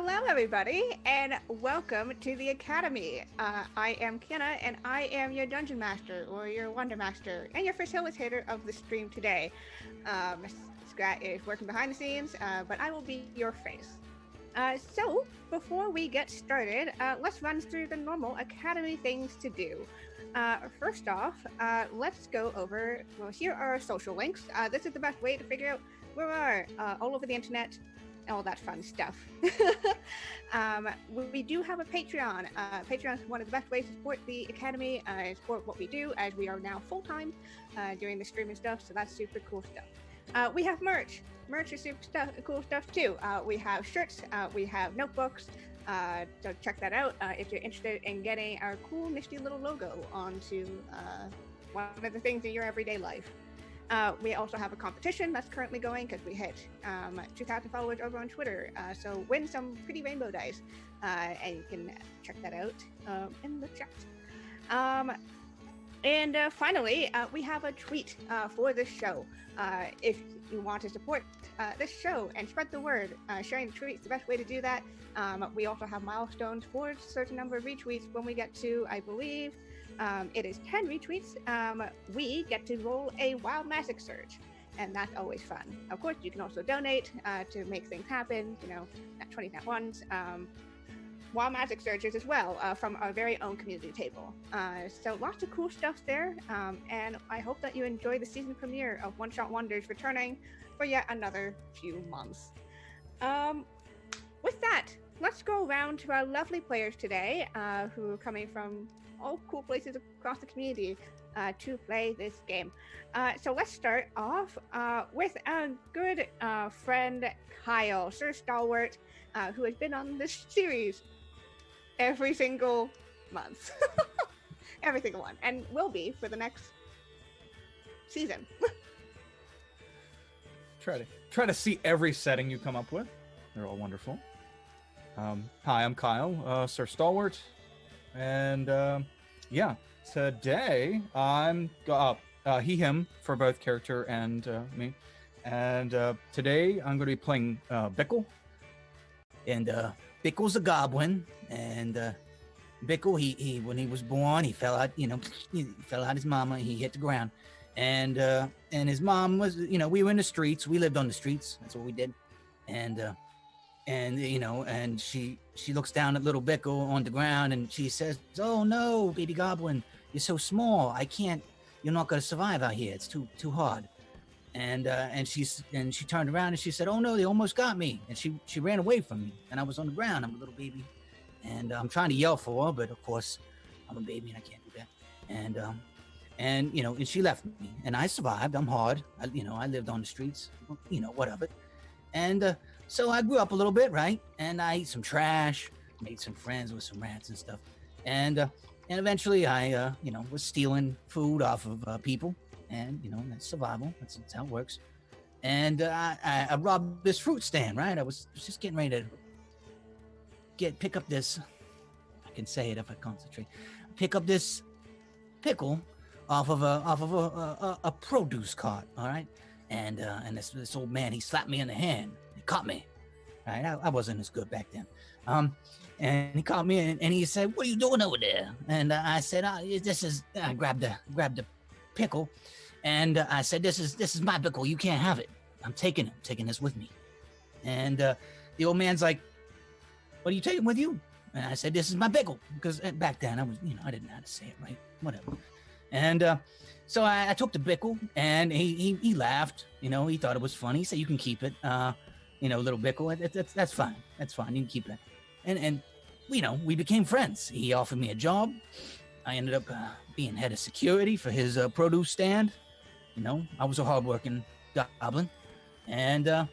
Hello, everybody, and welcome to the Academy. I am Kiana, and I am your Dungeon Master, or your Wonder Master, and your facilitator of the stream today. Scrat is working behind the scenes, but I will be your face. So, before we get started, let's run through the normal Academy things to do. First off, let's go over, well, here are our social links. This is the best way to figure out where we are all over the internet, all that fun stuff. We do have a Patreon. Patreon is one of the best ways to support the Academy, support what we do, as we are now full-time doing the streaming stuff, so that's super cool stuff. We have merch. Merch is super cool stuff too. We have shirts, we have notebooks, so check that out if you're interested in getting our cool, nifty little logo onto one of the things in your everyday life. We also have a competition that's currently going because we hit 2,000 followers over on Twitter. So win some pretty rainbow dice, and you can check that out in the chat. And finally, we have a tweet for this show. If you want to support this show and spread the word, sharing the tweets is the best way to do that. We also have milestones for a certain number of retweets. When we get to, I believe, it is 10 retweets, we get to roll a Wild Magic Surge, and that's always fun. Of course, you can also donate to make things happen, at 20 nat ones. Wild Magic Surges as well from our very own community table. So lots of cool stuff there, and I hope that you enjoy the season premiere of One Shot Wonders returning for yet another few months. With that, let's go around to our lovely players today who are coming from all cool places across the community to play this game. So let's start off with our good friend Kyle, Sir Stalwart, who has been on this series every single month. Every single one, and will be for the next season. Try to see every setting you come up with. They're all wonderful. Hi, I'm Kyle, Sir Stalwart, and today I'm he, him for both character and me, and today I'm going to be playing Bickle, and Bickle's a goblin, and Bickle, he when he was born, he fell out, he fell out his mama, he hit the ground, and his mom was, we were in the streets, we lived on the streets, that's what we did, and she looks down at little Bickle on the ground and she says, "Oh no, baby goblin, you're so small. You're not going to survive out here. It's too hard." And she turned around and she said, "Oh no, they almost got me." And she ran away from me and I was on the ground. I'm a little baby and I'm trying to yell for her, but of course I'm a baby and I can't do that. And she left me and I survived. I'm hard. I lived on the streets, what of it. And so I grew up a little bit, right? And I ate some trash, made some friends with some rats and stuff. And eventually I, was stealing food off of people. And, that's survival. That's how it works. And I robbed this fruit stand, right? I was just getting ready to pick up this, I can say it if I concentrate, pick up this pickle off of a produce cart, all right? And this old man, he slapped me in the hand. He caught me, right? I wasn't as good back then. And he caught me and he said, "What are you doing over there?" And I said, I grabbed the pickle, and I said, "This is my pickle. You can't have it. I'm taking this with me." And the old man's like, "What are you taking with you?" And I said, "This is my pickle," because back then I was, I didn't know how to say it right, whatever. And so I took the pickle, and he laughed. He thought it was funny. He said, "You can keep it, little pickle. That's fine. That's fine. You can keep it." And we became friends. He offered me a job. I ended up being head of security for his produce stand. I was a hardworking goblin, and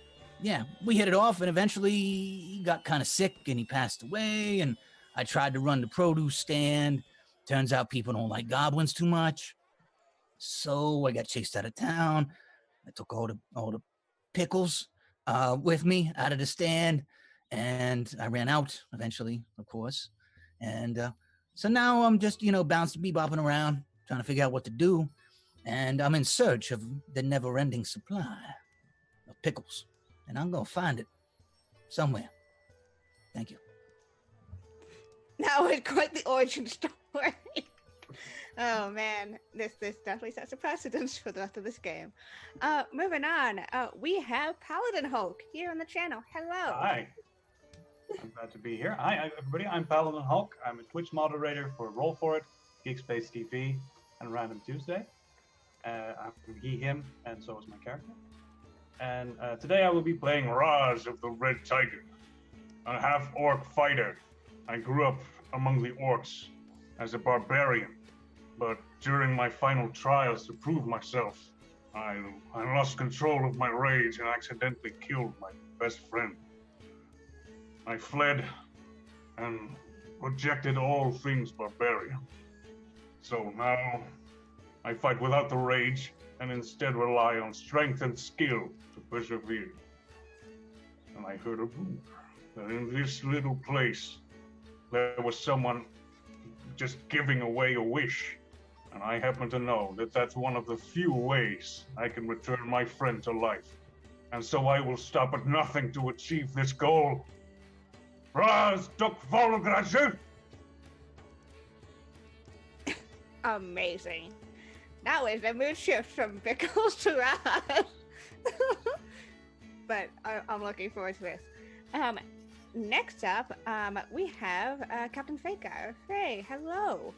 we hit it off. And eventually, he got kind of sick, and he passed away. And I tried to run the produce stand. Turns out people don't like goblins too much. So I got chased out of town. I took all the pickles with me out of the stand, and I ran out eventually, of course. And so now I'm just, bebopping around, trying to figure out what to do. And I'm in search of the never-ending supply of pickles. And I'm going to find it somewhere. Thank you. That was quite the origin story. Oh man, this definitely sets a precedence for the rest of this game. Moving on, we have Paladin Hulk here on the channel. Hello. Hi. I'm glad to be here. Hi, everybody. I'm Paladin Hulk. I'm a Twitch moderator for Roll For It, Geekspace TV, and Random Tuesday. I'm he, him, and so is my character. And today I will be playing Raz of the Red Tiger, a half-orc fighter. I grew up among the orcs as a barbarian, but during my final trials to prove myself, I lost control of my rage and accidentally killed my best friend. I fled and rejected all things barbarian. So now I fight without the rage and instead rely on strength and skill to persevere. And I heard a rumor that in this little place there was someone just giving away a wish. And I happen to know that that's one of the few ways I can return my friend to life. And so I will stop at nothing to achieve this goal. Raz duk Volgrazu! Amazing. That was a mood shift from Pickles to Raz. But I'm looking forward to this. Next up, we have Captain Faker. Faye, hello.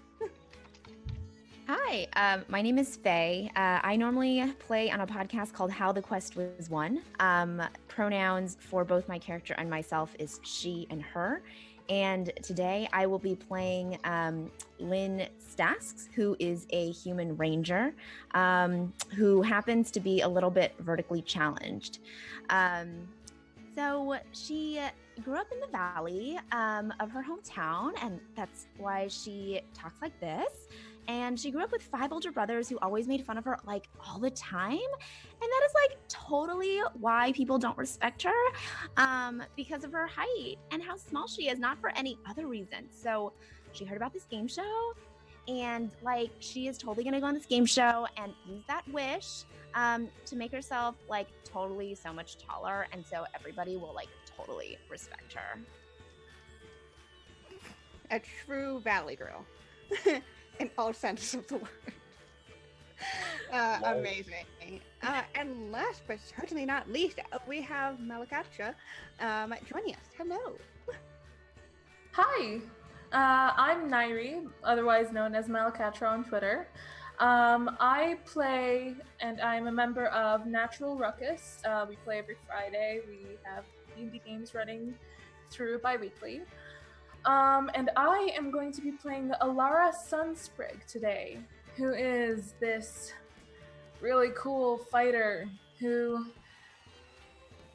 Hi, my name is Faye. I normally play on a podcast called How the Quest Was Won. Pronouns for both my character and myself is she and her. And today I will be playing Lynn Stasks, who is a human ranger who happens to be a little bit vertically challenged. So she grew up in the valley of her hometown, and that's why she talks like this. And she grew up with 5 older brothers who always made fun of her like all the time. And that is like totally why people don't respect her, because of her height and how small she is, not for any other reason. So she heard about this game show, and like she is totally gonna go on this game show and use that wish to make herself like totally so much taller. And so everybody will like totally respect her. A true valley girl. In all senses of the word. Amazing. And last but certainly not least, we have Malakacha joining us. Hello. Hi, I'm Nairi, otherwise known as Malakatra on Twitter. I play, and I'm a member of Natural Ruckus. We play every Friday. We have D&D games running through bi-weekly. And I am going to be playing Alara Sunsprig today, who is this really cool fighter who,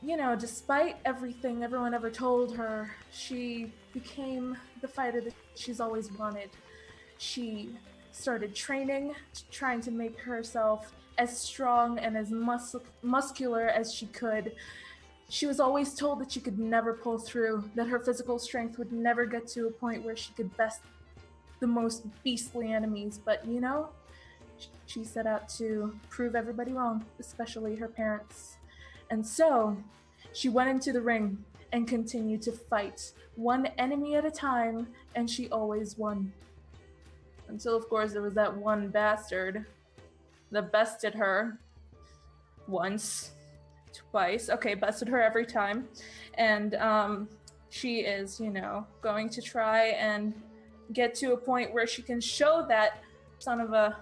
you know, despite everything everyone ever told her, she became the fighter that she's always wanted. She started training, trying to make herself as strong and as muscular as she could. She was always told that she could never pull through, that her physical strength would never get to a point where she could best the most beastly enemies. But, you know, she set out to prove everybody wrong, especially her parents. And so she went into the ring and continued to fight, one enemy at a time, and she always won. Until, of course, there was that one bastard that bested her once. Twice. Okay, bested her every time. And she is, you know, going to try and get to a point where she can show that son of a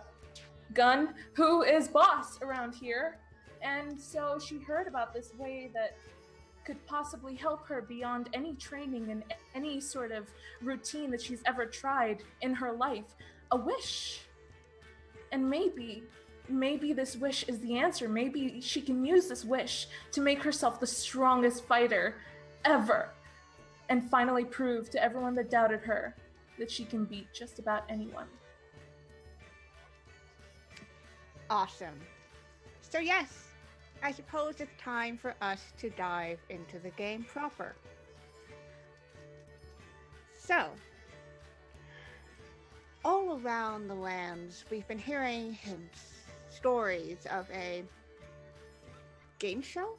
gun who is boss around here. And so she heard about this way that could possibly help her beyond any training and any sort of routine that she's ever tried in her life. A wish. And maybe this wish is the answer. Maybe she can use this wish to make herself the strongest fighter ever and finally prove to everyone that doubted her that she can beat just about anyone. Awesome. So yes, I suppose it's time for us to dive into the game proper. So, all around the lands, we've been hearing hints, stories of a game show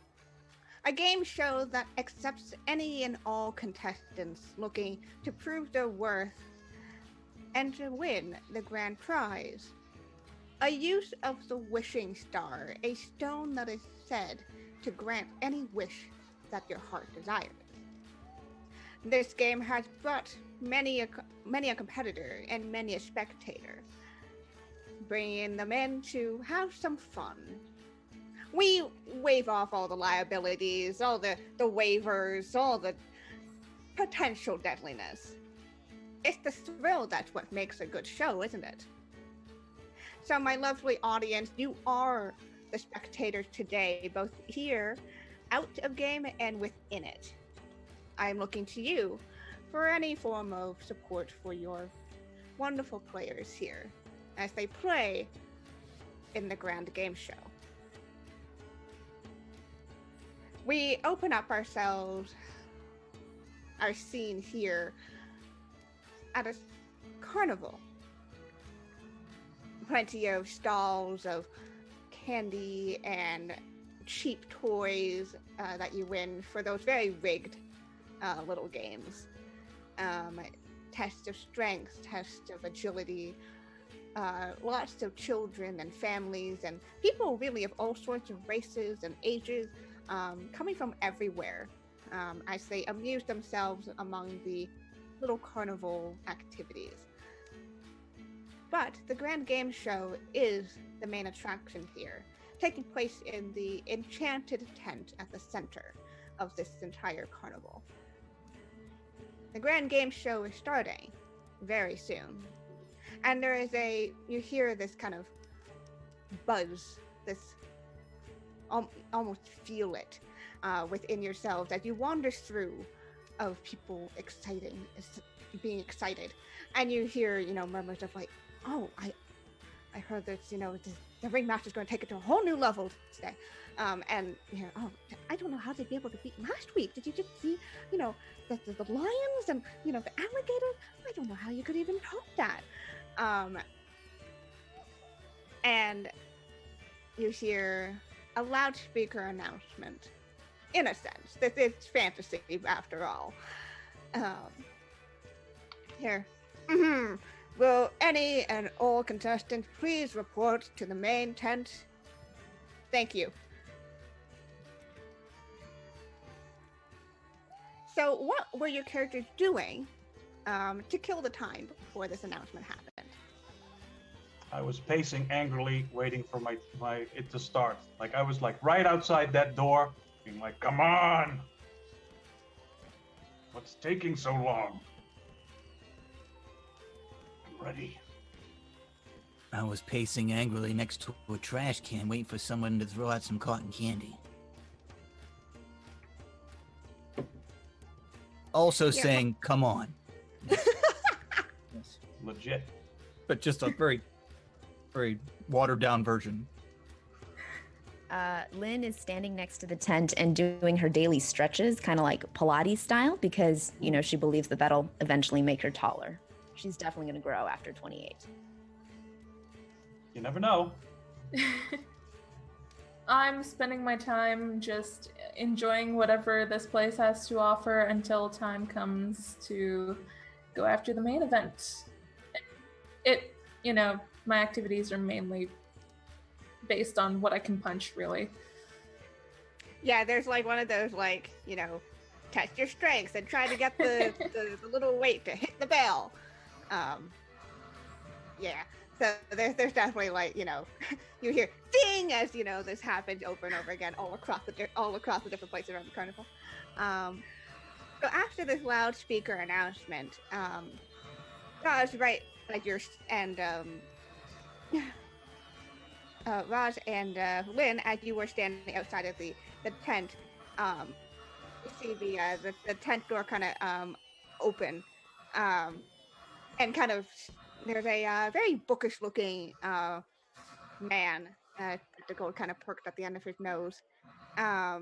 A game show that accepts any and all contestants looking to prove their worth and to win the grand prize. A use of the wishing star, a stone that is said to grant any wish that your heart desires. This game has brought many a competitor and many a spectator, bringing them in to have some fun. We waive off all the liabilities, all the waivers, all the potential deadliness. It's the thrill that's what makes a good show, isn't it? So, my lovely audience, you are the spectators today, both here, out of game, and within it. I'm looking to you for any form of support for your wonderful players here as they play in the Grand Game Show. We open up our scene here at a carnival. Plenty of stalls of candy and cheap toys that you win for those very rigged little games. Tests of strength, tests of agility, lots of children and families and people really of all sorts of races and ages coming from everywhere as they amuse themselves among the little carnival activities. But the Grand Game Show is the main attraction here, taking place in the enchanted tent at the center of this entire carnival. The Grand Game Show is starting very soon. And you hear this kind of buzz, this almost feel it within yourselves as you wander through of people being excited. And you hear, murmurs of like, oh, I heard that, the ringmaster's going to take it to a whole new level today. And oh, I don't know how they'd be able to beat last week. Did you just see, the lions and, the alligators? I don't know how you could even top that. And you hear a loudspeaker announcement. In a sense, this is fantasy after all. Here. Will any and all contestants please report to the main tent? Thank you. So what were your characters doing to kill the time before this announcement happened? I was pacing angrily, waiting for it to start. Like I was right outside that door, being like, "Come on! What's taking so long? I'm ready." I was pacing angrily next to a trash can, waiting for someone to throw out some cotton candy. Also saying, "Come on." Yes. Legit. But just a very, very watered down version. Lynn is standing next to the tent and doing her daily stretches, kind of like Pilates style, because, she believes that that'll eventually make her taller. She's definitely going to grow after 28. You never know. I'm spending my time just enjoying whatever this place has to offer until time comes to go after the main event. My activities are mainly based on what I can punch, really. Yeah, there's one of those test your strength and try to get the little weight to hit the bell. Yeah. So there's definitely you hear ding as this happens over and over again all across the different places around the carnival. So after this loudspeaker announcement, Raj, right, Raj and Lynn, as you were standing outside of the tent, you see the tent door kind of open, and kind of. There's a very bookish-looking man, the gold kind of perked at the end of his nose, as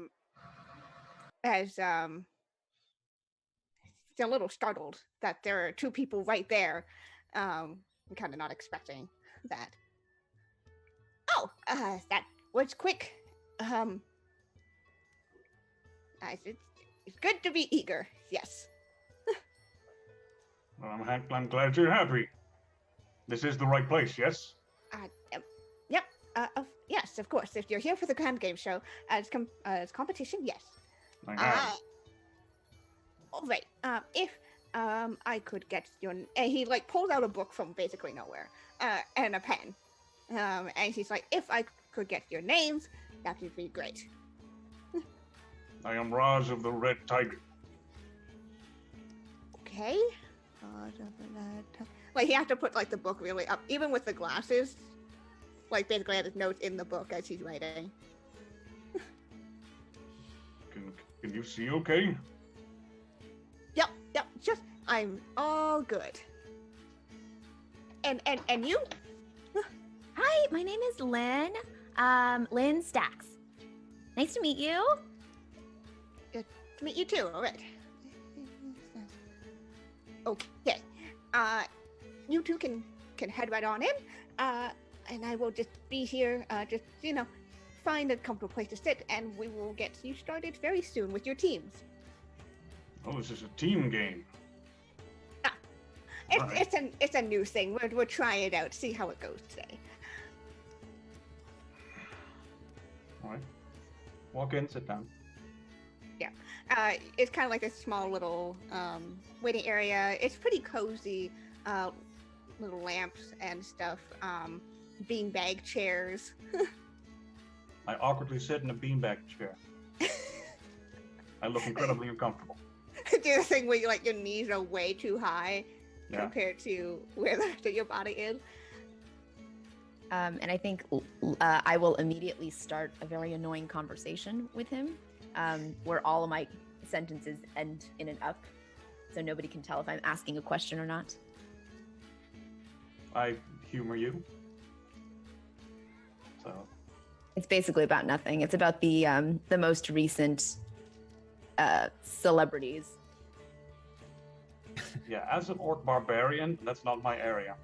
he's a little startled that there are two people right there, kind of not expecting that. Oh, that was quick. It's good to be eager. Yes. Well, I'm glad you're happy. This is the right place, yes? Yep. Yes, of course. If you're here for the Grand Game Show as competition, yes. I have. All right. If I could get your, and he like pulls out a book from basically nowhere, and a pen, and he's like, if I could get your names, that would be great. I am Raj of the Red Tiger. Okay. Like he has to put like the book really up, even with the glasses. Like basically had his notes in the book as he's writing. Can you see okay? Yep. Just I'm all good. And you? Hi, my name is Lynn. Lynn Stacks. Nice to meet you. To meet you too. All right. Okay. You two can head right on in. And I will just be here. Just find a comfortable place to sit, and we will get you started very soon with your teams. Oh, this is a team game. It's a new thing. We're trying it out. See how it goes today. All right. Walk in, sit down. It's kind of like a small little waiting area. It's pretty cozy. Little lamps and stuff. Beanbag chairs. I awkwardly sit in a beanbag chair. I look incredibly uncomfortable. Do the thing where your knees are way too high compared to where the rest of your body is. And I think I will immediately start a very annoying conversation with him, where all of my sentences end in an up, so nobody can tell if I'm asking a question or not. I humor you. So It's basically about nothing. It's about the most recent celebrities. yeah, as an orc barbarian, that's not my area.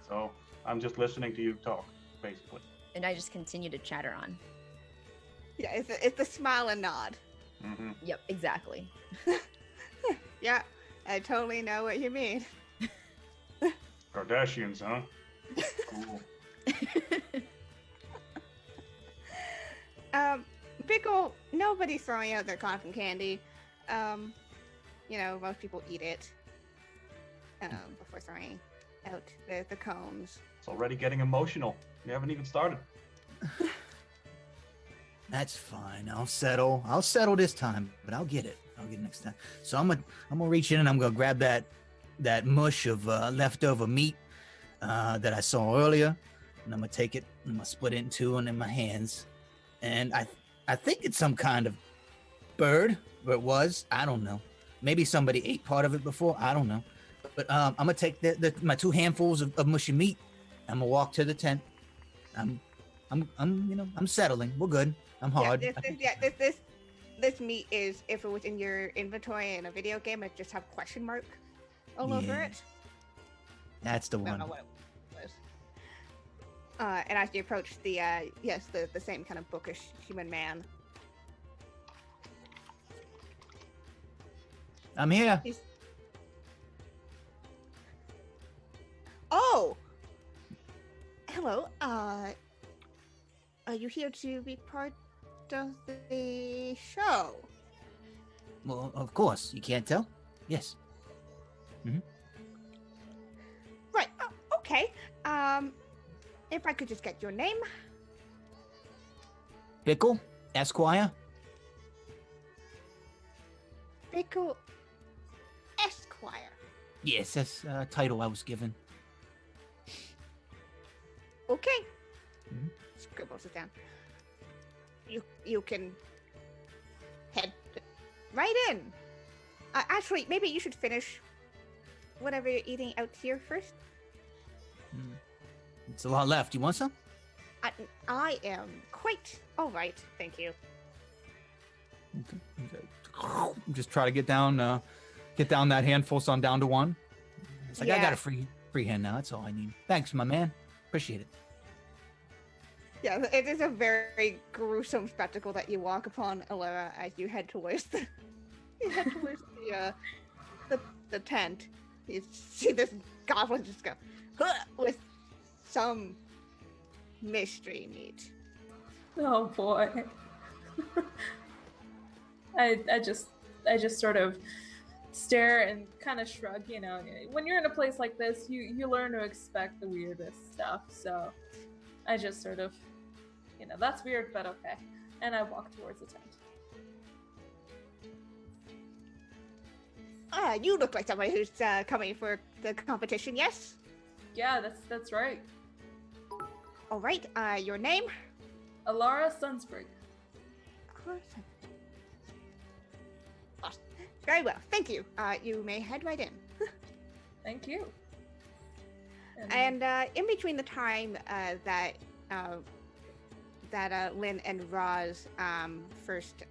So I'm just listening to you talk, basically. And I just continue to chatter on. Yeah, it's a smile and nod. Mm-hmm. Yep, exactly. Yeah, I totally know what you mean. Kardashians, huh? Cool. Pickle, nobody's throwing out their cotton candy. Most people eat it before throwing out the cones. It's already getting emotional. You haven't even started. That's fine. I'll settle. I'll settle this time, but I'll get it. I'll get it next time. So I'm gonna reach in and I'm gonna grab that mush of leftover meat that I saw earlier, and I'm gonna take it and I'm gonna split it in two and in my hands. And I think it's some kind of bird, or it was. I don't know. Maybe somebody ate part of it before. I don't know. But I'm gonna take my two handfuls of mushy meat. I'm gonna walk to the tent. I'm settling. We're good. I'm hard. This meat is, if it was in your inventory in a video game, it just have question mark all over it. That's the I don't one. know what it was. And as you approach the same kind of bookish human man. I'm here. Oh! Hello, are you here to be part of the show? Well, of course. You can't tell? Yes. Right, okay. If I could just get your name. Pickle, Esquire. Pickle Esquire. Yes, that's a title I was given. Okay. Mhm. Scribbles it down. You can head right in. Actually, maybe you should finish whatever you're eating out here first. It's a lot left. You want some? I am quite all right, thank you. Okay. Just try to get down that handful, so I'm down to one. It's like I got a free hand now. That's all I need. Thanks, my man. Appreciate it. Yeah, it is a very gruesome spectacle that you walk upon, Alara, as you head towards the the tent. You see this goblin just go "Huh," with some mystery meat. Oh boy. I just sort of stare and kind of shrug, you know. When you're in a place like this, you learn to expect the weirdest stuff. So I just sort of, you know, that's weird, but okay. And I walk towards the tent. You look like somebody who's coming for the competition, yes? Yeah, that's right. All right, your name? Alara Sunsprig. Awesome. Awesome. Very well, thank you. You may head right in. Thank you. And in between the time that Lynn and Roz first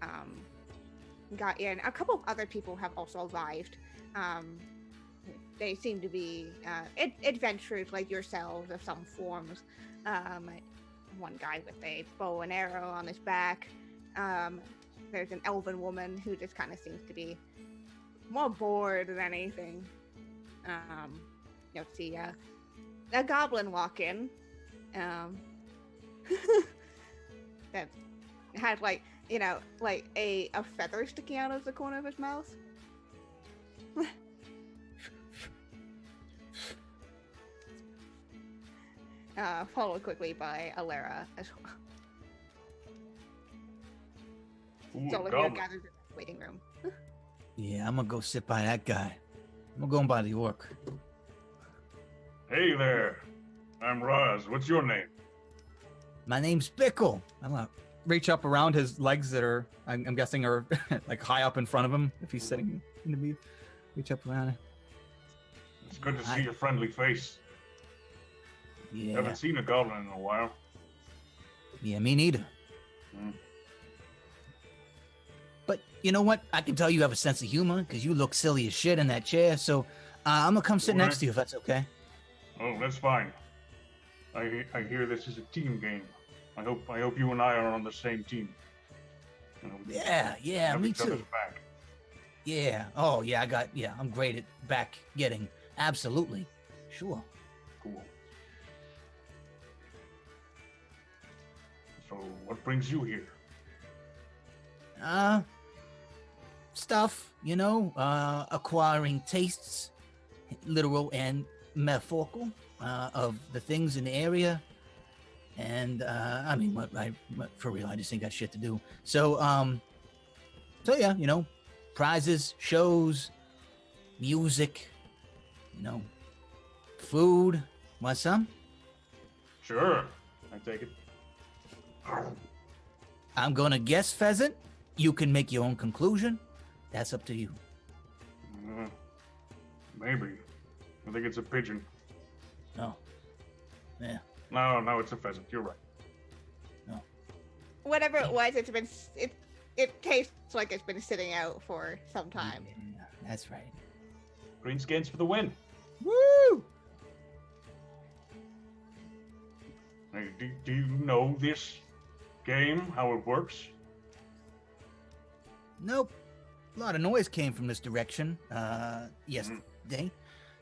got in, a couple of other people have also arrived. They seem to be adventurers like yourselves of some forms. One guy with a bow and arrow on his back. There's an elven woman who just kind of seems to be more bored than anything. You'll see a goblin walk in. That has like a feather sticking out of the corner of his mouth. Followed quickly by Alara as well. Ooh, So Olivia gathers in the waiting room. Yeah, I'm gonna go sit by that guy. I'm going by the orc. Hey there. I'm Roz. What's your name? My name's Bickle. I'm gonna reach up around his legs that are, I'm guessing, are like high up in front of him if he's sitting in the booth. Reach up around it. It's good to Hi. see your friendly face. Yeah, Haven't seen a goblin in a while. yeah, me neither. Hmm. But you know what? I can tell you have a sense of humor because you look silly as shit in that chair. So I'm gonna come sit Sure. next to you if that's okay. Oh, that's fine. I hear this is a team game. I hope you and I are on the same team. You know, we Yeah, have me each other's too. back. Yeah. Oh, yeah. I'm great at back getting. Absolutely. Sure. Cool. So, what brings you here? Stuff, acquiring tastes, literal and metaphorical, of the things in the area. And, for real, I just ain't got shit to do. So yeah, prizes, shows, music, food. Want some? Sure, I take it. I'm gonna guess pheasant. You can make your own conclusion. That's up to you. Maybe. I think it's a pigeon. No. Yeah. No, it's a pheasant. You're right. Whatever it was, it tastes like it's been sitting out for some time. Yeah, that's right. Greenskins for the win. Woo! Hey, do you know this game? How it works? Nope. A lot of noise came from this direction yesterday.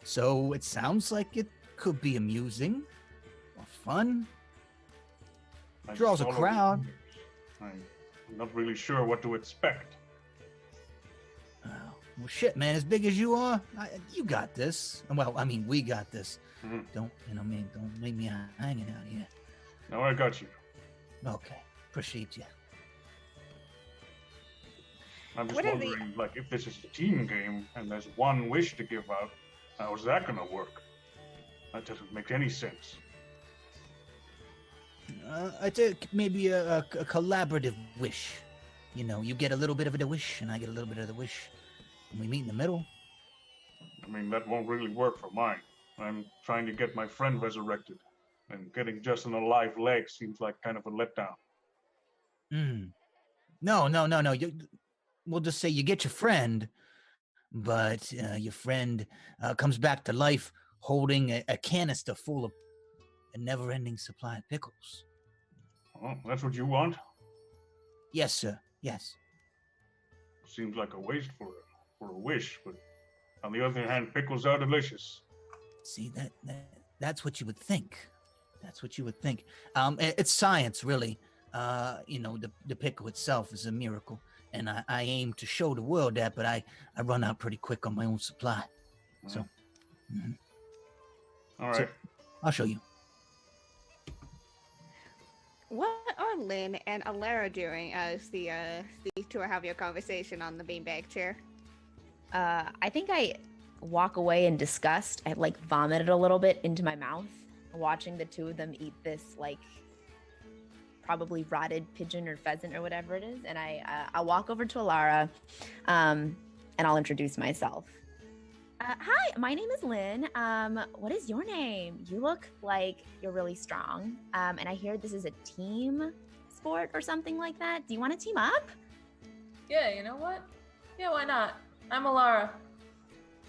So it sounds like it could be amusing or fun. I just Draws a follow crowd. the news. I'm not really sure what to expect. Oh, well, shit, man. As big as you are, you got this. Well, I mean, we got this. Mhm. Don't leave me hanging out here. No, I got you. Okay. Appreciate you. I'm just What are the- wondering, like, if this is a team game and there's one wish to give out, how's that gonna work? That doesn't make any sense. I think maybe a collaborative wish. You get a little bit of the wish, and I get a little bit of the wish, and we meet in the middle. I mean, that won't really work for mine. I'm trying to get my friend resurrected, and getting just an alive leg seems like kind of a letdown. No. We'll just say you get your friend, but your friend comes back to life holding a canister full of a never-ending supply of pickles. Oh, that's what you want? Yes, sir. Yes. Seems like a waste for a wish, but on the other hand, pickles are delicious. See, that's what you would think. That's what you would think. It's science, really. The pickle itself is a miracle, and I aim to show the world that, but I run out pretty quick on my own supply. So, All right. So, I'll show you. What are Lynn and Alara doing as these two are having a conversation on the beanbag chair? I think I walk away in disgust. I like vomited a little bit into my mouth, watching the two of them eat this like probably rotted pigeon or pheasant or whatever it is. And I'll walk over to Alara, and I'll introduce myself. Hi, my name is Lynn. What is your name? You look like you're really strong. And I hear this is a team sport or something like that. Do you want to team up? Yeah, you know what? Yeah, why not? I'm Alara.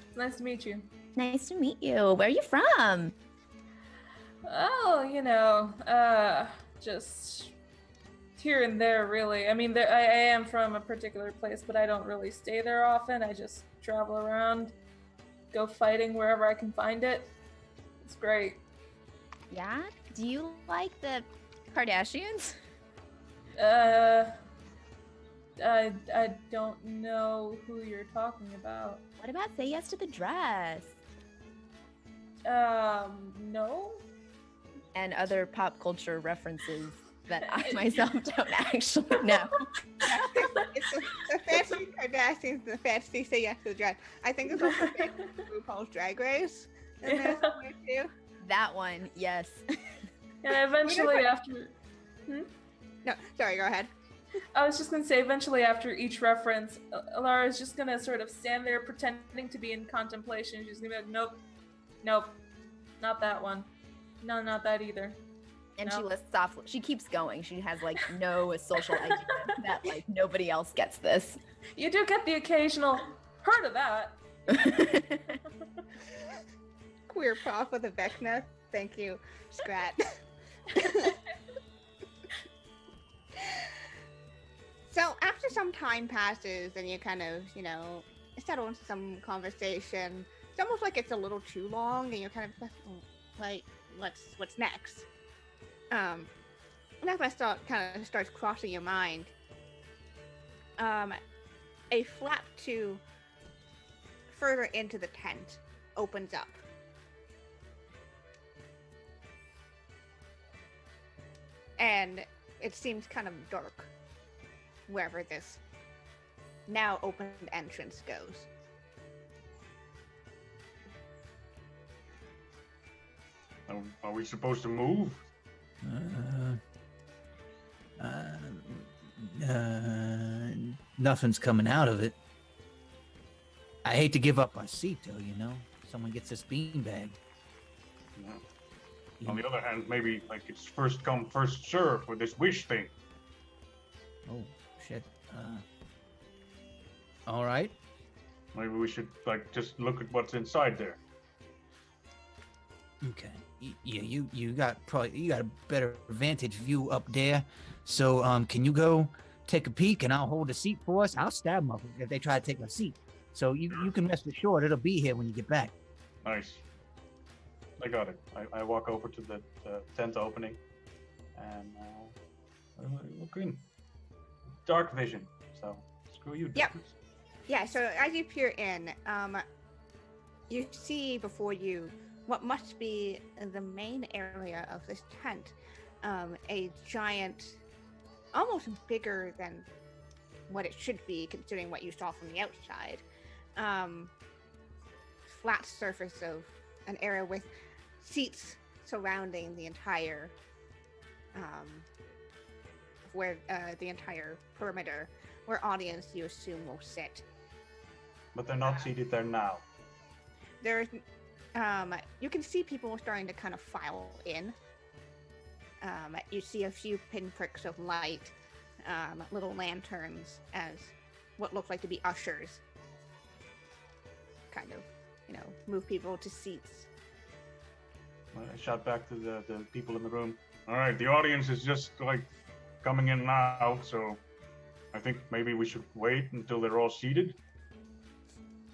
It's nice to meet you. Nice to meet you. Where are you from? Oh, just here and there, really. I mean, I am from a particular place, but I don't really stay there often. I just travel around, go fighting wherever I can find it. It's great. Yeah? Do you like the Kardashians? I don't know who you're talking about. What about Say Yes to the Dress? No. And other pop culture references that I myself don't actually know. It's the fancy Kardashians, the fancy Say Yes to the Dress. I think it's also RuPaul's Drag Race. In there somewhere too. That one, yes. And eventually after... No, sorry, go ahead. I was just gonna say, eventually after each reference, Alara is just gonna sort of stand there pretending to be in contemplation. She's gonna be like, nope, not that one. No, not that either. And No. she lists off, she keeps going. She has like no social idea that like nobody else gets this. You do get the occasional, heard of that. Queer prof with a Vecna. Thank you, Scrat. So after some time passes and you kind of, settle into some conversation, it's almost like it's a little too long and you're kind of like, what's next? And as that kind of starts crossing your mind, a flap to further into the tent opens up. And it seems kind of dark wherever this now opened entrance goes. Are we supposed to move? Nothing's coming out of it. I hate to give up our seat, though, Someone gets this beanbag. Yeah. On the other hand, maybe like it's first come, first serve with this wish thing. Oh, shit. All right. Maybe we should just look at what's inside there. Okay. Yeah, you got a better vantage view up there. So, can you go take a peek and I'll hold the seat for us? I'll stab them up if they try to take my seat. So you can rest assured it'll be here when you get back. Nice. I got it. I walk over to the tent opening and look in. Dark vision. So screw you. Yep. Darkness. Yeah, so as you peer in, you see before you what must be the main area of this tent. A giant, almost bigger than what it should be considering what you saw from the outside. Flat surface of an area with seats surrounding the entire where the entire perimeter where audience you assume will sit. But they're not seated there now. There's you can see people starting to kind of file in. You see a few pinpricks of light, little lanterns as what look like to be ushers kind of, move people to seats. I shout back to the people in the room. All right, the audience is just coming in now, so I think maybe we should wait until they're all seated.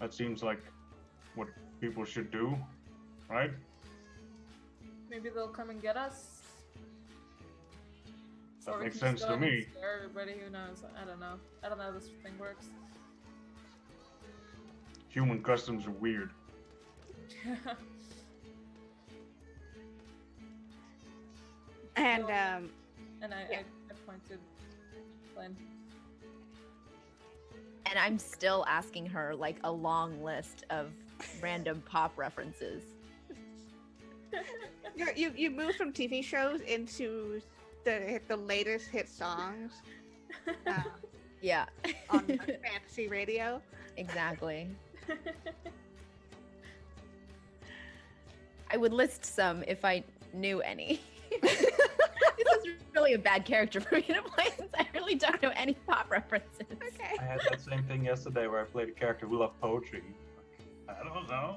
That seems like what people should do, right? Maybe they'll come and get us. That Or we makes can just sense go to in and me. scare everybody. Who knows? I don't know. I don't know how this thing works. Human customs are weird. And And I, Yeah. I pointed Glenn. And I'm still asking her like a long list of random pop references. you move from TV shows into the latest hit songs Yeah, on the fantasy radio. exactly. I would list some if I knew any. This is really a bad character for me to play since I really don't know any pop references. Okay. I had that same thing yesterday where I played a character who loved poetry. I don't know.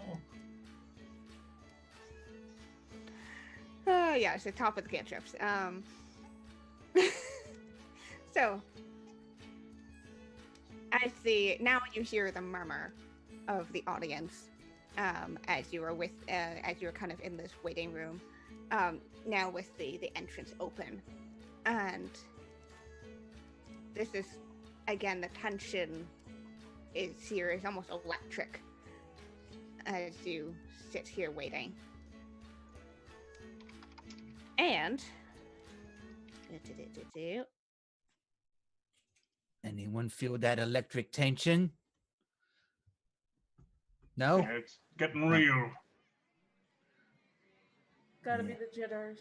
Yeah, it's the top of the cantrips. So, as now you hear the murmur of the audience, as you are as you're kind of in this waiting room, now with the entrance open, and this is again the tension is almost electric as you sit here waiting. And Anyone feel that electric tension? No? Yeah, it's getting real. Gotta be Yeah. the jitters.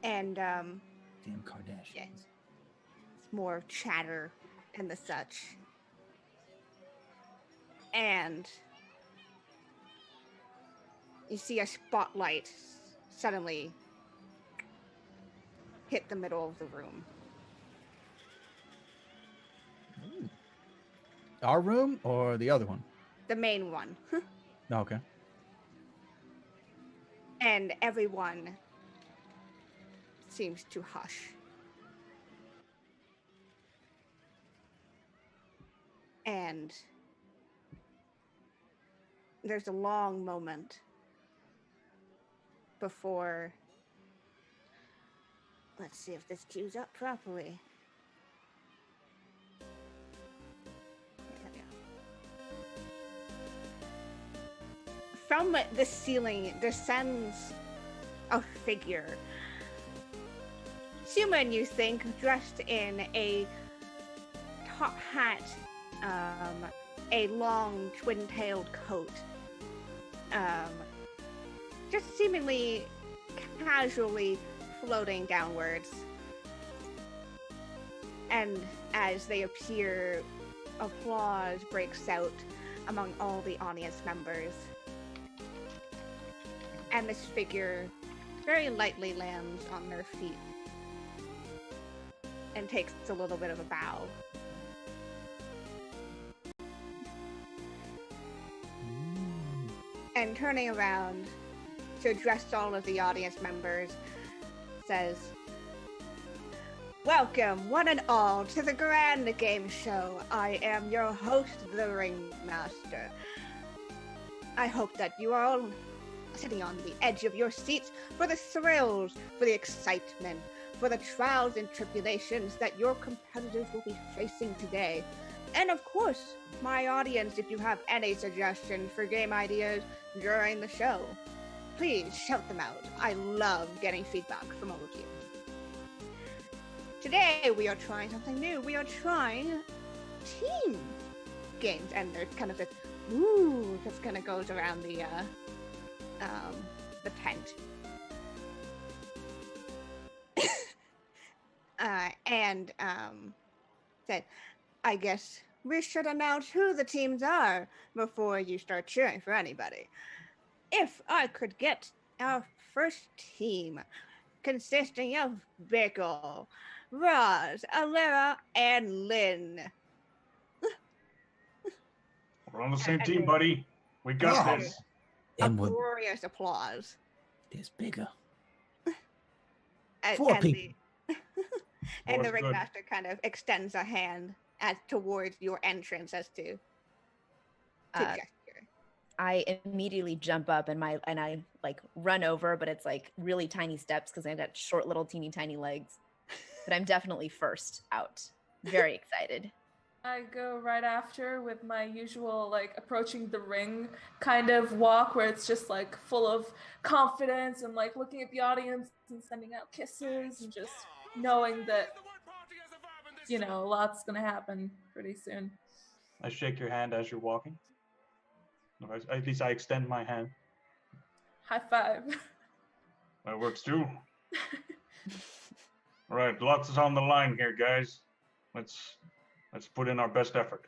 and Damn Kardashians. Yeah. It's more chatter and the such. And you see a spotlight suddenly hit the middle of the room. Our room or the other one? The main one. Oh, okay. And everyone seems to hush. And there's a long moment before. Let's see if this cues up properly. There we go. From the ceiling descends a figure. Human, you think, dressed in a top hat, a long twin-tailed coat, just seemingly casually floating downwards. And as they appear, applause breaks out among all the audience members. And this figure very lightly lands on their feet and takes a little bit of a bow. And turning around to address all of the audience members, says, "Welcome, one and all, to the Grand Game Show. I am your host, the Ringmaster. I hope that you are all sitting on the edge of your seats for the thrills, for the excitement, for the trials and tribulations that your competitors will be facing today. And of course, my audience, if you have any suggestions for game ideas during the show, please shout them out. I love getting feedback from all of you. Today, we are trying something new. We are trying team games, and there's kind of this ooh that kind of goes around the tent. And said, I guess we should announce who the teams are before you start cheering for anybody. If I could get our first team, consisting of Bickle, Roz, Alera, and Lynn. We're on the same team, buddy. We got Yeah. this. A And we're, glorious applause. there's bigger. Four and people. and the Four's good. ringmaster kind of extends a hand towards your entrance as to Uh, gesture. I immediately jump up and I like run over, but it's like really tiny steps because I've got short little teeny tiny legs. But I'm definitely first out. Very excited. I go right after with my usual like approaching the ring kind of walk where it's just like full of confidence and like looking at the audience and sending out kisses and just knowing that a lot's gonna happen pretty soon. I shake your hand as you're walking. Or at least I extend my hand. High five. That works too. All right, lots is on the line here, guys. Let's put in our best effort.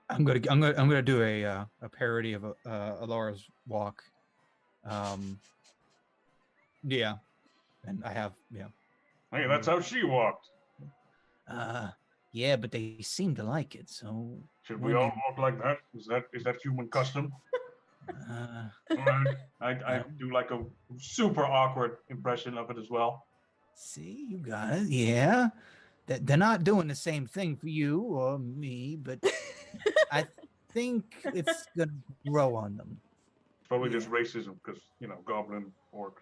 I'm gonna do a parody of Alara's walk. Yeah, and I have Hey, that's how she walked. Yeah, but they seem to like it, so Should we all walk like that? Is that human custom? All right. I do like a super awkward impression of it as well. see, you got it. Yeah. They're not doing the same thing for you or me, but I think it's gonna grow on them. It's probably just racism because, goblin, orc.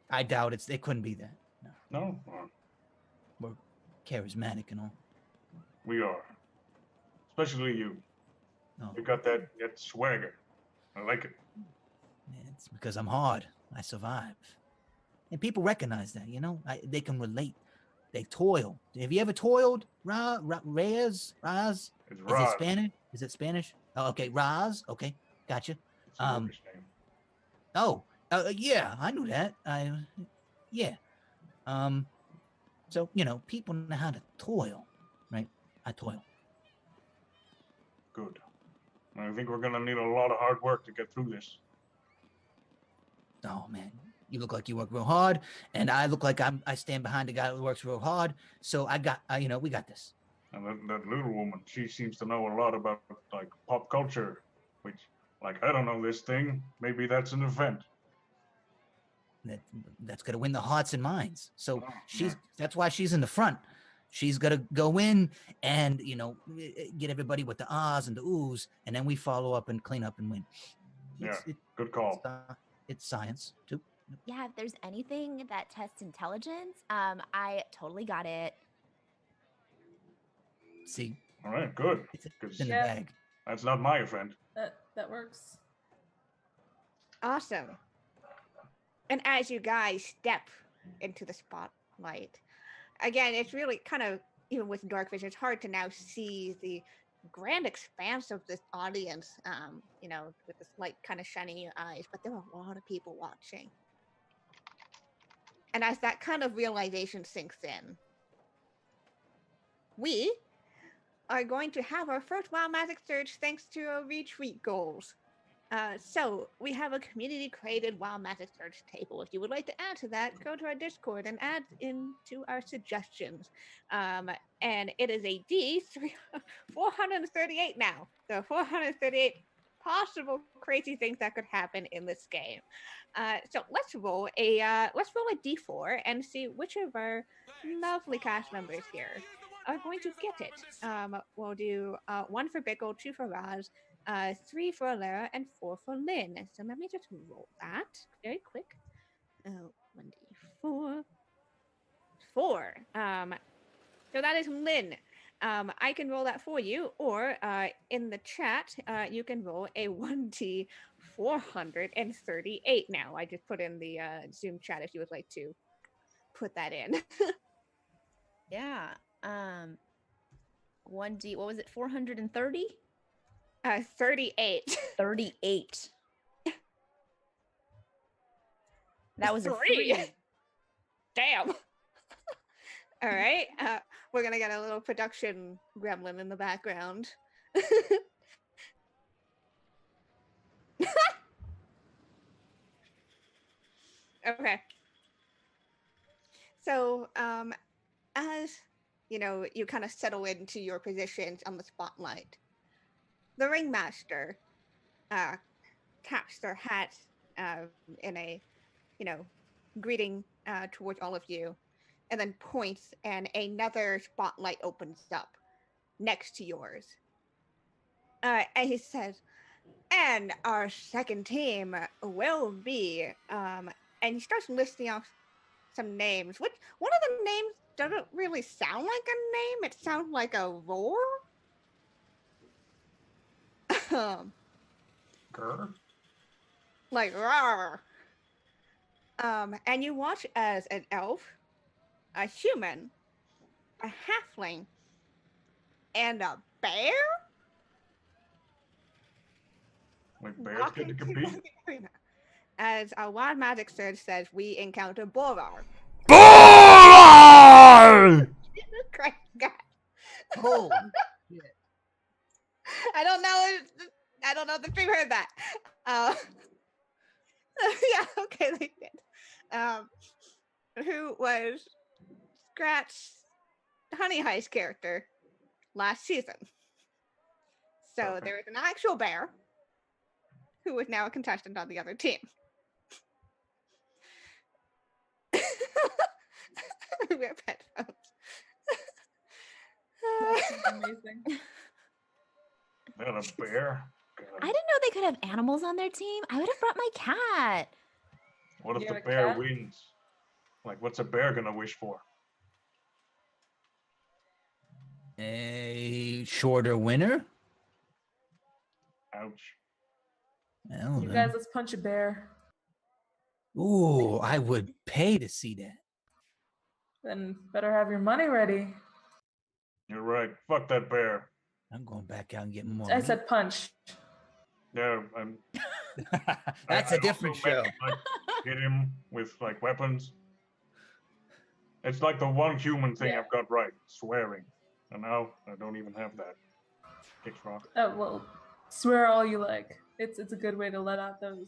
I doubt it couldn't be that. No? We're charismatic and all. We are. Especially you. No, You got that swagger. I like it. it's because I'm hard. I survive. And people recognize that, they can relate. They toil. Have you ever toiled? Raz? It's Is Raj. it Spanish? Is it Spanish? Oh, okay, Raz. Okay, gotcha. It's an English name. Oh, yeah, I knew that. Yeah. So people know how to toil, right? I toil. Good. I think we're gonna need a lot of hard work to get through this. Oh man, you look like you work real hard, and I look like I stand behind a guy who works real hard. So I got, we got this. And that little woman, she seems to know a lot about like pop culture, which, like, I don't know this thing. Maybe that's an event. That's gonna win the hearts and minds. So yeah. that's why she's in the front. She's gonna go in and get everybody with the ahs and the oohs, and then we follow up and clean up and win. Good call. It's science too. Yeah, if there's anything that tests intelligence, I totally got it. See, All right, good. It's in the bag. That's not my event. That works. Awesome. And as you guys step into the spotlight, again, it's really kind of, even with dark vision, it's hard to now see the grand expanse of this audience, with this light kind of shining in your eyes, but there are a lot of people watching. And as that kind of realization sinks in, we are going to have our first Wild Magic Surge thanks to our retreat goals. So we have a community-created Wild Magic Surge table. If you would like to add to that, go to our Discord and add into our suggestions. And it is a D438 now. So 438 possible crazy things that could happen in this game. So let's roll a D4 and see which of our lovely cast members here are going to get it. We'll do 1 for Bickle, 2 for Raz, 3 for Alara, and 4 for Lynn. So let me just roll that very quick. 1d4. 4. So that is Lynn. I can roll that for you, or in the chat, you can roll a 1d438 now. I just put in the Zoom chat if you would like to put that in. Yeah. 1d, what was it, 430? 38. 38. That was a 3. 3. Damn. All right. We're going to get a little production gremlin in the background. Okay. So, as you kind of settle into your positions on the spotlight, the ringmaster taps their hat in a, greeting towards all of you, and then points, and another spotlight opens up next to yours. And he says, and our second team will be, and he starts listing off some names. Which one of the names doesn't really sound like a name? It sounds like a roar. Grr. Like roar. And you watch as an elf, a human, a halfling, and a bear Like bears walk get to into compete. the arena. As our Wild Magic Surge says, we encounter Borar. Boar! Christ, God. Oh, I don't know if the stream heard that. Yeah, okay, they did. Who was Scratch Honey Heist character last season. So Perfect. there is an actual bear who is now a contestant on the other team. We have headphones. That's amazing. Not a bear. God. I didn't know they could have animals on their team. I would have brought my cat. What if You the have a bear cat? wins? Like, what's a bear gonna wish for? a shorter winner. Ouch. Well, You then. guys, let's punch a bear. Ooh, I would pay to see that. Then better have your money ready. You're right. Fuck that bear. I'm going back out and getting more. I meat. said punch. No, That's I a different also meant, show. like, hit him with like weapons. It's like the one human thing Yeah. I've got right, swearing. And now I don't even have that. Kicks rock. Oh well, swear all you like. It's a good way to let out those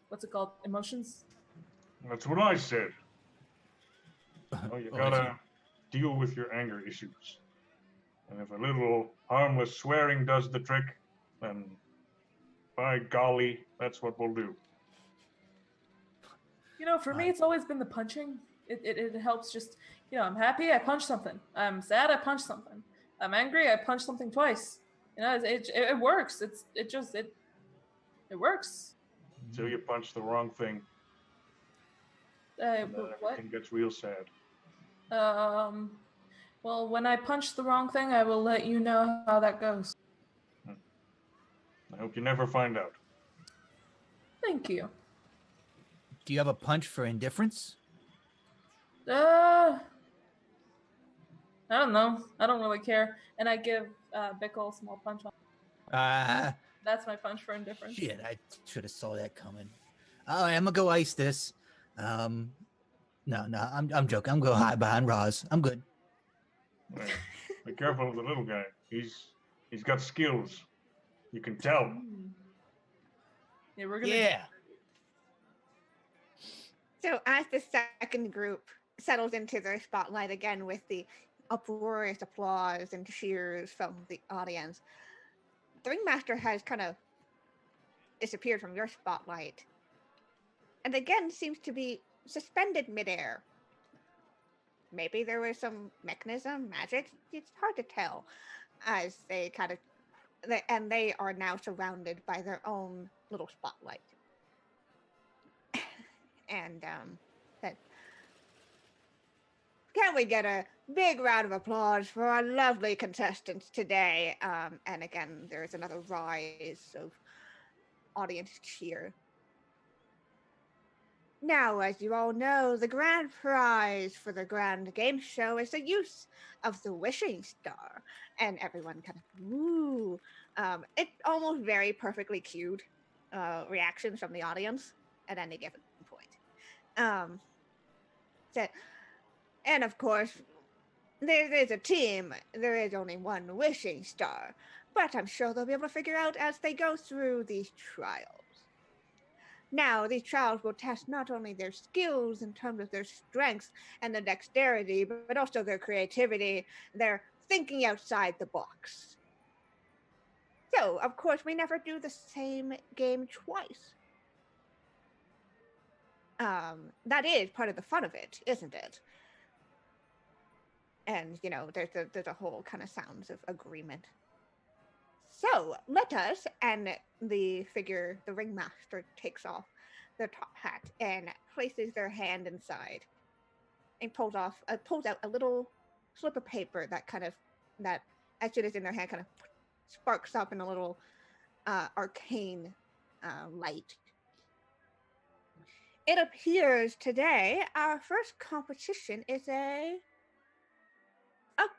what's it called? Emotions. That's what I said. Oh, you Oh, gotta deal with your anger issues. And if a little harmless swearing does the trick, then by golly, that's what we'll do. You know, for me, it's always been the punching. It helps just, I'm happy, I punch something. I'm sad, I punch something. I'm angry, I punch something twice. It works. It works. Until you punch the wrong thing, and then What? everything gets real sad. Well, when I punch the wrong thing, I will let you know how that goes. I hope you never find out. Thank you. Do you have a punch for indifference? I don't know. I don't really care. And I give Bickle a small punch on. That's my punch for indifference. Shit, I should have saw that coming. All right, I'm gonna go ice this. No, I'm joking. I'm gonna hide behind Roz. I'm good. Hey, be careful of the little guy. He's got skills. You can tell. Yeah, we're gonna. Yeah. So as the second group settles into their spotlight again with the uproarious applause and cheers from the audience, the Ringmaster has kind of disappeared from your spotlight and again seems to be suspended midair. Maybe there was some mechanism, magic, it's hard to tell, as they kind of, and they are now surrounded by their own little spotlight. And that, can we get a big round of applause for our lovely contestants today? And again, there's another rise of audience cheer. Now, as you all know, the grand prize for the grand game show is the use of the wishing star. And everyone kind of, ooh. It's almost very perfectly cued reactions from the audience at any given point. And of course, there is a team. There is only one wishing star. But I'm sure they'll be able to figure out as they go through these trials. Now, these trials will test not only their skills in terms of their strengths and their dexterity, but also their creativity, their thinking outside the box. So, of course, we never do the same game twice. That is part of the fun of it, isn't it? And there's a whole kind of sounds of agreement. So let us, and the ringmaster takes off their top hat and places their hand inside, and pulls out a little slip of paper that as it is in their hand kind of sparks up in a little arcane light. It appears today our first competition is a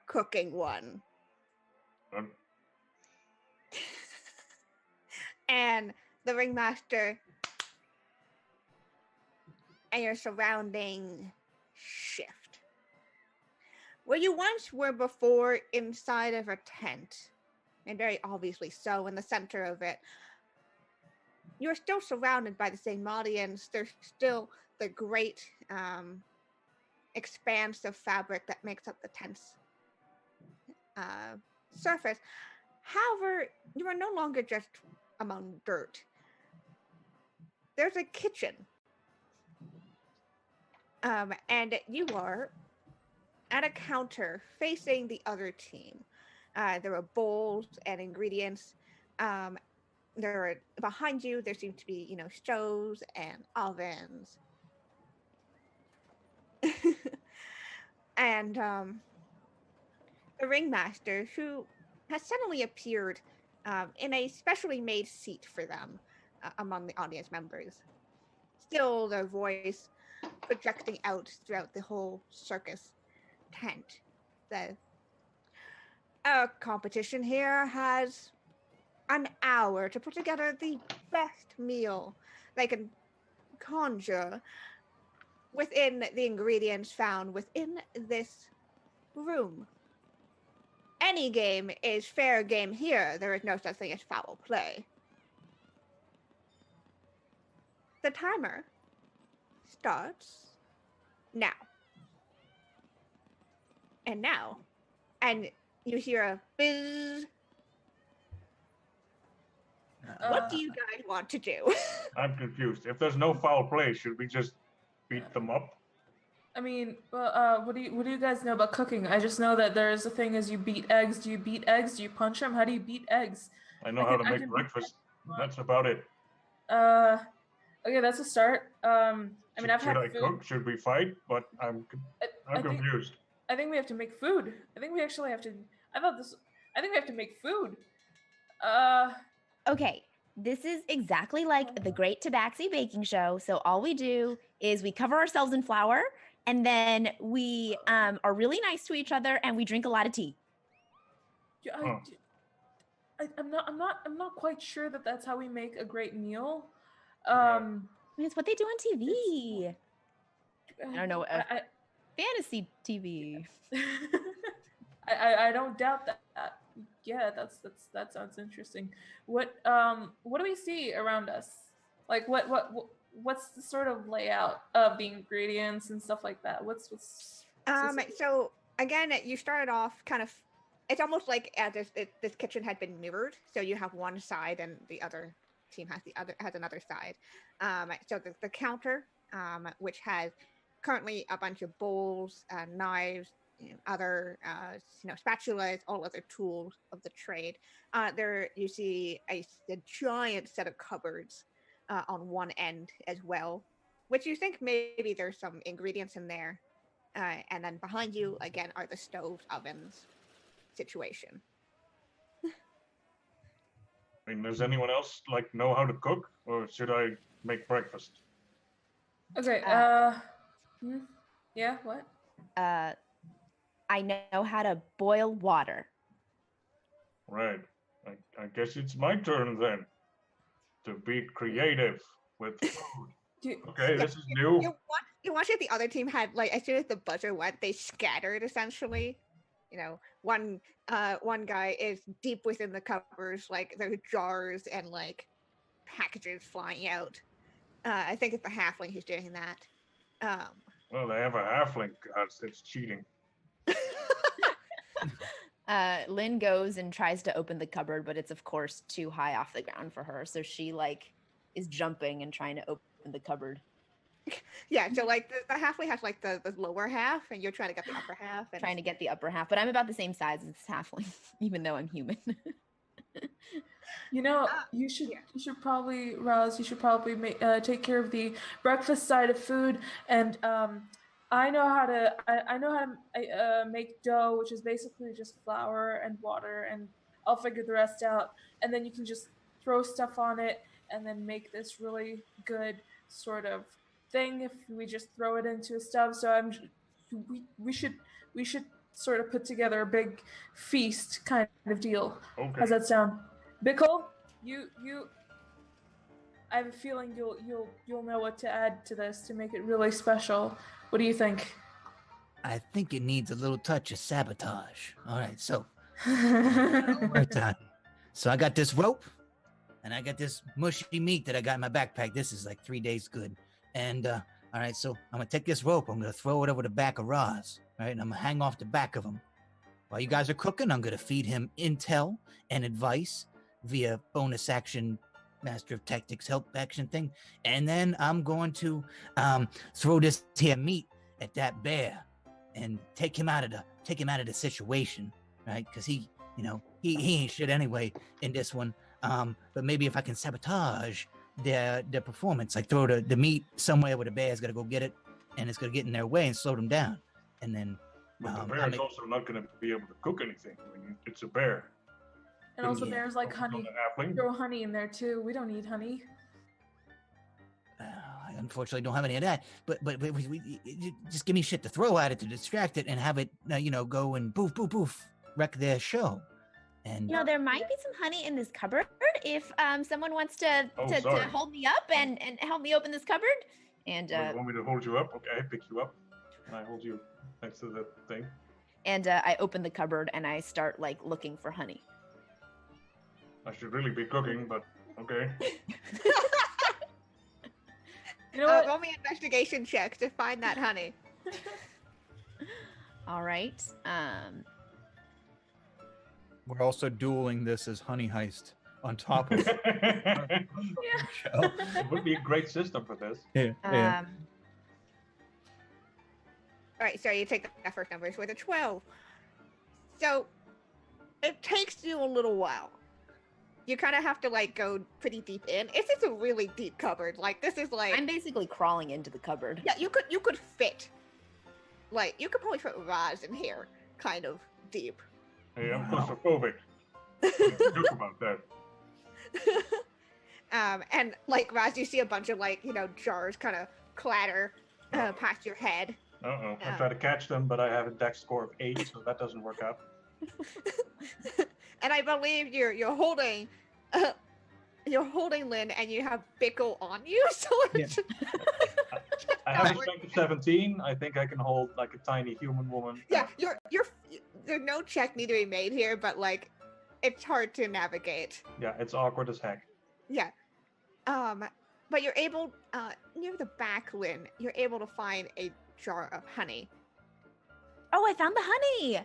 cooking one. And the ringmaster and your surrounding shift. Where you once were before inside of a tent, and very obviously so in the center of it, you're still surrounded by the same audience. There's still the great expanse of fabric that makes up the tent's surface. However, you are no longer just among dirt. There's a kitchen. And you are at a counter facing the other team. There are bowls and ingredients. Behind you, there seem to be, stoves and ovens. And the ringmaster, who has suddenly appeared in a specially made seat for them among the audience members. Still, their voice projecting out throughout the whole circus tent. Our competition here has an hour to put together the best meal they can conjure within the ingredients found within this room. Any game is fair game here. There is no such thing as foul play. The timer starts now. And now. And you hear a bizz. What do you guys want to do? I'm confused. If there's no foul play, should we just beat them up? I mean, what do you guys know about cooking? I just know that there is a thing as you beat eggs. Do you beat eggs? Do you punch them? How do you beat eggs? I know how to make breakfast. That's about it. Okay, that's a start. I've had Should I food. cook? Should we fight? But I'm confused. I think we have to make food. I think we actually have to. I think we have to make food. Okay, this is exactly like the Great Tabaxi Baking Show. So all we do is we cover ourselves in flour, and then we are really nice to each other, and we drink a lot of tea. Yeah, I'm not quite sure that that's how we make a great meal. I mean, it's what they do on TV. I don't know. Fantasy TV. I don't doubt that. Yeah, that sounds interesting. What do we see around us? Like what's the sort of layout of the ingredients and stuff like that? What's So again, you started off kind of. It's almost like this kitchen had been mirrored. So you have one side, and the other team has another side. So the counter, which has currently a bunch of bowls, knives, other spatulas, all other tools of the trade. There you see a giant set of cupboards on one end as well, which you think maybe there's some ingredients in there. And then behind you again are the stoves, ovens situation. I mean, does anyone else know how to cook, or should I make breakfast? Okay. Yeah. What? I know how to boil water. Right. I guess it's my turn then to be creative with food. Okay, this is new. You watch it. The other team had as soon as the buzzer went, they scattered essentially. One guy is deep within the cupboards, there's jars and packages flying out. I think it's the halfling who's doing that. Well, they have a halfling. God, it's cheating. Lynn goes and tries to open the cupboard, but it's of course too high off the ground for her. So she is jumping and trying to open the cupboard. Yeah, so like the halfling has like the lower half, and you're trying to get the upper half. And Trying to get the upper half, but I'm about the same size as this halfling, even though I'm human. You know, Ah, you should yeah. you should probably Roz. You should probably take care of the breakfast side of food, and I know how to I know how to make dough, which is basically just flour and water, and I'll figure the rest out. And then you can just throw stuff on it, and then make this really good sort of thing. If we just throw it into a stove, so we should sort of put together a big feast kind of deal. Okay. How's that sound? Bickle, you I have a feeling you'll know what to add to this to make it really special. What do you think? I think it needs a little touch of sabotage. All right, so right time. So I got this rope, and I got this mushy meat that I got in my backpack. This is like 3 days good. And all right, so I'm gonna take this rope. I'm gonna throw it over the back of Roz. Right, and I'm gonna hang off the back of him. While you guys are cooking, I'm gonna feed him intel and advice via bonus action, master of tactics help action thing, and then I'm going to throw this here meat at that bear and take him out of the situation, right? Because he ain't shit anyway in this one. But maybe if I can sabotage their performance, like throw the meat somewhere where the bear's gonna go get it, and it's gonna get in their way and slow them down, and then. But the bear is also not going to be able to cook anything. I mean, it's a bear. And also, Yeah. there's like honey. Halfling. Throw honey in there too. We don't need honey. I unfortunately don't have any of that, but just give me shit to throw at it to distract it and have it, go and poof, poof, poof, wreck their show. And There might be some honey in this cupboard if someone wants to sorry. hold me up and help me open this cupboard. And You want me to hold you up? Okay, I pick you up, and I hold you next to the thing. I open the cupboard and I start like looking for honey. I should really be cooking, but okay. You know what? Roll me an investigation check to find that honey. All right. We're also dueling this as Honey Heist on top of It show. would be a great system for this. Yeah. All right, so you take that first number. It's with a 12. So it takes you a little while. You kind of have to like go pretty deep in. It's just a really deep cupboard. Like this is like I'm basically crawling into the cupboard. yeah, you could fit. Like you could probably fit Roz in here, kind of deep. Hey, I'm claustrophobic. Joke about that. And like Roz, you see a bunch of like jars kind of clatter past your head. Uh-oh. I Yeah. try to catch them, but I have a dex score of 8, so that doesn't work out. And I believe you're holding Lynn, and you have Bickle on you. So it's, I have a strength of 17. I think I can hold like a tiny human woman. yeah, there's no check need to be made here, but like it's hard to navigate. Yeah, it's awkward as heck. Yeah. But you're able near the back, Lynn, you're able to find a jar of honey. Oh, I found the honey.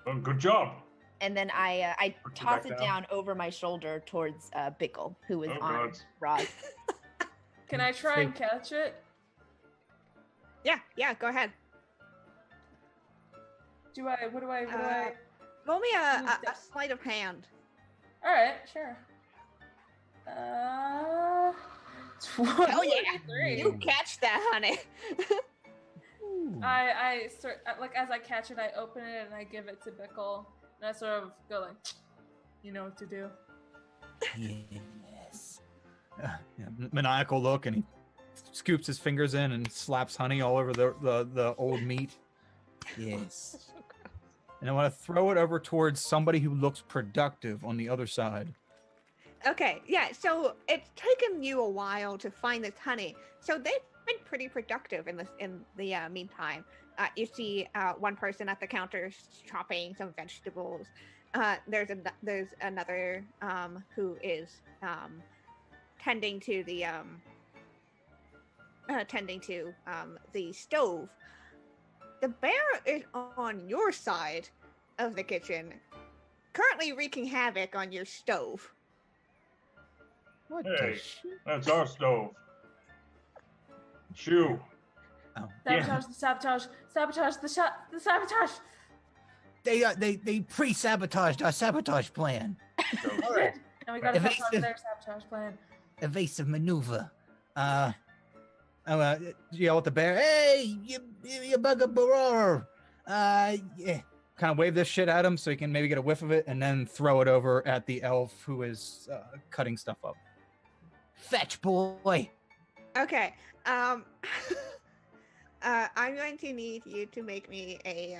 Oh, good job. And then I Put it toss back it down. down over my shoulder towards Bickle, who is Oh, on God. Roz. Can I try and catch it? Yeah, go ahead. What do I? Roll me a Yes. sleight of hand. All right, sure. 23. Oh yeah, you catch that honey. I sort like as I catch it, I open it and I give it to Bickle, and I sort of go like, you know what to do. yes. Maniacal look, and he scoops his fingers in and slaps honey all over the old meat. Yes. And I want to throw it over towards somebody who looks productive on the other side. Okay, yeah, so it's taken you a while to find this honey. So they've been pretty productive in the meantime. You see one person at the counter chopping some vegetables. There's another who is tending to the stove. The bear is on your side of the kitchen, currently wreaking havoc on your stove. What Hey. the shit? That's our stove. Shoo. Oh. Sabotage the sabotage. Sabotage the shot. The sabotage. They pre-sabotaged our sabotage plan. All right. And we gotta sabotage Evasive. their sabotage plan. Evasive maneuver. Yell at the bear. Hey, you bugaboo! Yeah. Kind of wave this shit at him so he can maybe get a whiff of it, and then throw it over at the elf who is cutting stuff up. Fetch, boy. Okay. I'm going to need you to make me a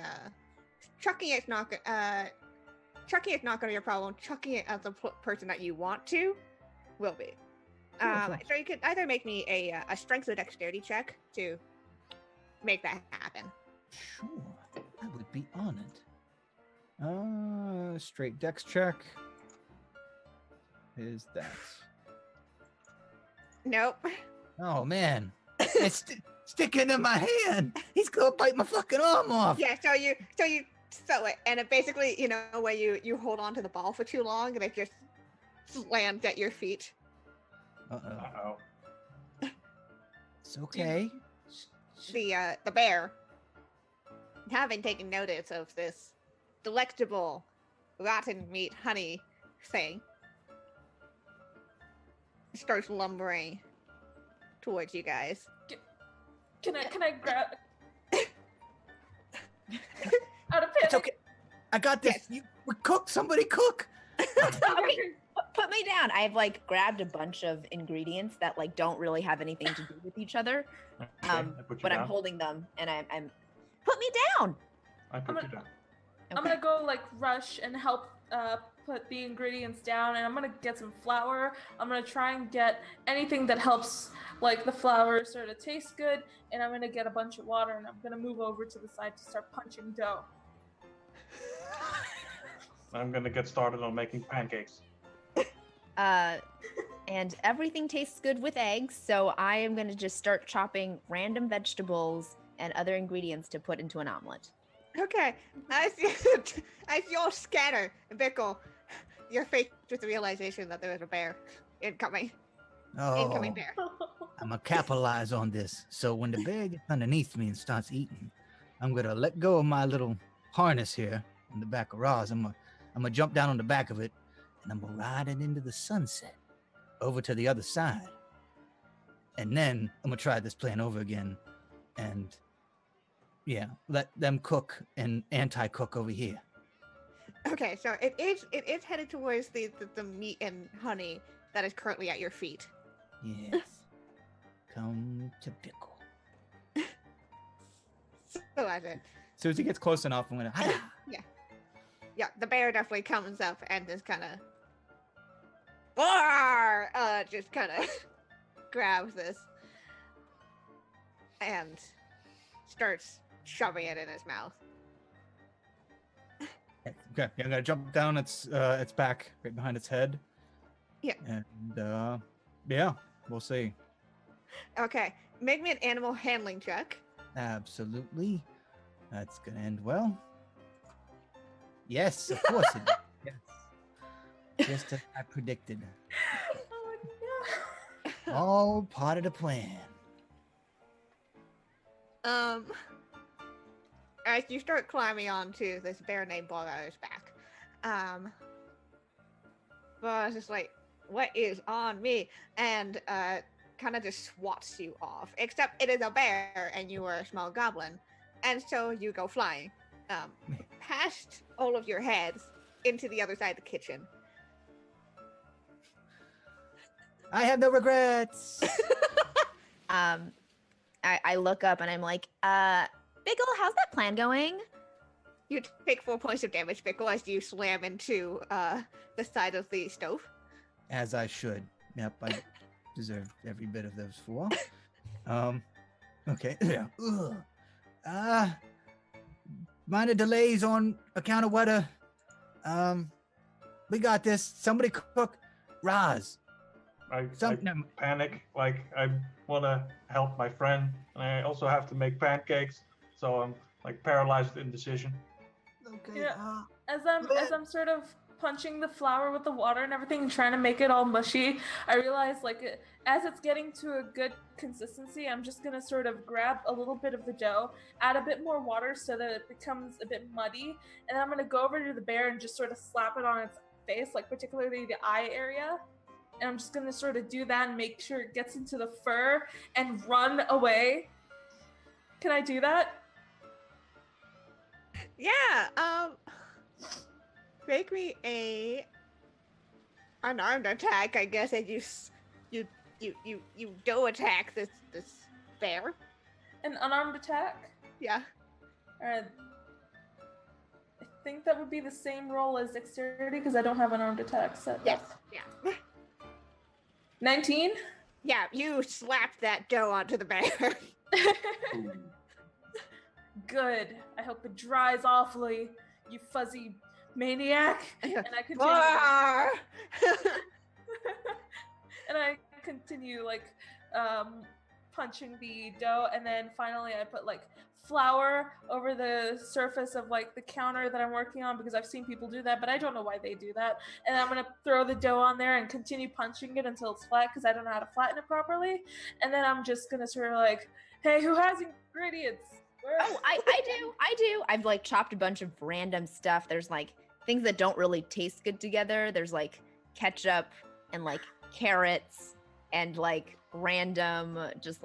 chucking it's not going to be a problem. Chucking it as the person that you want to will be. So you could either make me a strength or dexterity check to make that happen. Sure, I would be honored. Straight dex check. Is that? Nope. Oh man, it's sticking in my hand. He's gonna bite my fucking arm off. Yeah. So you throw it, and it basically, where you hold on to the ball for too long, and it just lands at your feet. Uh-oh. It's okay. The bear, having taken notice of this delectable rotten meat honey thing, starts lumbering towards you guys. Can I grab? Out of panic. It's okay. I got this. Yes. Cook. Somebody cook. Okay, put me down. I've like grabbed a bunch of ingredients that like don't really have anything to do with each other. Okay, I put you But I'm down. holding them, and I'm put me down. I put you down. I'm gonna go like rush and help put the ingredients down, and I'm gonna get some flour. I'm gonna try and get anything that helps like the flour sort of taste good, and I'm gonna get a bunch of water, and I'm gonna move over to the side to start punching dough. I'm gonna get started on making pancakes. And everything tastes good with eggs, so I am gonna just start chopping random vegetables and other ingredients to put into an omelet. Okay, as you all scatter, Bickle, you're faced with the realization that there is a bear incoming. Incoming Oh, bear. I'm gonna capitalize on this. So when the bear gets underneath me and starts eating, I'm gonna let go of my little harness here on the back of Roz. I'm gonna jump down on the back of it, and I'm gonna ride it into the sunset, over to the other side, and then I'm gonna try this plan over again, and yeah, let them cook and anti-cook over here. Okay, so it is headed towards the meat and honey that is currently at your feet. Yes, come to pickle. So as it, As soon as he gets close enough, I'm gonna. yeah, the bear definitely comes up and just kind of, just kind of grabs this and starts shoving it in his mouth. Okay, yeah, I'm gonna jump down its back, right behind its head. Yeah. And yeah, we'll see. Okay, make me an animal handling check. Absolutely. That's gonna end well. Yes, of course it did. Yes. Just as I predicted. Oh no. All part of the plan. As you start climbing onto this bear named Bolaro's back, Bolaro's just like, what is on me? And kind of just swats you off. Except it is a bear and you are a small goblin. And so you go flying past all of your heads into the other side of the kitchen. I have no regrets. I look up and I'm like, Biggle, how's that plan going? You take 4 points of damage, Pickle, as you slam into the side of the stove. As I should. Yep, I deserve every bit of those 4. Okay. Yeah. Ugh. Minor delays on account of weather. We got this. Somebody cook Roz. I No, panic, like I want to help my friend, and I also have to make pancakes, so I'm like paralyzed with indecision. okay. Yeah. As I'm sort of punching the flour with the water and everything and trying to make it all mushy, I realized as it's getting to a good consistency, I'm just gonna sort of grab a little bit of the dough, add a bit more water so that it becomes a bit muddy, and then I'm gonna go over to the bear and just sort of slap it on its face, like particularly the eye area. And I'm just gonna sort of do that and make sure it gets into the fur and run away. Can I do that? Yeah. Make me a unarmed attack, I guess, and you do attack this bear. An unarmed attack? Yeah. Alright. I think that would be the same roll as dexterity because I don't have an armed attack set. Yes. Yeah. 19? Yeah. You slapped that dough onto the bear. Good. I hope it dries awfully, you fuzzy maniac. And I continue. Bar! And I continue punching the dough, and then finally I put flour over the surface of the counter that I'm working on because I've seen people do that, but I don't know why they do that. And I'm gonna throw the dough on there and continue punching it until it's flat because I don't know how to flatten it properly. And then I'm just gonna sort of hey, who has ingredients? Oh, I do. I've chopped a bunch of random stuff. There's things that don't really taste good together. There's ketchup and carrots and random just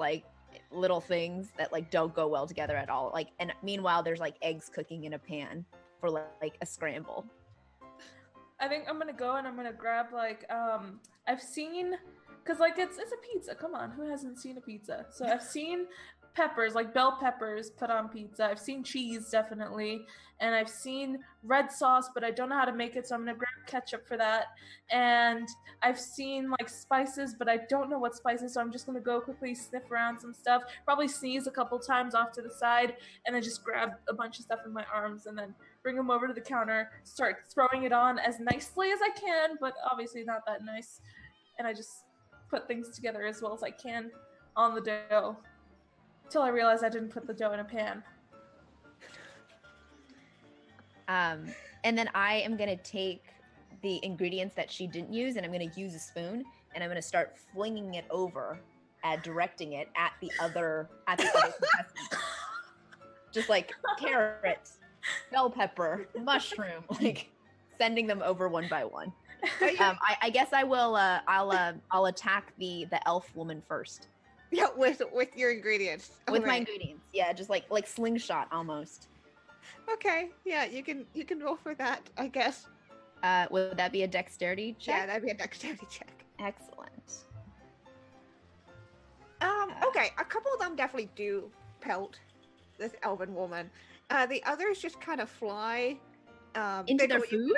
little things that don't go well together at all. And meanwhile there's eggs cooking in a pan for a scramble. I think I'm gonna go and I'm gonna grab I've seen, because it's a pizza. Come on, who hasn't seen a pizza? So I've seen peppers, bell peppers put on pizza. I've seen cheese, definitely. And I've seen red sauce, but I don't know how to make it, so I'm gonna grab ketchup for that. And I've seen spices, but I don't know what spices, so I'm just gonna go quickly sniff around some stuff, probably sneeze a couple times off to the side, and then just grab a bunch of stuff in my arms and then bring them over to the counter, start throwing it on as nicely as I can, but obviously not that nice. And I just put things together as well as I can on the dough. Until I realized I didn't put the dough in a pan. And then I am going to take the ingredients that she didn't use, and I'm going to use a spoon, and I'm going to start flinging it over, directing it at the other contestants. Just carrots, bell pepper, mushroom, sending them over one by one. I guess I will. I'll attack the elf woman first. Yeah, with your ingredients. With my ingredients, yeah, just like slingshot almost. Okay, yeah, you can roll for that, I guess. Would that be a dexterity check? Yeah, that'd be a dexterity check. Excellent. Okay, a couple of them definitely do pelt this elven woman. The others just kind of fly. Into their food?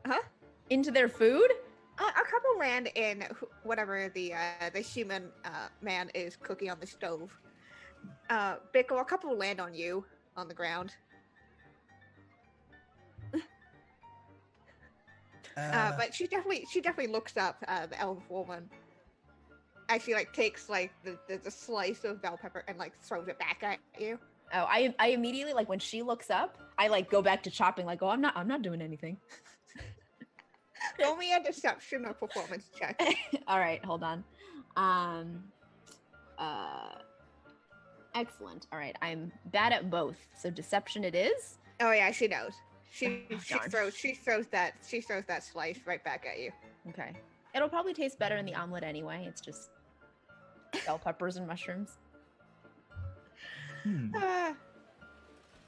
Huh? Into their food? A couple land in whatever the human man is cooking on the stove. Bickle, a couple land on you on the ground. But she definitely looks up the elf woman. And she takes the slice of bell pepper and throws it back at you. Oh, I immediately when she looks up, I go back to chopping. Oh, I'm not doing anything. Roll me a deception or performance check. All right, hold on. Excellent. All right, I'm bad at both, so deception it is. Oh yeah, she knows. She Darn. throws that slice right back at you. Okay. It'll probably taste better in the omelet anyway. It's just bell peppers and mushrooms.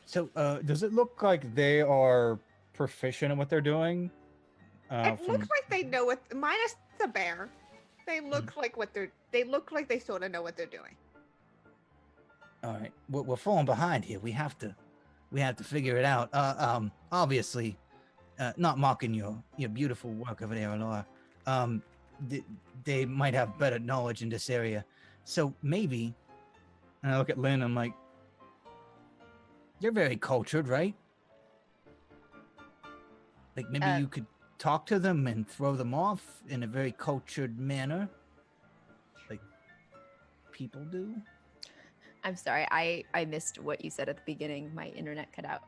So, does it look like they are proficient at what they're doing? It looks like they know what, minus the bear. They look like they sort of know what they're doing. All right, we're falling behind here. We have to figure it out. Obviously, not mocking your beautiful work over there, Laura. They might have better knowledge in this area, so maybe. And I look at Lynn. I'm like, you're very cultured, right? Maybe you could talk to them and throw them off in a very cultured manner, like people do. I'm sorry, I missed what you said at the beginning. My internet cut out.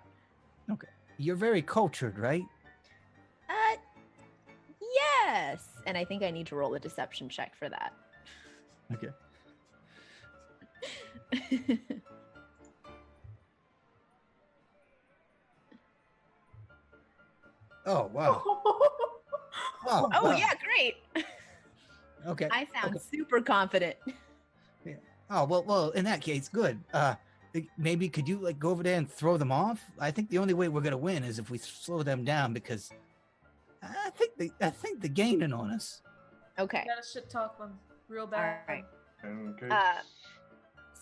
Okay. You're very cultured, right? Yes. And I think I need to roll a deception check for that. Okay. Oh wow. Oh, Oh, wow. yeah, great. Okay. I sound okay. super confident. Oh well. In that case, good. Maybe could you like go over there and throw them off? I think the only way we're gonna win is if we slow them down because I think they're gaining on us. Okay. Gotta shit talk them real All bad. right. Pancakes,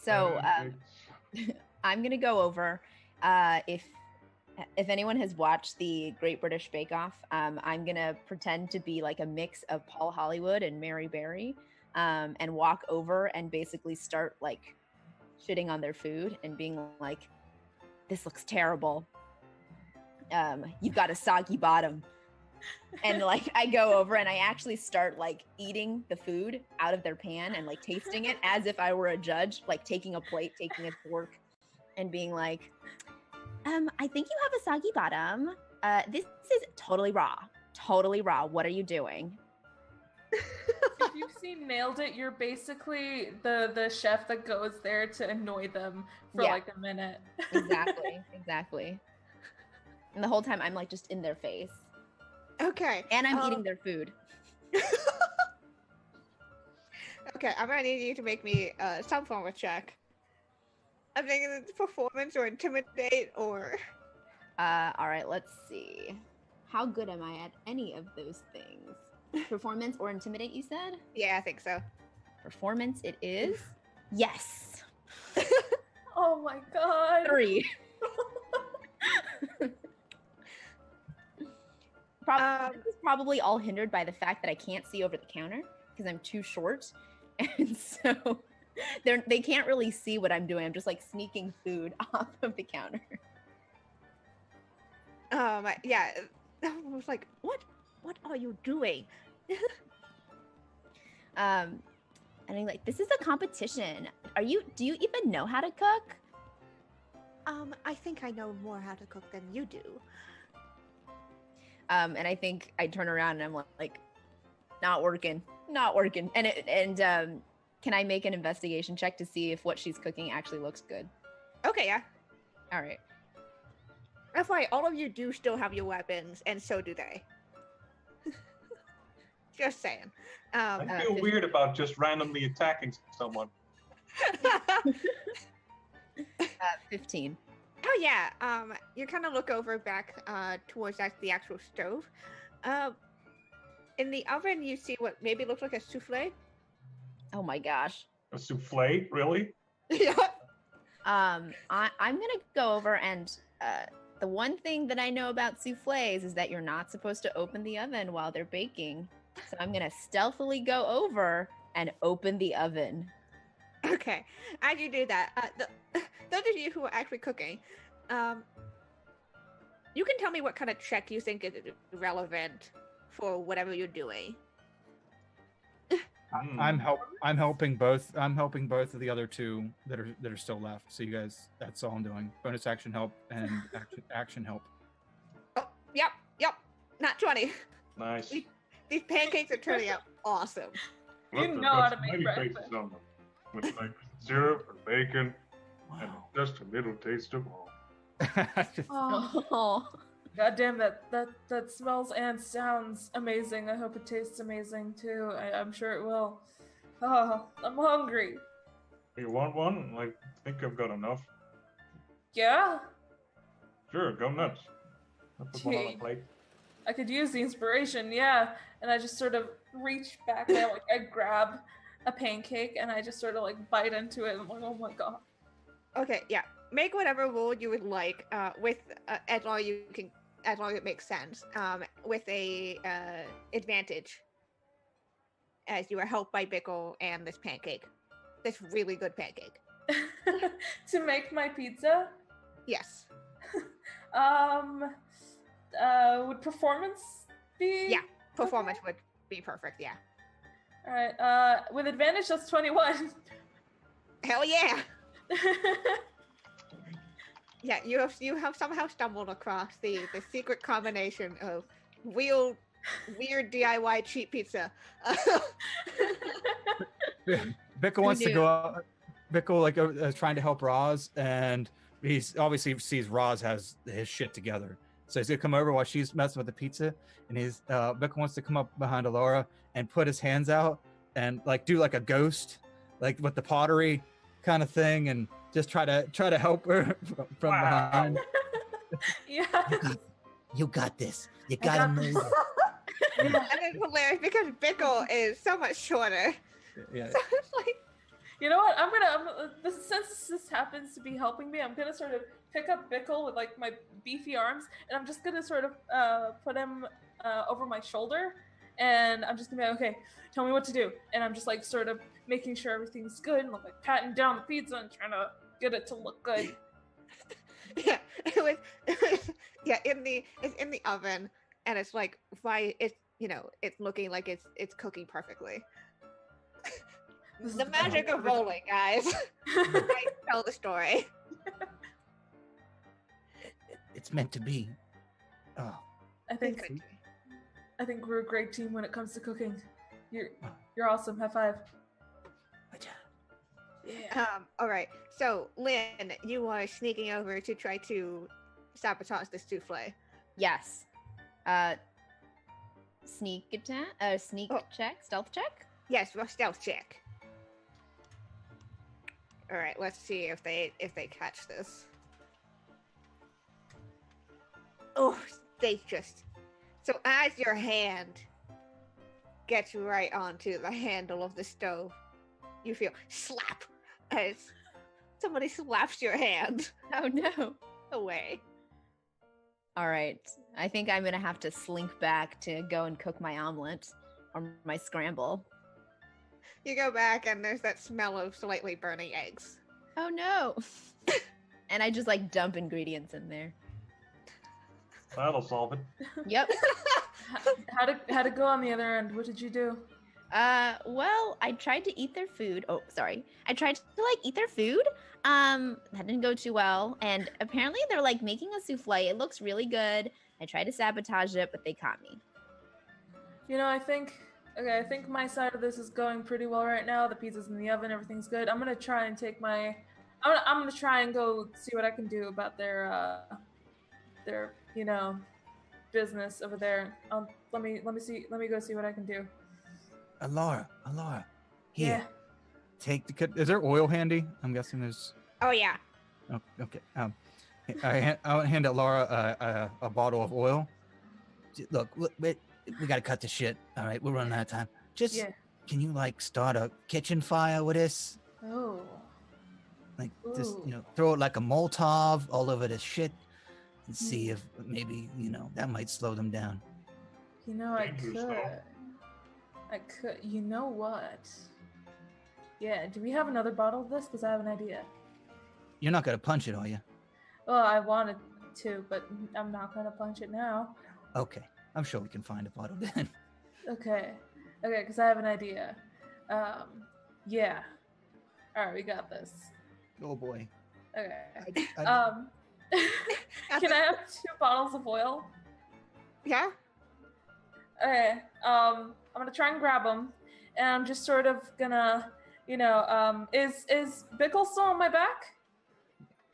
So pancakes. I'm gonna go over. If anyone has watched the Great British Bake Off, I'm gonna pretend to be like a mix of Paul Hollywood and Mary Berry, and walk over and basically start like shitting on their food and being like, "This looks terrible. You've got a soggy bottom." And like I go over and I actually start like eating the food out of their pan and like tasting it as if I were a judge, like taking a plate, taking a fork, and being like, I think you have a soggy bottom. This is totally raw. Totally raw. What are you doing? If you've seen Nailed It, you're basically the chef that goes there to annoy them for Yeah. like a minute. Exactly. And the whole time I'm like just in their face. Okay. And I'm eating their food. Okay, I'm gonna need you to make me some form of check. I'm thinking it's performance or intimidate or. All right, let's see. How good am I at any of those things? Performance or intimidate, you said? Yeah, I think so. Performance it is. Yes. Oh my god. 3. This is probably all hindered by the fact that I can't see over the counter because I'm too short. And so they can't really see what I'm doing. I'm just like sneaking food off of the counter. Yeah. I was like, what are you doing? And I'm like, this is a competition. Do you even know how to cook? I think I know more how to cook than you do. And I think I turn around and I'm like, not working. And can I make an investigation check to see if what she's cooking actually looks good? Okay, yeah. All right. FYI, all of you do still have your weapons, and so do they. Just saying. I feel weird about just randomly attacking someone. 15. Oh yeah. You kind of look over back towards the actual stove. In the oven, you see what maybe looks like a souffle. Oh my gosh. A souffle, really? Yeah. I'm gonna go over and the one thing that I know about souffles is that you're not supposed to open the oven while they're baking. So I'm gonna stealthily go over and open the oven. Okay. As you do that, those of you who are actually cooking, you can tell me what kind of check you think is relevant for whatever you're doing. I'm helping both of the other two that are still left. So you guys, that's all I'm doing. Bonus action help and action help. Oh, yep. Not 20. Nice. These pancakes are turning out awesome. You Look, know how got to make smiley breakfast. faces on them, with like syrup and bacon and Wow. just a little taste of home. Oh. God damn, that smells and sounds amazing. I hope it tastes amazing too. I'm sure it will. Oh, I'm hungry. You want one? I think I've got enough. Yeah, Sure, go nuts. I'll put one on a Gee. plate. I could use the inspiration. Yeah, and I just sort of reach back and I grab a pancake and I just sort of like bite into it. And I'm like, oh my god. Okay, yeah. Make whatever roll you would like, with as long as it makes sense. With a advantage, as you are helped by Bickle and this pancake, this really good pancake. To make my pizza, Yes. would performance be? Yeah. Performance would be perfect. Yeah. All right. With advantage, that's 21. Hell yeah. Yeah, you have somehow stumbled across the secret combination of real weird DIY cheap pizza. Bickle wants to go up. Bickle is trying to help Roz, and he's obviously sees Roz has his shit together. So he's gonna come over while she's messing with the pizza, and Bickle wants to come up behind Alora and put his hands out and like do like a ghost, like with the pottery kind of thing, and just try to help her from behind. Yeah. You got this. You I gotta got move. this. And it's hilarious because Bickle is so much shorter. Yeah. So it's like, You know what? Since this happens to be helping me, I'm gonna sort of pick up Bickle with like my beefy arms, and I'm just gonna sort of put him over my shoulder, and I'm just gonna be like, okay, tell me what to do, and I'm just like sort of making sure everything's good, and like patting down the pizza and trying to get it to look good. yeah, it's in the oven, and it's like it's looking like it's cooking perfectly. This is The magic of rolling, guys. I tell the story. It's meant to be. Oh, I think we're a great team when it comes to cooking. You're awesome. High five. Yeah. All right. So, Lynn, you are sneaking over to try to sabotage this souffle. Yes. Sneak attack. Sneak check. Stealth check. Yes, roll stealth check. All right. Let's see if they catch this. Oh, they just. So as your hand gets right onto the handle of the stove, you feel slap as somebody slaps your hand Oh no. away. All right. I think I'm gonna have to slink back to go and cook my omelet or my scramble. You go back and there's that smell of slightly burning eggs. Oh no. And I just like dump ingredients in there. That'll solve it. Yep. How'd it go on the other end? What did you do? Well, I tried to eat their food. Oh, sorry. I tried to like eat their food. That didn't go too well. And apparently they're like making a souffle. It looks really good. I tried to sabotage it, but they caught me. You know, I think my side of this is going pretty well right now. The pizza's in the oven, everything's good. I'm gonna try and I'm gonna try and go see what I can do about their business over there. Let me go see what I can do. Alora, here. Yeah. Take the. Is there oil handy? I'm guessing there's. Oh yeah. Oh, okay. I'll hand Alora a bottle of oil. Look, we gotta cut the shit. All right, we're running out of time. Just Yeah. can you like start a kitchen fire with this? Oh. Like just Ooh. throw it like a Molotov all over this shit, and see if maybe that might slow them down. You know, I Dangerous could. stuff. You know what? Yeah, do we have another bottle of this? Because I have an idea. You're not gonna punch it, are you? Well, I wanted to, but I'm not gonna punch it now. Okay, I'm sure we can find a bottle then. Okay, because I have an idea. Yeah. All right, we got this. Oh boy. Okay. I- Can I have 2 bottles of oil? Yeah. Okay. I'm gonna try and grab them, and I'm just sort of gonna, is Bickle still on my back?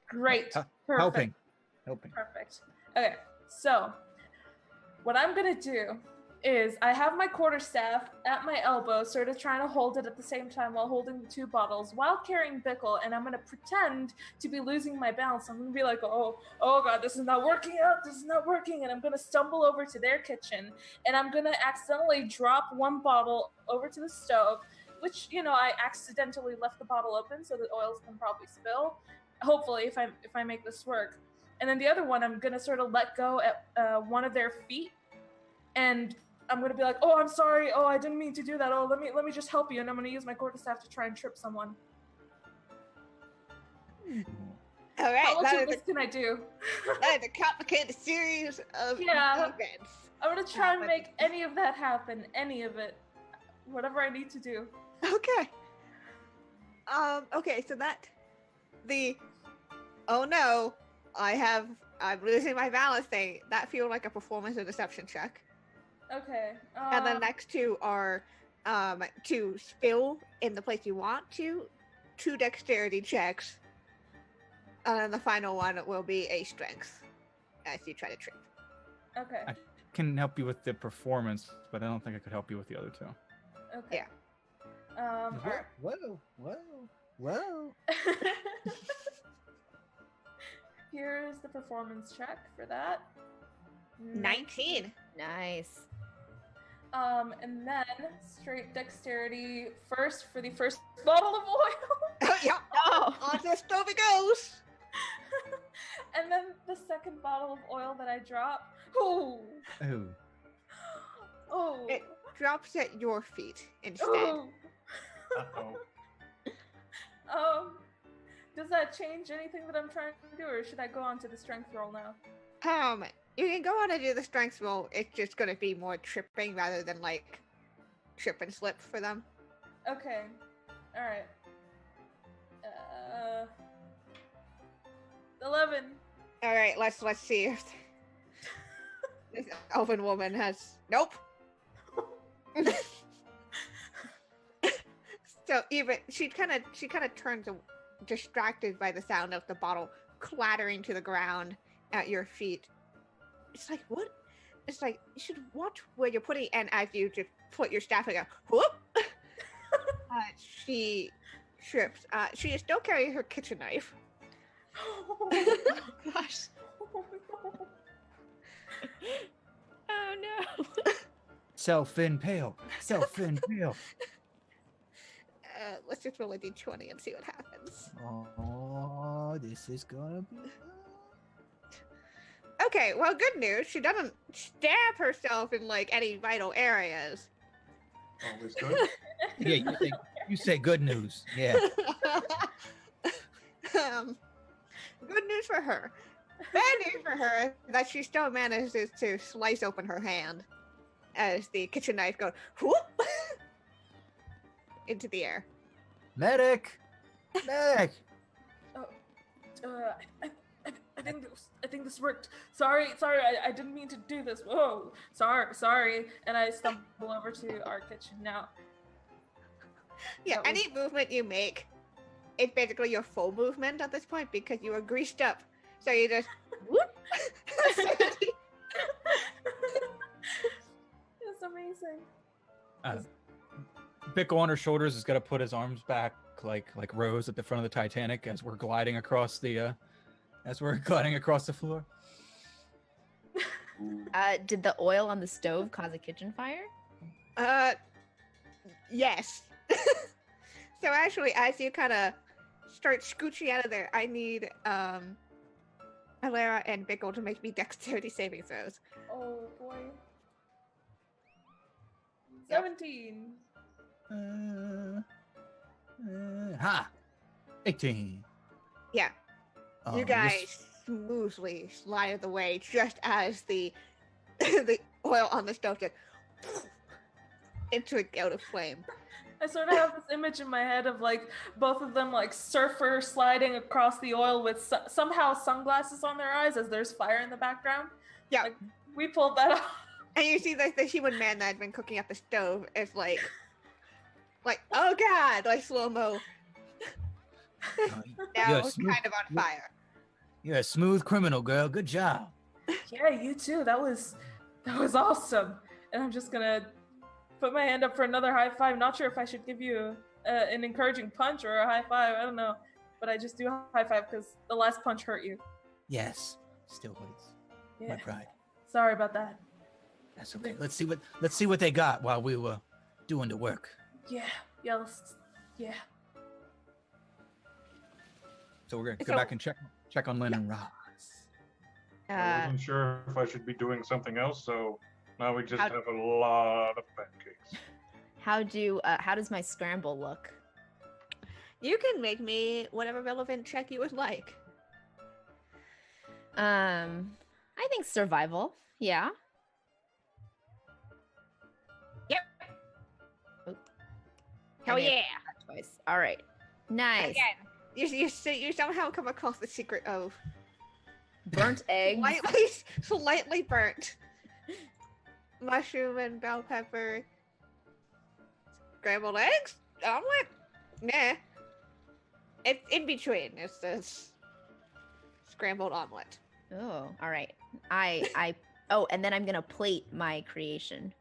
Great. Perfect. Helping. Perfect. Okay, so what I'm gonna do is I have my quarterstaff at my elbow, sort of trying to hold it at the same time while holding the 2 bottles while carrying Bickle, and I'm gonna pretend to be losing my balance. I'm gonna be like, oh god, this is not working out, and I'm gonna stumble over to their kitchen, and I'm gonna accidentally drop 1 bottle over to the stove, which, I accidentally left the bottle open, so the oils can probably spill. Hopefully, if I make this work. And then the other one, I'm gonna sort of let go at one of their feet, and I'm gonna be like, "Oh, I'm sorry. Oh, I didn't mean to do that. Oh, let me just help you." And I'm gonna use my quarterstaff to try and trip someone. All right. How much That of this can I do? is a complicated series of Yeah. events. I'm gonna try and but- make any of that happen. Any of it, whatever I need to do. Okay. Okay. So oh no, I'm losing my balance thing. That feels like a performance or deception check. Okay. And the next two are to spill in the place you want to, 2 dexterity checks. And then the final one will be a strength as you try to trip. Okay. Can help you with the performance, but I don't think I could help you with the other two. Okay. Yeah. Alright. Whoa. Here's the performance check for that. 19. Nice. And then straight dexterity first for the first bottle of oil. Oh, yeah. Oh. On the stove it goes. And then the second bottle of oil that I drop. Oh. Ooh. Oh. It drops at your feet instead. Oh. Uh-oh. Does that change anything that I'm trying to do, or should I go on to the strength roll now? You can go on and do the strength roll. It's just gonna be more tripping rather than like trip and slip for them. Okay. All right. 11. All right, let's see if this elven woman has. Nope. So even she kind of turns distracted by the sound of the bottle clattering to the ground at your feet. It's like, what? It's like, you should watch where you're putting, and as you just put your staff and go, whoop, she trips. She is still carrying her kitchen knife. Gosh. Oh, no. Oh no. Self-impale. Let's just roll a d20 and see what happens. Oh, this is gonna be. Okay, well, good news. She doesn't stab herself in like any vital areas. Always good. Yeah, you say good news. Yeah. Good news for her. Bad news for her is that she still manages to slice open her hand as the kitchen knife goes whoop into the air. Medic. I think this worked. Sorry, I didn't mean to do this. Whoa, sorry. And I stumble over to our kitchen now. Yeah, That was- any movement you make, it's basically your full movement at this point because you are greased up. So you just whoop. It's amazing. Bickle on her shoulders is gonna put his arms back like Rose at the front of the Titanic as we're gliding across the floor. Did the oil on the stove cause a kitchen fire? Yes. So actually, as you kind of start scooching out of there, I need Alara and Bickle to make me dexterity saving throws. Oh boy. Yep. 17. Ha. 18. Yeah. Oh, You guys smoothly slide out of the way just as the the oil on the stove just into a gout of flame. I sort of have this image in my head of like both of them like surfer sliding across the oil with somehow sunglasses on their eyes as there's fire in the background. Yeah. Like, we pulled that off. And you see that the human man that had been cooking at the stove is like, oh god, like slow-mo. Now You're it's smooth- kind of on fire. You're a smooth criminal, girl. Good job. Yeah, you too. That was awesome. And I'm just gonna put my hand up for another high five. Not sure if I should give you an encouraging punch or a high five. I don't know, but I just do a high five because the last punch hurt you. Yes. Still hurts. Yeah. My pride. Sorry about that. That's okay. Let's see what they got while we were doing the work. Yeah. Yeah. So we're gonna So- go back and check on Lynn and Roz. I wasn't sure if I should be doing something else, so now we just How- have a lot of pancakes. How does my scramble look? You can make me whatever relevant check you would like. I think survival. Yeah. Hell I did yeah! that twice. All right. Nice. Again, you somehow come across the secret of Burnt eggs. slightly burnt mushroom and bell pepper, scrambled eggs, omelet. Nah, it's in between. It's this scrambled omelet. Oh, all right. Oh, and then I'm gonna plate my creation.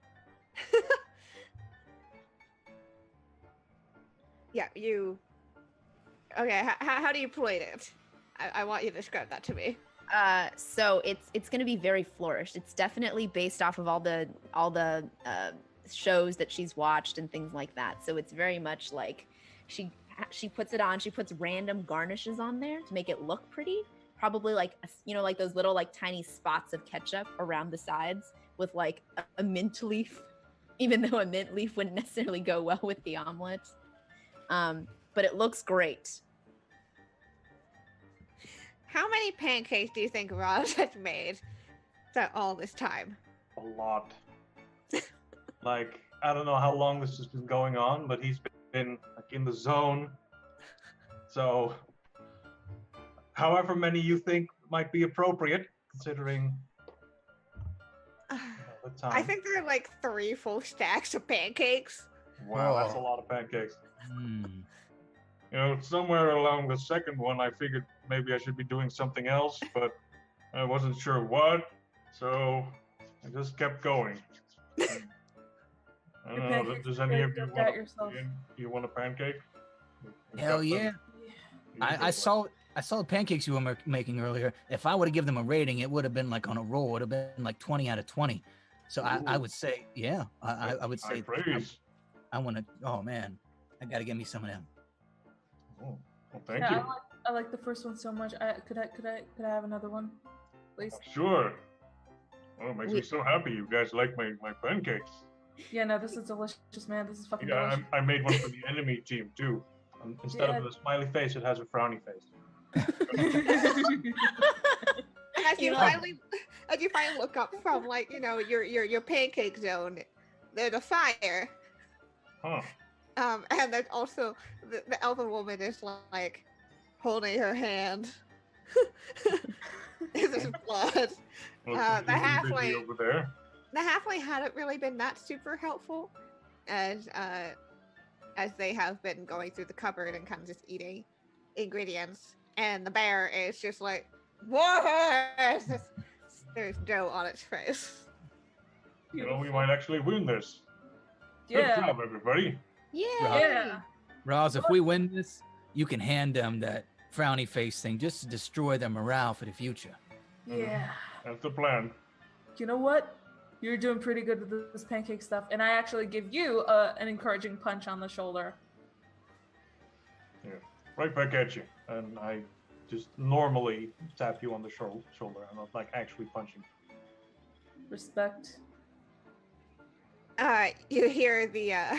Yeah, you. Okay, how do you plate it? I want you to describe that to me. So it's gonna be very flourished. It's definitely based off of all the shows that she's watched and things like that. So it's very much like she puts it on. She puts random garnishes on there to make it look pretty. Probably like like those little like tiny spots of ketchup around the sides with like a mint leaf, even though a mint leaf wouldn't necessarily go well with the omelet. But it looks great. How many pancakes do you think Roz has made all this time? A lot. Like, I don't know how long this has been going on, but he's been like in the zone. So, however many you think might be appropriate, considering the time. I think there are like 3 full stacks of pancakes. Wow, that's a lot of pancakes. Hmm. You know, somewhere along the second one, I figured maybe I should be doing something else, but I wasn't sure what, so I just kept going. I don't know. Does any of you want a pancake? Hell yeah! I saw the pancakes you were making earlier. If I would have given them a rating, it would have been like on a roll. It would have been like 20 out of 20. So I would say, yeah, I would say. I want to. Oh man, I got to get me some of them. Oh, well, thank you. I like the first one so much. Could I have another one, please? Sure. Oh, it makes me so happy you guys like my pancakes. Yeah, no, this is delicious, man. This is fucking Yeah, delicious. I made one for the enemy team too. Instead of a smiley face, it has a frowny face. As you finally look up from like your pancake zone, there's a fire. Huh. And there's also the elven woman is like holding her hand. There's blood. Well, The halfling over there. The halfling hadn't really been that super helpful, as they have been going through the cupboard and kind of just eating ingredients. And the bear is just like, what? There's dough on its face. You know, we might actually win this. Yeah. Good job, everybody. Yeah. Roz, if we win this, you can hand them that frowny face thing just to destroy their morale for the future. Yeah. That's the plan. You know what? You're doing pretty good with this pancake stuff, and I actually give you an encouraging punch on the shoulder. Yeah, right back at you. And I just normally tap you on the shoulder. I'm not like actually punching. Respect. You hear the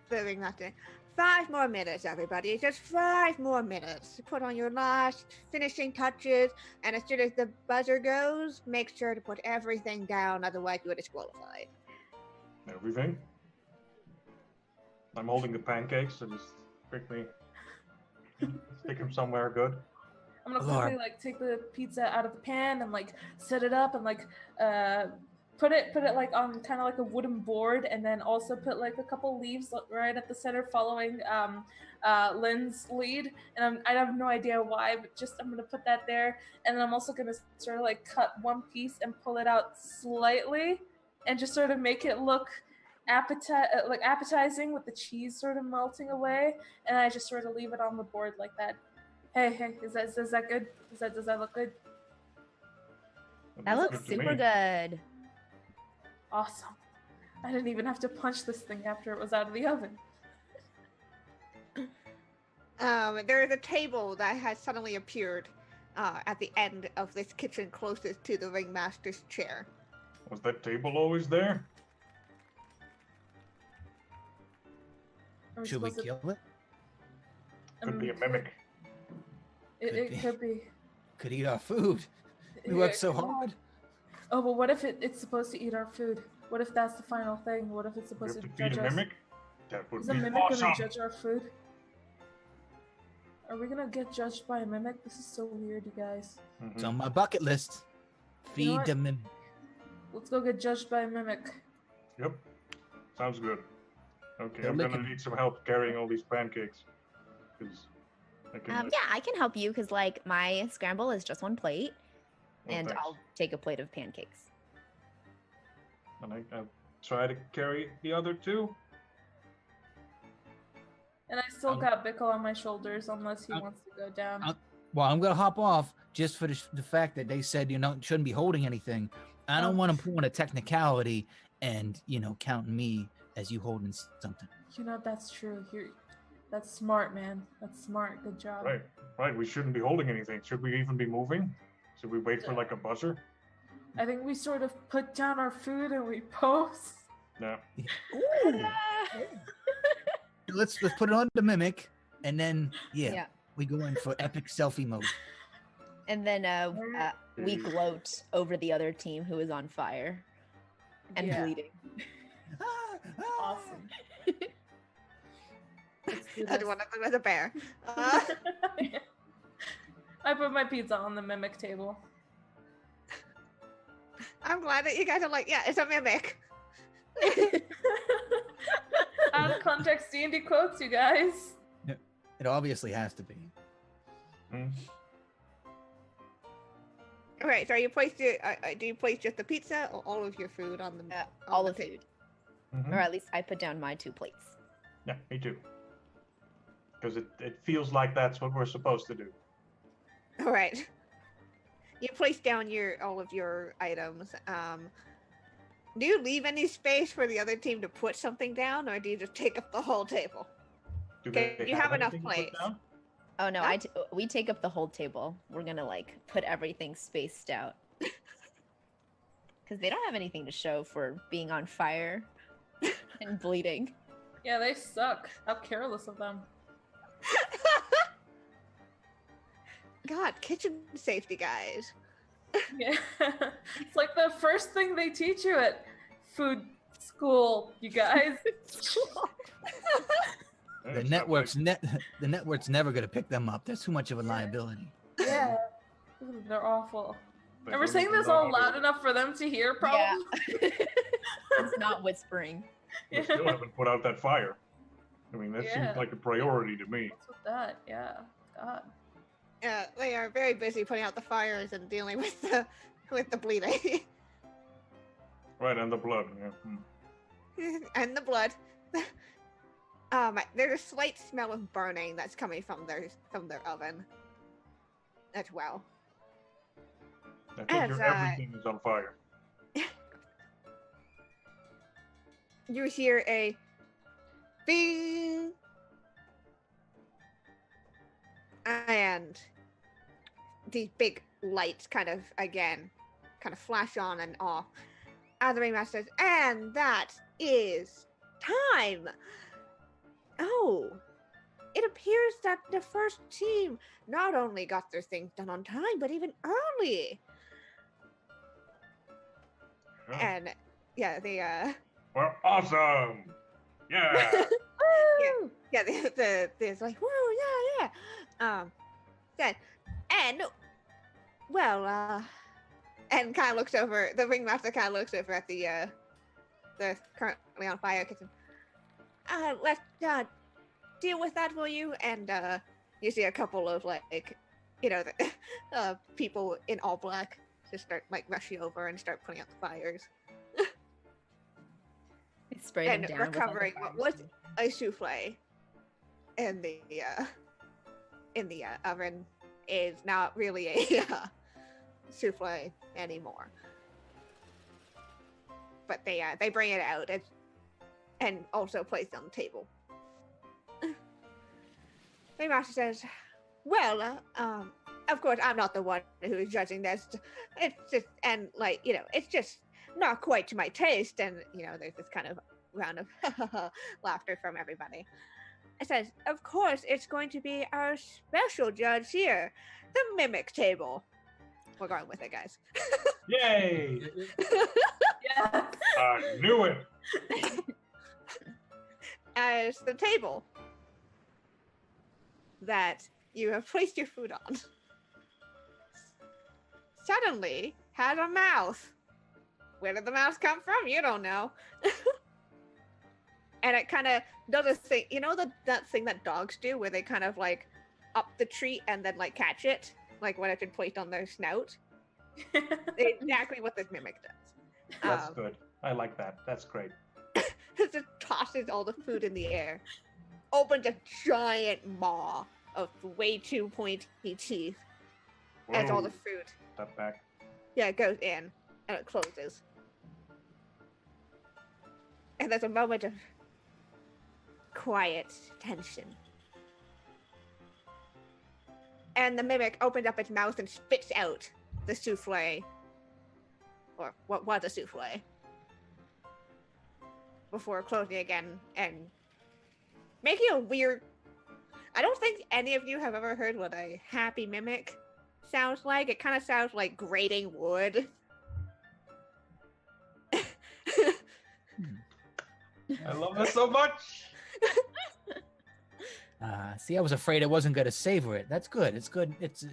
thing that day. 5 more minutes, everybody. Just 5 more minutes. Put on your last finishing touches, and as soon as the buzzer goes, make sure to put everything down, otherwise you are disqualified. Everything? I'm holding the pancakes, so just quickly stick them somewhere good. I'm gonna quickly like take the pizza out of the pan and like set it up and like put it like on kind of like a wooden board, and then also put like a couple leaves right at the center following Lynn's lead. And I have no idea why, but just I'm gonna put that there, and then I'm also gonna sort of like cut one piece and pull it out slightly and just sort of make it look appetizing with the cheese sort of melting away, and I just sort of leave it on the board like that. Hey, is that good? Does that look good? That looks super good. Awesome. I didn't even have to punch this thing after it was out of the oven. There is a table that has suddenly appeared at the end of this kitchen closest to the ringmaster's chair. Was that table always there? Should we kill it? Could be a mimic. It could be. Could eat our food. We worked so hard. Oh, but what if it's supposed to eat our food? What if that's the final thing? What if it's supposed to feed judge a us? mimic? That would Is be a mimic awesome. gonna judge our food? Are we gonna get judged by a mimic? This is so weird, you guys. It's on my bucket list. Feed what? the mimic. Let's go get judged by a mimic. Yep. Sounds good. Okay, They're I'm gonna licking- need some help carrying all these pancakes. Because I can. Yeah, I can help you because like my scramble is just one plate, and thanks. I'll take a plate of pancakes. And I'll try to carry the other two. And I still Um, got Bickle on my shoulders unless he um, wants to go down. Well, I'm gonna hop off just for the fact that they said shouldn't be holding anything. I don't Oh. want to pull in a technicality and counting me as you holding something. That's true. That's smart, man. That's smart. Good job. Right. We shouldn't be holding anything. Should we even be moving? Should we wait for like a buzzer? I think we sort of put down our food and we pose. Yeah. Let's put it on the mimic, and then Yeah. we go in for epic selfie mode. And then we gloat over the other team who is on fire and Yeah. bleeding. Awesome. Let's do And this. one of them is a bear. I put my pizza on the mimic table. I'm glad that you guys are like, yeah, it's a mimic. Out of context D&D quotes, you guys. It obviously has to be. Hmm. All right, so are you placed do you place just the pizza or all of your food on the on All the of table? food, Mhm. or at least I put down my 2 plates. Yeah, me too. Because it feels like that's what we're supposed to do. All right. You place down all of your items. Do you leave any space for the other team to put something down, or do you just take up the whole table? Do Okay, they you have enough anything to put place. down? Oh no, Huh? we take up the whole table. We're gonna like put everything spaced out because they don't have anything to show for being on fire and bleeding. Yeah, they suck. How careless of them. God, kitchen safety, guys. Yeah. It's like the first thing they teach you at food school, you guys. Yeah, The it's not network's the network's never gonna pick them up. There's too much of a Yeah. liability. Yeah. Ooh, they're awful. They And we're don't saying even this know all how to- loud enough for them to hear, probably. Yeah. It's not whispering. They still haven't put out that fire. I mean, that Yeah. seems like a priority to me. What's with that? Yeah. God. They are very busy putting out the fires and dealing with the bleeding Right, and the blood. Yeah. Hmm. and the blood. There's a slight smell of burning that's coming from their oven as well. I think As, everything is on fire. You hear a bing, and these big lights kind of flash on and off. As the ringmaster says, and that is time. Oh, it appears that the first team not only got their things done on time, but even early. Yeah. And yeah, they Well, awesome! Yeah! yeah, there's like, whoa, yeah. Then, and, well, and kind of looks over, the ringmaster kind of looks over at the currently on fire kitchen. Let's, deal with that for you, and, you see a couple of, like, people in all black just start, like, rushing over and start putting out the fires. They spray them And down with, like, a recovering fire what extinguisher. a souffle in the oven is not really a souffle anymore. But they bring it out and also place it on the table. The master says, "Well, of course I'm not the one who is judging this. It's just it's just not quite to my taste." And there's this kind of round of laughter from everybody. It says, "Of course, it's going to be our special judge here, the mimic table." We're going with it, guys. Yay! Yeah. I knew it! As the table that you have placed your food on suddenly has a mouth. Where did the mouse come from? You don't know. And it kind of does a thing. You know that thing that dogs do where they kind of like up the treat and then like catch it? Like when it's been placed on their snout? Exactly what this mimic does. That's good. I like that. That's great. It just tosses all the food in the air. Opens a giant maw of way too pointy teeth as all the Whoa. food. Step back. Yeah, it goes in and it closes. And there's a moment of quiet tension. And the mimic opens up its mouth and spits out the souffle. Or what was a souffle. Before closing again and making a weird... I don't think any of you have ever heard what a happy mimic sounds like. It kind of sounds like grating wood. I love that so much. See, I was afraid I wasn't gonna savor it. That's good. It's good. It's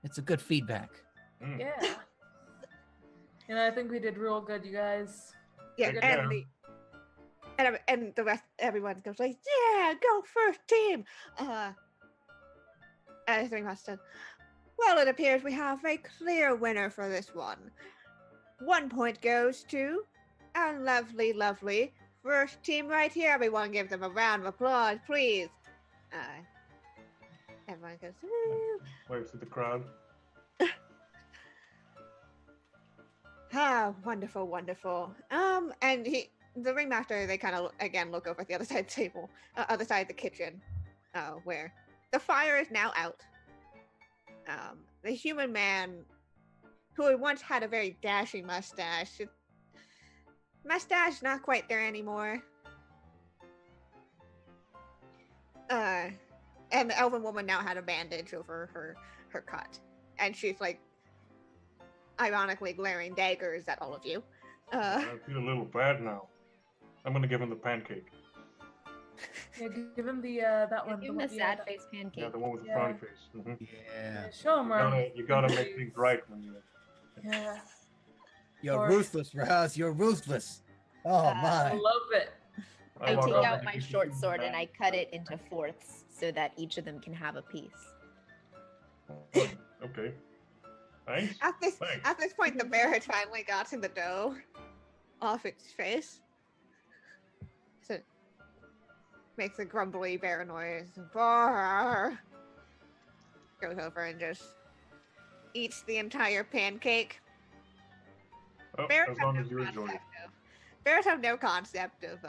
it's a good feedback. Mm. Yeah. And I think we did real good, you guys. Yeah, Take it and down. and the rest, everyone goes like, "Yeah, go first team." And the ringmaster, well, it appears we have a clear winner for this one. 1 point goes to our lovely, lovely first team right here. Everyone give them a round of applause, please. Everyone goes, woo. Waves to the crowd. Ah, wonderful, wonderful. And the ringmaster, they kind of again look over at the other side of the table, other side of the kitchen, where the fire is now out. The human man, who had once had a very dashing mustache, mustache not quite there anymore. And the elven woman now had a bandage over her cut, and she's like, ironically glaring daggers at all of you. I feel a little bad now. I'm gonna give him the pancake. Yeah, give him the that one. Give him the a one- sad yeah, face pancake. Yeah, the one with the Yeah. frowny face. Mhm. Yeah. Show him around. You gotta make things right when you. Yeah, You're Or- ruthless, Raz. You're ruthless. Oh I my. love it. I love take that. out my short sword and I cut it into fourths so that each of them can have a piece. Okay. Thanks. At this Thanks. point, the bear had finally gotten the dough off its face. So it makes a grumbly bear noise. Barr! Goes over and just eats the entire pancake. Oh, Bears as have long no as you enjoy it. concept bears have no concept of,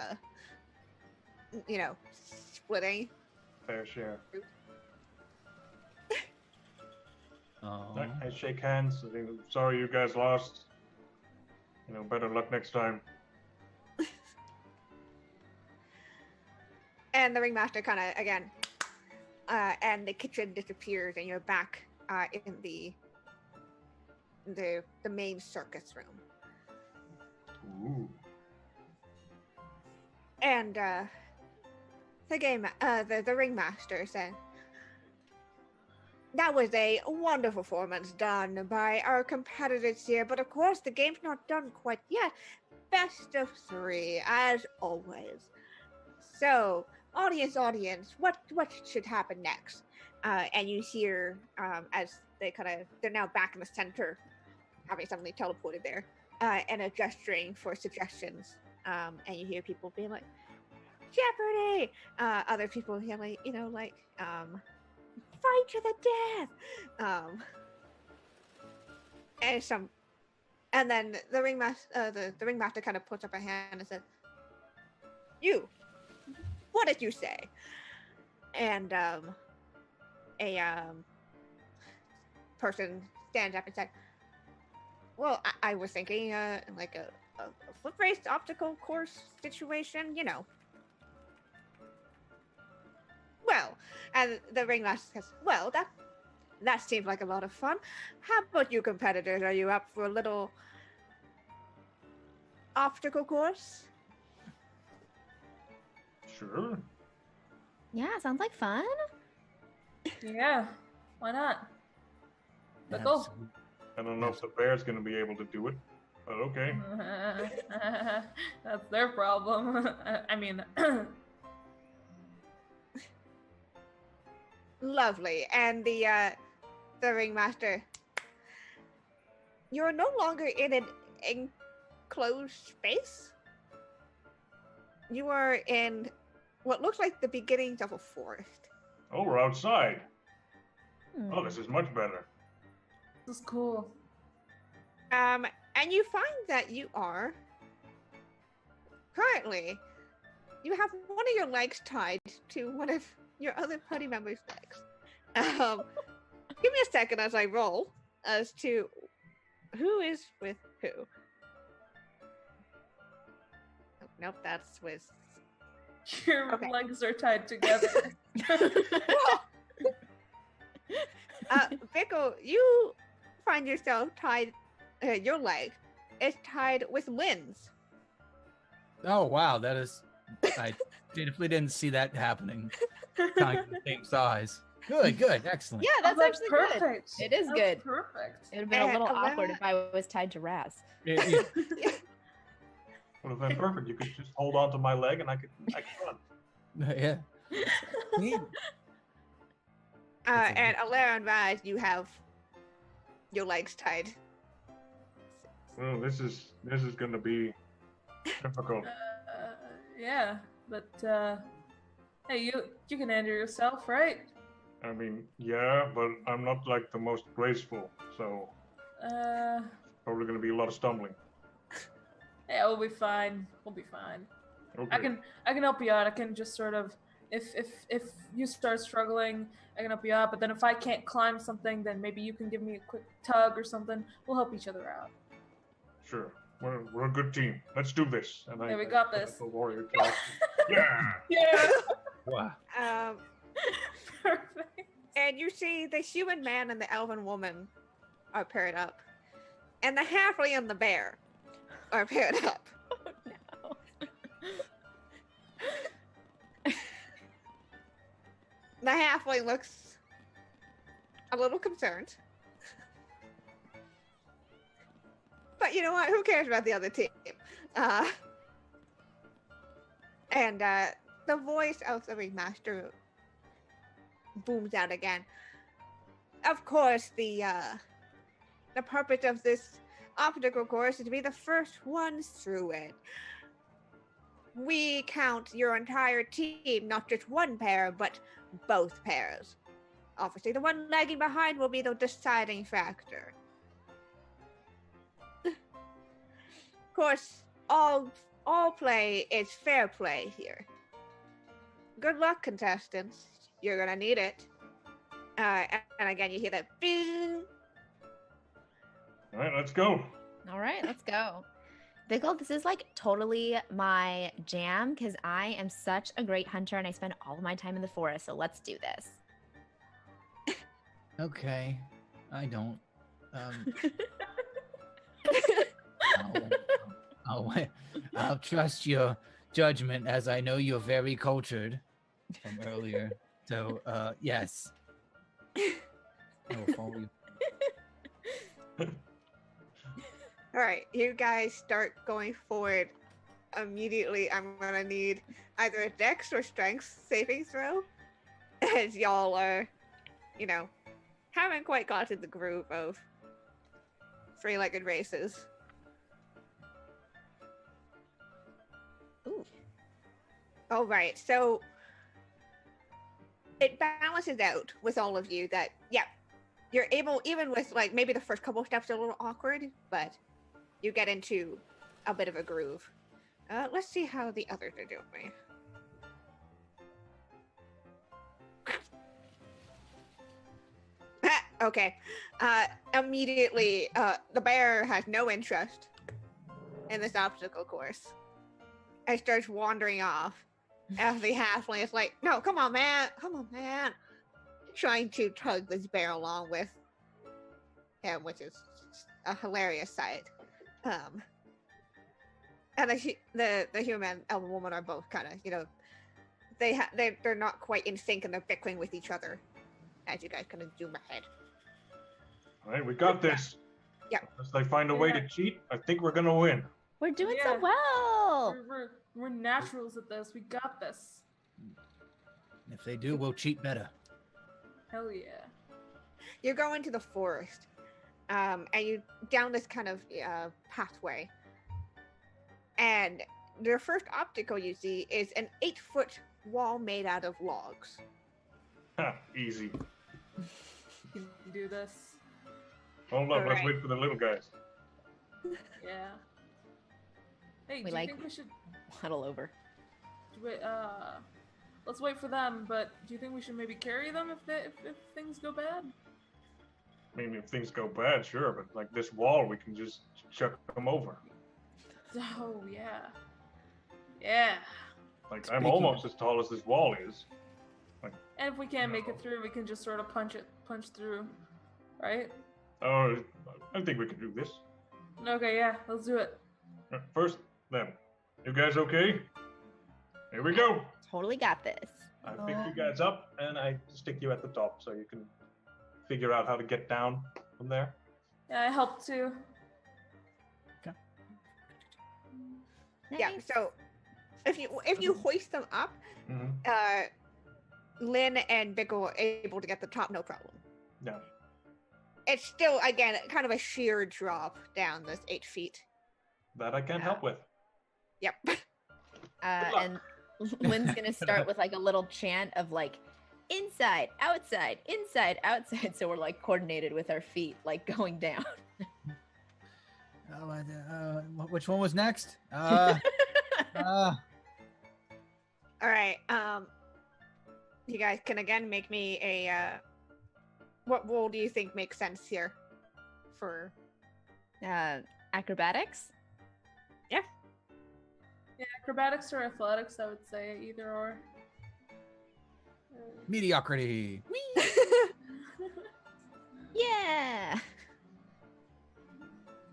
splitting. Fair share. Oh. I shake hands. I think, sorry you guys lost. Better luck next time. And the ringmaster kind of again, and the kitchen disappears, and you're back in the main circus room. Ooh. And the ringmaster said, "That was a wonderful performance done by our competitors here, but of course the game's not done quite yet. Best of 3, as always. So, audience, what should happen next?" And you hear as they're now back in the center, having suddenly teleported there, and are gesturing for suggestions. And you hear people being like, "Jeopardy!" Other people yelling, "Fight to the death!" And then the ringmaster kind of puts up a hand and says, "You, what did you say?" And a person stands up and said, "Well, I was thinking like a foot race obstacle course situation, Well, and the ringmaster says, "Well, that seems like a lot of fun. How about you competitors? Are you up for a little obstacle course?" Sure. Yeah, sounds like fun. Yeah, why not? But go. I don't know if the bear's gonna be able to do it, but okay. That's their problem. I mean, Lovely. And the ringmaster. You're no longer in an enclosed space. You are in what looks like the beginnings of a forest. Oh, we're outside. Oh, this is much better. this is cool. And you find that you are currently you have one of your legs tied to one of your other party members' legs. Give me a second as I roll as to who is with who. Oh, nope, that's with. Your Okay. legs are tied together. Vico, you find yourself tied. Your leg is tied with Lynn's. Oh wow, that is. I definitely didn't see that happening. Kind of the same size. Good, good, excellent. Yeah, that's Oh, actually good. perfect. It is That's good. Perfect. It would have been a little And awkward Alana- if I was tied to Raz. It- Would have been perfect. You could just hold on to my leg and I could run. yeah. Neat. That's a- And Alara and Raz, you have your legs tied. Oh, this is gonna be difficult. Yeah, but hey, you can handle yourself, right? I mean, yeah, but I'm not like the most graceful, so probably gonna be a lot of stumbling. Yeah, we'll be fine. We'll be fine. Okay. I can help you out. I can just sort of if you start struggling, I can help you out. But then if I can't climb something, then maybe you can give me a quick tug or something. We'll help each other out. Sure. We're a good team. Let's do this. And Yeah, we got put up this. The warrior class. Yeah. Yeah. Wow. Perfect. And you see the human man and the elven woman are paired up. And the halfling and the bear are paired up. The halfling looks a little concerned. But you know what? Who cares about the other team? And the voice of the ringmaster booms out again. Of course, the purpose of this obstacle course is to be the first ones through it. We count your entire team, not just one pair, but both pairs. Obviously, the one lagging behind will be the deciding factor. Of course, all play is fair play here. Good luck, contestants. You're gonna need it. And again, you hear that bing. All right, let's go. All right, let's go. Vickle, this is like totally my jam because I am such a great hunter and I spend all of my time in the forest. So let's do this. Okay, I don't. I'll trust your judgment, as I know you're very cultured from earlier. So, yes. I will follow you. All right, you guys start going forward. Immediately, I'm gonna need either a dex or strength saving throw, as y'all are, haven't quite got to the groove of three-legged races. Ooh. All right, so it balances out with all of you that, yeah, you're able, even with like maybe the first couple steps are a little awkward, but you get into a bit of a groove. Let's see how the others are doing. Okay. Immediately, the bear has no interest in this obstacle course. It starts wandering off. As the halfling is like, no, come on, man. Come on, man. Trying to tug this bear along with him, which is a hilarious sight. And the human and the woman are both kind of, they're not quite in sync and they're bickering with each other as you guys kind of zoom ahead. All right, we got this. Unless they find a way to cheat, I think we're gonna win. We're doing Yeah. so well. We're naturals at this. We got this. If they do, we'll cheat better. Hell yeah. You go into the forest, and you down this kind of pathway, and the first obstacle you see is an 8-foot wall made out of logs. Ha, easy. You can do this. Hold up, let's Alright. wait for the little guys. Yeah. Hey, We do you like- think we should Huddle over. wait? Let's wait for them. But do you think we should maybe carry them if things go bad? I mean, if things go bad, sure, but like this wall, we can just chuck them over. Oh yeah. Yeah. Like, I'm Speaking- almost as tall as this wall is. And if we can't make it through, we can just sort of punch through, right? Oh, I think we can do this. Okay, yeah, let's do it. First, them. You guys okay? Here we go. Totally got this. I pick you guys up and I stick you at the top so you can figure out how to get down from there. Yeah, I help too. Yeah. Nice. So if you hoist them up, Mm-hmm. Lynn and Bickle are able to get the top, no problem. Yeah. It's still, again, kind of a sheer drop down this 8 feet. That I can't help with. Yep. luck. And Lynn's gonna start with like a little chant of like inside, outside, inside, outside. So we're like coordinated with our feet, like going down. Which one was next? All right. You guys can again make me a. What role do you think makes sense here? For Acrobatics. Yeah, acrobatics or athletics, I would say either or. Mediocrity. Yeah.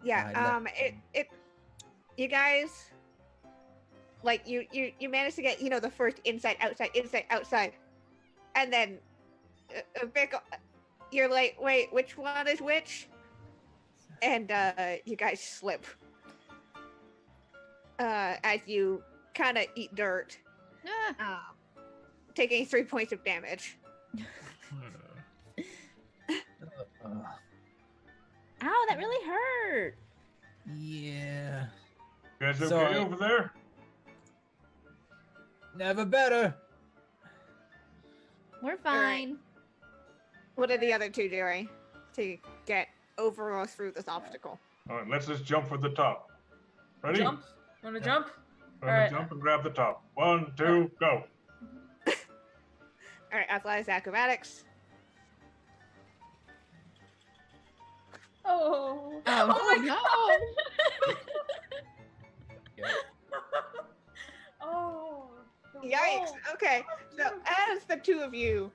yeah. You guys, like you managed to get the first inside, outside, and then Bickle, you're like, wait, which one is which? And you guys slip as you kind of eat dirt, taking 3 points of damage. Ow, that really hurt. Yeah. You guys okay Sorry. over there? Never better. We're right. fine. What are the other two doing to get over or through this obstacle? All right, let's just jump for the top. Ready? Jump. Want to jump? I'm gonna Alright. jump and grab the top. 1, 2, go. All right, athletics, acrobatics. Oh. Oh, my no. God. Oh. the Yikes. roll. Okay, so as the two of you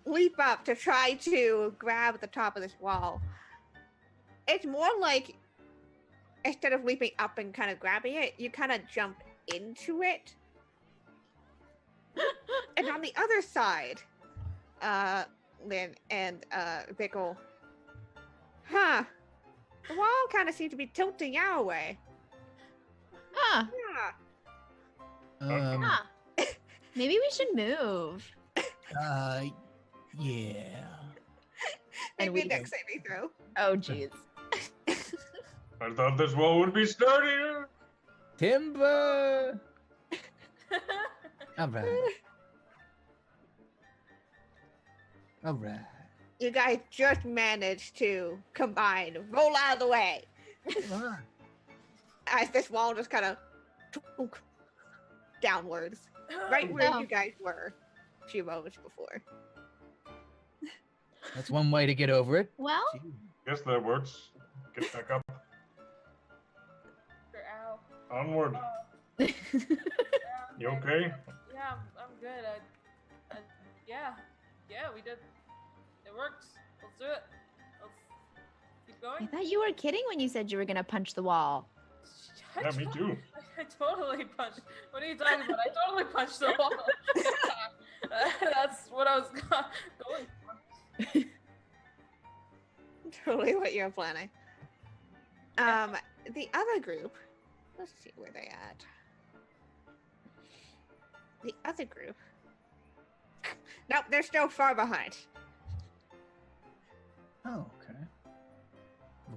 leap up to try to grab the top of this wall, it's more like instead of leaping up and kind of grabbing it, you kind of jump into it. And on the other side, Lynn and Bickle, the wall kind of seems to be tilting our way. Huh. Yeah. Huh. Maybe we should move. Yeah. Maybe And we a dex saving throw. Oh, jeez. I thought this wall would be sturdier. Timber. All right. All right. You guys just managed to combine, roll out of the way, as this wall just kind of downwards, right where No. you guys were a few moments before. That's one way to get over it. Well, Gee. Guess that works. Get back up. Ow. Onward. Oh, You okay? Yeah, I'm good. Yeah, we did. It worked. Let's do it. Let's keep I going. thought you were kidding when you said you were gonna punch the wall. Yeah, me too. I totally punched. What are you talking about? I totally punched the wall. That's what I was going for. Totally what you're planning. The other group, let's see where they at. The other group, nope, they're still far behind. Oh, okay.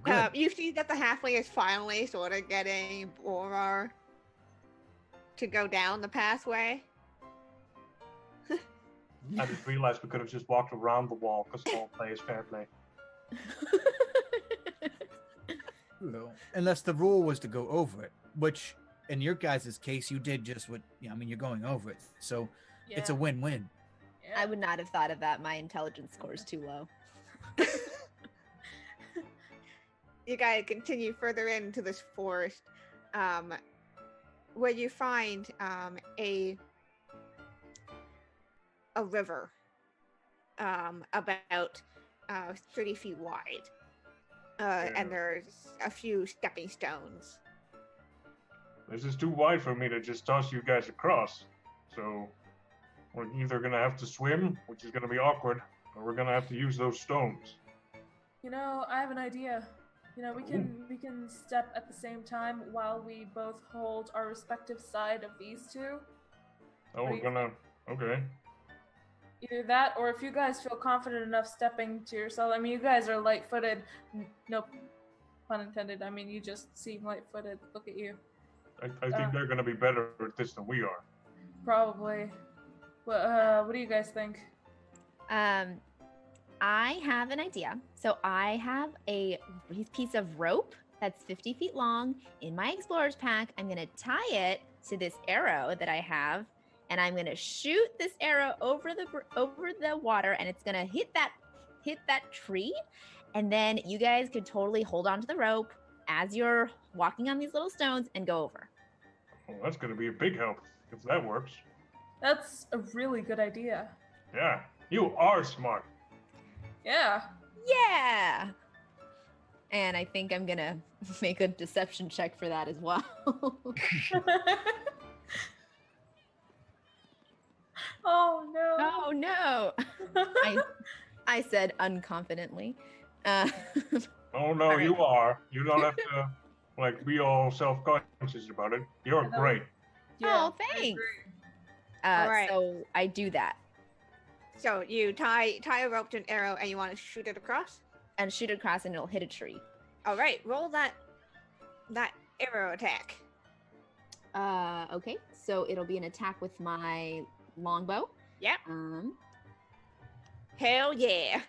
Well, good. You see that the halfling is finally sort of getting Borar to go down the pathway. I just realized we could have just walked around the wall because all play is fair play. Well, unless the rule was to go over it, which in your guys' case, you did just what, I mean, you're going over it. So it's a win-win. Yeah. I would not have thought of that. My intelligence score is too low. You guys continue further into this forest, where you find a river about 30 feet wide, and there's a few stepping stones. This is too wide for me to just toss you guys across. So we're either gonna have to swim, which is gonna be awkward, or we're gonna have to use those stones. You know, I have an idea. You know, we can step at the same time while we both hold our respective side of these two. Oh, we're gonna. Okay. Either that, or if you guys feel confident enough stepping to yourself. I mean, you guys are light-footed. No pun intended. I mean, you just seem light-footed. Look at you. I think they're gonna be better at this than we are. Probably. What do you guys think? I have an idea. So I have a piece of rope that's 50 feet long in my explorer's pack. I'm going to tie it to this arrow that I have, and I'm going to shoot this arrow over the water, and it's going to hit that tree. And then you guys could totally hold on to the rope as you're walking on these little stones and go over. Well, that's gonna be a big help if that works. That's a really good idea. Yeah, you are smart. Yeah. Yeah. And I think I'm going to make a deception check for that as well. Oh, no. Oh, no. I said unconfidently. Oh no, All right. you are. You don't have to be all self-conscious about it. You're great. Yeah, Oh, thanks. All right. So I do that So you tie a rope to an arrow and you want to shoot it across? and shoot it across, and it'll hit a tree. All right, roll that arrow attack. Okay. So it'll be an attack with my longbow. Yep. Woo! Hell yeah.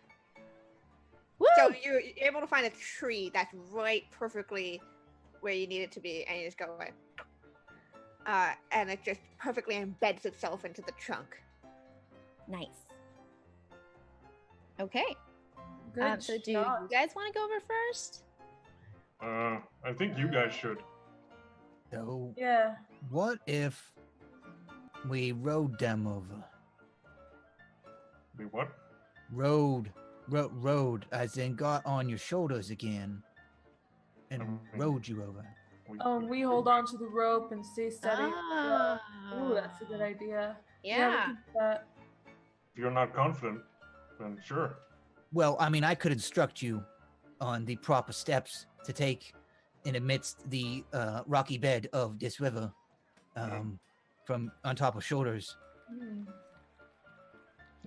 So you're able to find a tree that's right perfectly where you need it to be, and you just go in. And it just perfectly embeds itself into the trunk. Nice. Okay. Good So do shot. you guys want to go over first? I think you guys should. So Yeah. What if we rode them over? Be what? Rode, as in got on your shoulders again and rode you over. We hold on to the rope and stay steady. Ah. Ooh, that's a good idea. we Yeah. can do that. If you're not confident, then sure. Well, I mean, I could instruct you on the proper steps to take in amidst the rocky bed of this river from on top of shoulders. Hmm.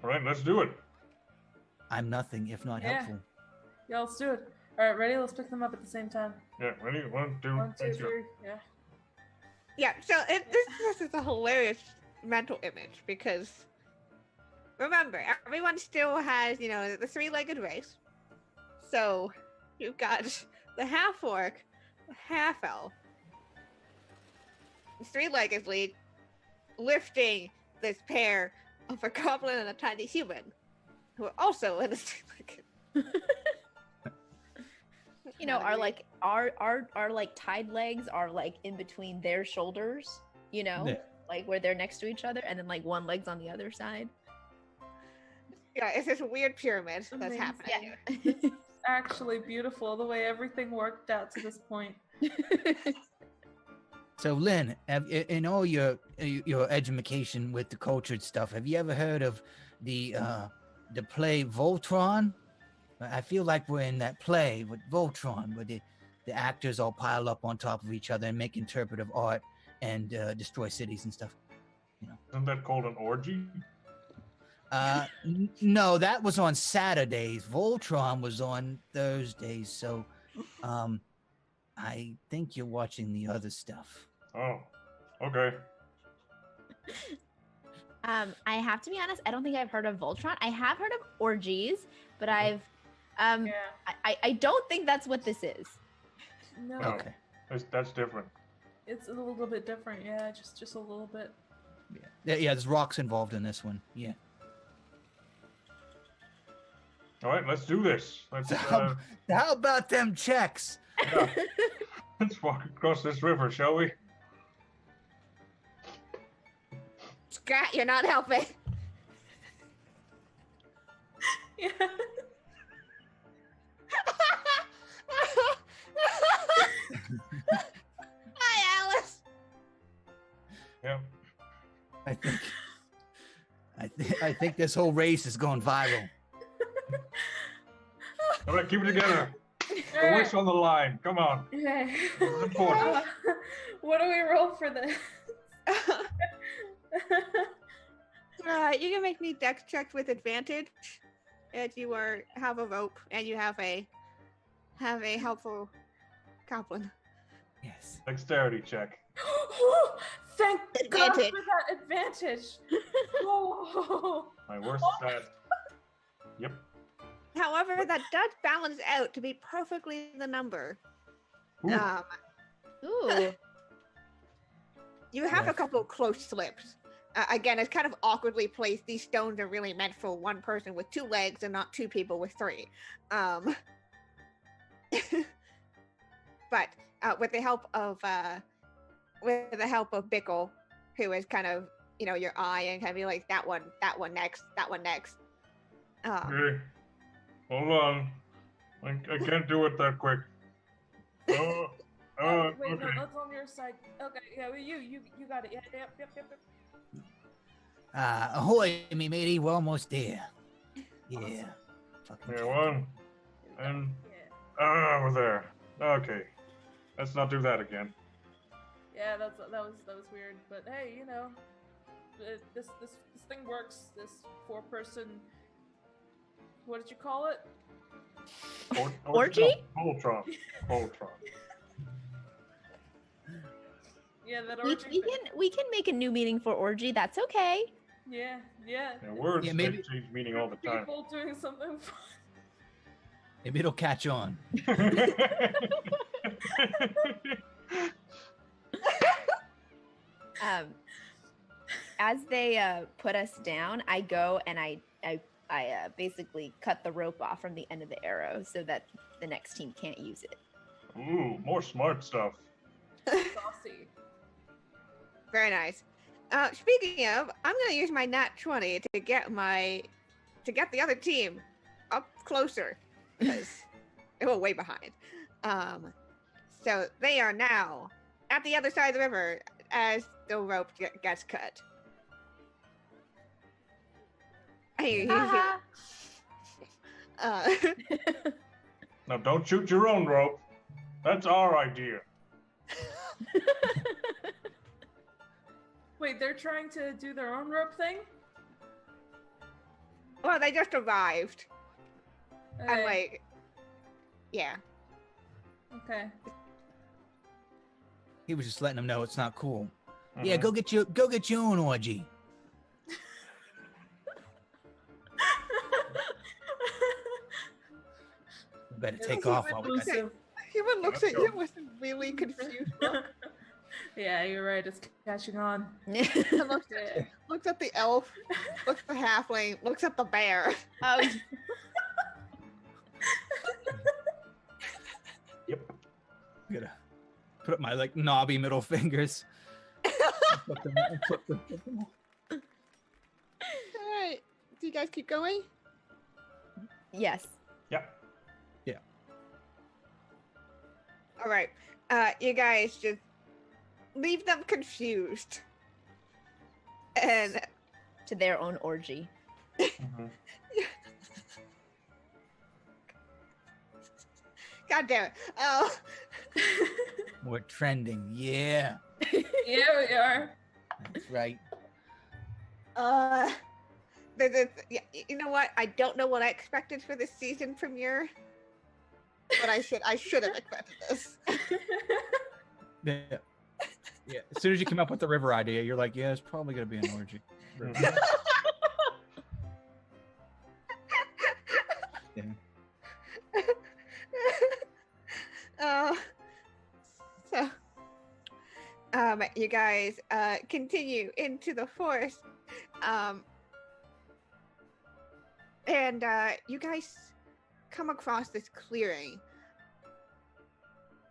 All right, let's do it. I'm nothing if not Yeah. helpful. Yeah, let's do it. All right, ready? Let's pick them up at the same time. Yeah, ready? 1, 2, 1, 2, let's go. 3. Yeah. Yeah, so this is a hilarious mental image because remember, everyone still has, the three-legged race. So you've got the half-orc, the half-elf, the three-legged lead lifting this pair of a goblin and a tiny human who are also in the three-legged. Our like tied legs are like in between their shoulders, Yeah. like where they're next to each other, and then like one leg's on the other side. Yeah, it's this weird pyramid that's Amazing. happening Yeah. here. Actually beautiful the way everything worked out to this point. So, Lynn, in all your education with the cultured stuff, have you ever heard of the play Voltron? I feel like we're in that play with Voltron, where the actors all pile up on top of each other and make interpretive art and destroy cities and stuff. Isn't that called an orgy? No, that was on Saturdays. Voltron was on Thursdays. So, I think you're watching the other stuff. Oh, okay. I have to be honest, I don't think I've heard of Voltron. I have heard of orgies, but Mm-hmm. I've Yeah. I don't think that's what this is. No. Oh. Okay. That's different. It's a little bit different. Yeah, just a little bit. Yeah, there's rocks involved in this one. Yeah. All right, let's do this. Let's How about them checks? yeah. Let's walk across this river, shall we? Scrat, you're not helping. Yeah. Hi, Alice. Yeah. I think this whole race is going viral. All right, keep it together. The Alright. witch on the line. Come on. Okay. This is important. What do we roll for this? You can make me dex checks with advantage if you have a rope and you have a helpful goblin. Yes. Dexterity check. Thank God for Advantage. that advantage. Oh. My worst stat. Yep. However, that does balance out to be perfectly the number. Ooh. Ooh. You have Yeah. a couple close slips. Again, it's kind of awkwardly placed. These stones are really meant for one person with 2 legs and not 2 people with 3. But with the help of Bickle, who is kind of your eye and kind of be like that one next. Okay. Hold on. I can't do it that quick. Wait, no, okay. that's on your side. Okay, yeah, well, you got it. Yeah, yep. Ahoy, me matey, we're almost there. Yeah. Fucking Yeah, check. 1. And we're there. Okay. Let's not do that again. Yeah, that was weird. But hey, this thing works. This 4-person. What did you call it? Orgy? Voltron. Voltron. Yeah, that We, orgy. we thing. can we can make a new meaning for orgy. That's okay. Yeah. Yeah, words Yeah, they maybe- change meaning all the time. People doing something fun. Maybe it'll catch on. As they put us down, I go and I basically cut the rope off from the end of the arrow so that the next team can't use it. Ooh, more smart stuff. Saucy. Very nice. Speaking of, I'm gonna use my nat 20 to get the other team up closer because they were way behind. So they are now at the other side of the river as the rope gets cut. Haha. Now don't shoot your own rope. That's our idea. Wait, they're trying to do their own rope thing? Well, they just arrived. Okay. I'm like, yeah. Okay. He was just letting them know it's not cool. Yeah, Mhm. go get your own orgy. Better take off while we got Inclusive. Human looks Let's at you go. with a really confused. Yeah, you're right. It's catching on. Looks at the elf, looks at the halfling, looks at the bear. Oh, Yep. I'm gonna put up my knobby middle fingers. Flip them. All right, do you guys keep going? yes. Yep. All right, you guys just leave them confused, and To their own orgy. Mhm. God damn it. Oh. We're trending. Yeah, Yeah, we are. that's right. Yeah, you know what? I don't know what I expected for this season premiere, but I should have expected this. Yeah. Yeah. As soon as you come up with the river idea, you're like, yeah, it's probably gonna be an orgy. Yeah. So, you guys continue into the forest, and you guys come across this clearing.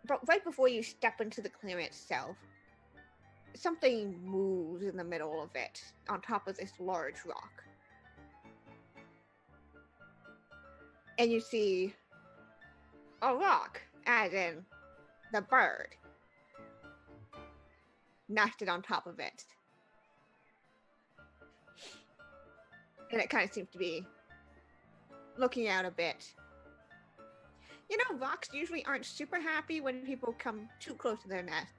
But right before you step into the clearing itself, something moves in the middle of it, on top of this large rock. And you see a rock, as in the bird, nested on top of it. And it kind of seems to be looking out a bit. You know, rocks usually aren't super happy when people come too close to their nest.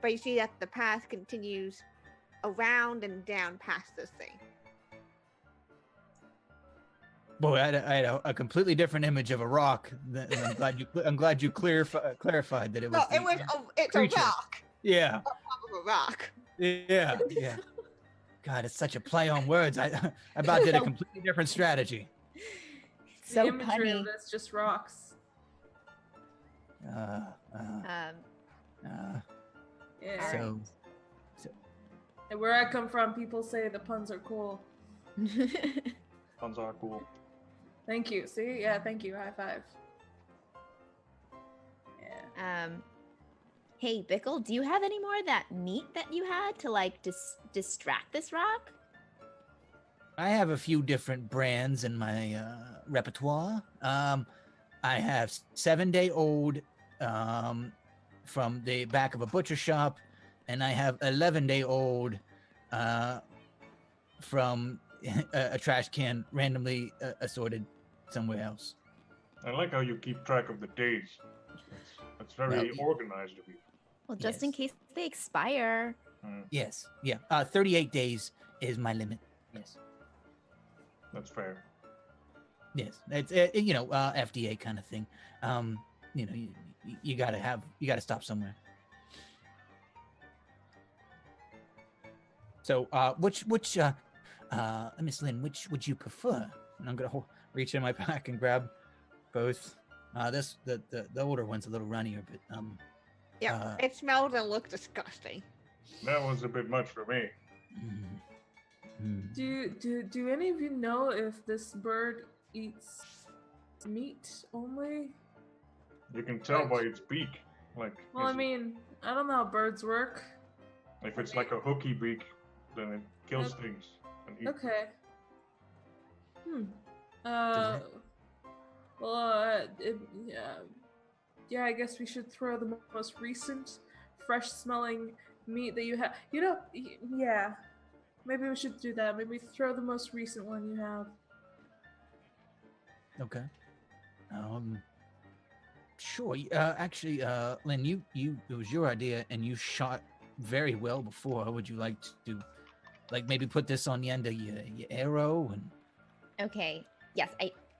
But you see that the path continues around and down past this thing. Boy, I had a completely different image of a rock. I'm glad you clarified that it was. No, it's creature. a rock. Yeah. On top of a rock. Yeah. Yeah. God, it's such a play on words. I about did a completely different strategy. So the imagery punny. of it's just rocks. Yeah. So, And where I come from, people say the puns are cool. Puns are cool. Thank you. See? Yeah, thank you. High five. Yeah. Hey, Bickle, do you have any more of that meat that you had to like distract this rock? I have a few different brands in my repertoire. I have 7-day-old from the back of a butcher shop, and I have 11-day-old from a trash can randomly assorted somewhere else. I like how you keep track of the days. That's very organized of you. Well, just in Yes. case they expire. Yes, yeah. 38 days is my limit. Yes, That's fair. yes. It's FDA kind of thing. You gotta stop somewhere. So, which Miss Lynn, which would you prefer? And I'm gonna reach in my pack and grab both. The older one's a little runnier, but Yeah, it smells and looks disgusting. That was a bit much for me. Do any of you know if this bird eats meat only? You can tell by its beak. Like, Well, I mean, I don't know how birds work. if it's like a hooky beak, then it kills things. And eats. Okay. Yeah, I guess we should throw the most recent, fresh-smelling meat that you have. Yeah. Maybe we should do that. Maybe throw the most recent one you have. Okay. Sure. Actually, Lynn, it was your idea, and you shot very well before. Would you like to, maybe put this on the end of your arrow and? Okay. Yes,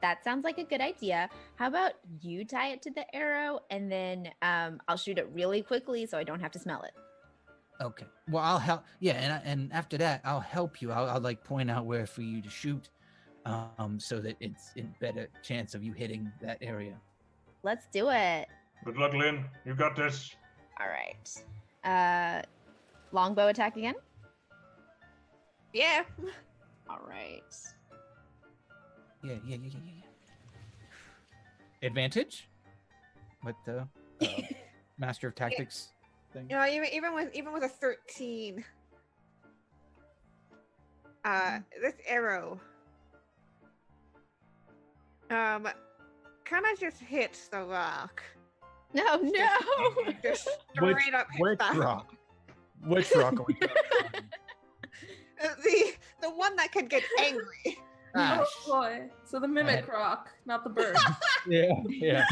that sounds like a good idea. How about you tie it to the arrow and then I'll shoot it really quickly so I don't have to smell it. Okay. Well, I'll help. Yeah, and after that, I'll help you. I'll point out where for you to shoot, so that it's in better chance of you hitting that area. Let's do it. Good luck, Lynn. You got this. All right. Longbow attack again. Yeah. All right. Yeah. Advantage? With the Master of Tactics thing? You know, even with a 13, this arrow, kind of just hits the rock. No. Just straight up hits Which back. rock? Which rock are we talking about? The one that could get angry. Ah, Oh boy. So the mimic rock, not the bird. Yeah.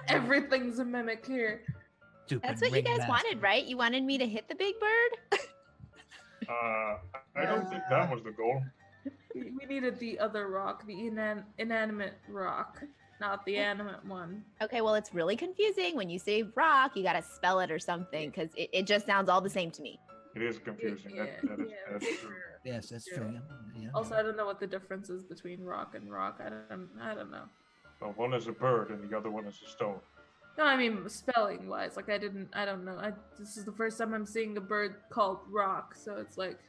Everything's a mimic here. Stupid That's what you guys ringmaster. wanted, right? You wanted me to hit the big bird? I don't think that was the goal. We needed the other rock, the inanimate rock, not the animate one. Okay, well, it's really confusing. When you say rock, you gotta spell it or something, because it just sounds all the same to me. It is confusing. That is true. Yes, that's true. Yeah. Also, I don't know what the difference is between rock and rock. I don't know. Well, one is a bird and the other one is a stone. No, I mean spelling wise. Like I don't know. This is the first time I'm seeing a bird called rock, so it's like,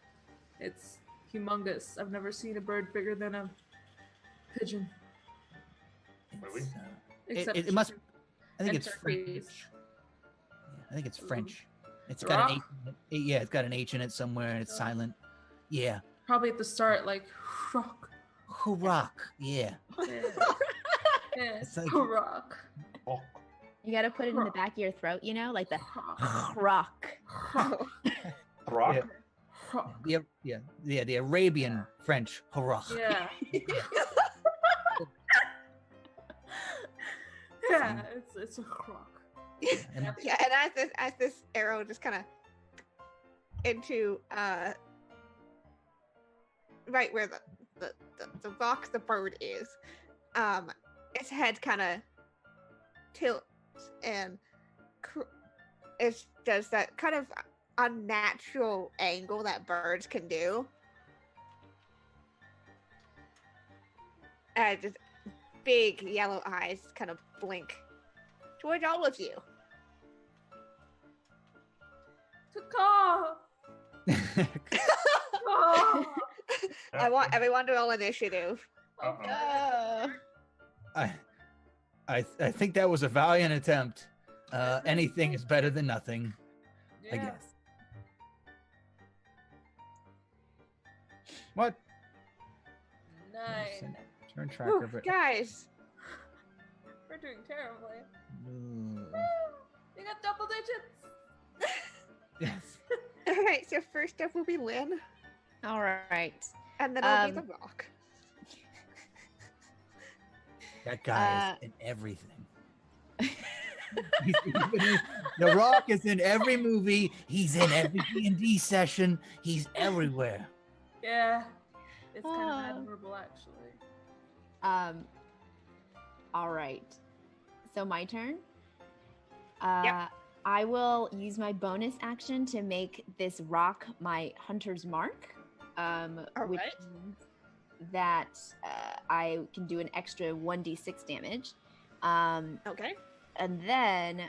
it's humongous. I've never seen a bird bigger than a pigeon. Really? It's, Except it must. I think and it's turkeys. French. Yeah, I think it's French. It's The got an rock? H. Yeah, it's got an H in it somewhere, and it's Oh. silent. Yeah. Probably at the start, like rock. Rock. Yeah. Yeah. Yeah. It's like- rock. Oh, You gotta put it in the back of your throat, you know, like the Rock. rock. rock? Yeah. Rock. The Arabian French harach. Yeah. Yeah, it's a rock. And Yeah, and as this arrow just kind of into right where the rock the bird is, its head kind of tilts and it does that kind of unnatural angle that birds can do. And just big yellow eyes kind of blink towards all of you. Caw. Caw. I want everyone to roll initiative. Uh-oh. I think that was a valiant attempt. Anything is better than nothing, I Yeah. guess. What? 9. Turn tracker, Ooh, but guys, We're doing terribly. Ooh. You got double digits. Yes. all right. So first up will be Lynn, All right. and then it'll be the rock. That guy is in everything. The Rock is in every movie. He's in every D&D session. He's everywhere. Yeah. It's kind Ah. of admirable, actually. All right. So my turn. Yep. I will use my bonus action to make this rock my hunter's mark. Which right. means that I can do an extra 1d6 damage. Okay. And then,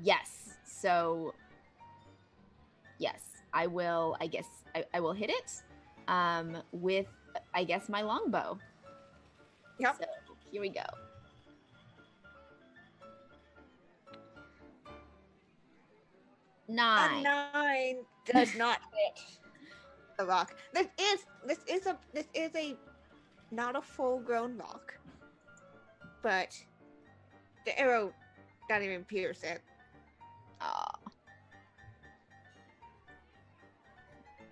yes. So, yes, I will. I guess I will hit it with, I guess, my longbow. Yep. So here we go. A 9. 9 does not hit the rock. This is a not a full-grown rock, but the arrow doesn't even pierce it. Aw.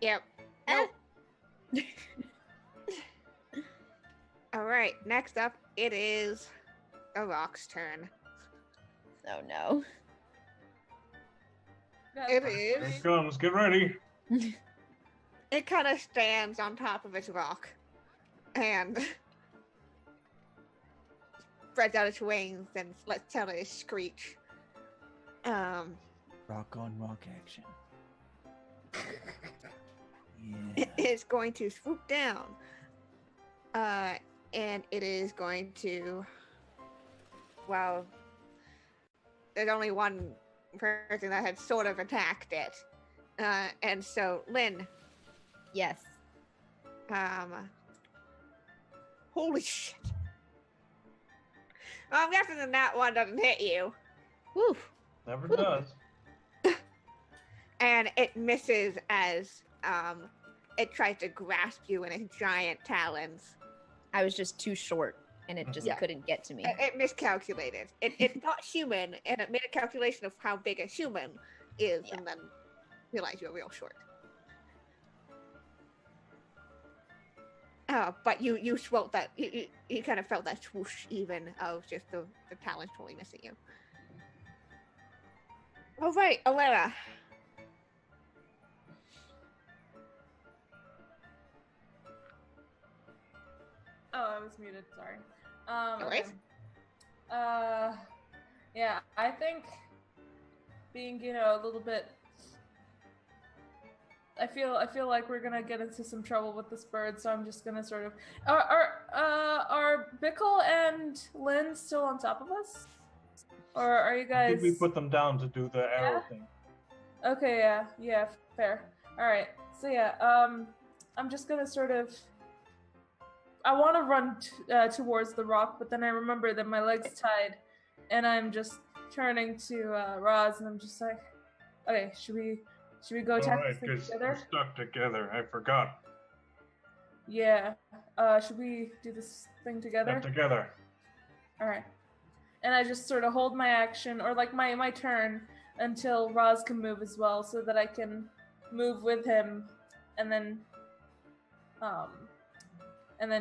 Yep. Nope. All right. Next up, it is a rock's turn. Oh no. It Here is. it comes. Get ready. It kind of stands on top of its rock and spreads out its wings and lets out a screech. Rock on rock action. It Yeah. is going to swoop down. And it is going to. Well, there's only one person that had sort of attacked it. And so, Lynn, Yes. holy shit. Well, I'm guessing that one doesn't hit you. Woo. Never does. And it misses as it tries to grasp you in its giant talons. I was just too short and it just Yeah. couldn't get to me. It miscalculated. It thought human, and it made a calculation of how big a human is, Yeah. and then realized you were real short. But you felt that you kind of felt that swoosh even of just the talent totally missing you. All right, Alara. Oh, I was muted. Sorry. No worries. Yeah, I think being, a little bit. I feel like we're gonna get into some trouble with this bird, so I'm just gonna sort of. Are Bickle and Lynn still on top of us, or are you I guys? think we put them down to do the arrow thing. Okay, yeah, fair. All right, so yeah, I'm just gonna sort of. I want to run towards the rock, but then I remember that my leg's tied, and I'm just turning to Roz, and I'm just like, okay, should we go attack this thing because together? we're stuck together. I forgot. Yeah. Should we do this thing together? Stuck together. All right. And I just sort of hold my action, or like my turn, until Roz can move as well, so that I can move with him, and then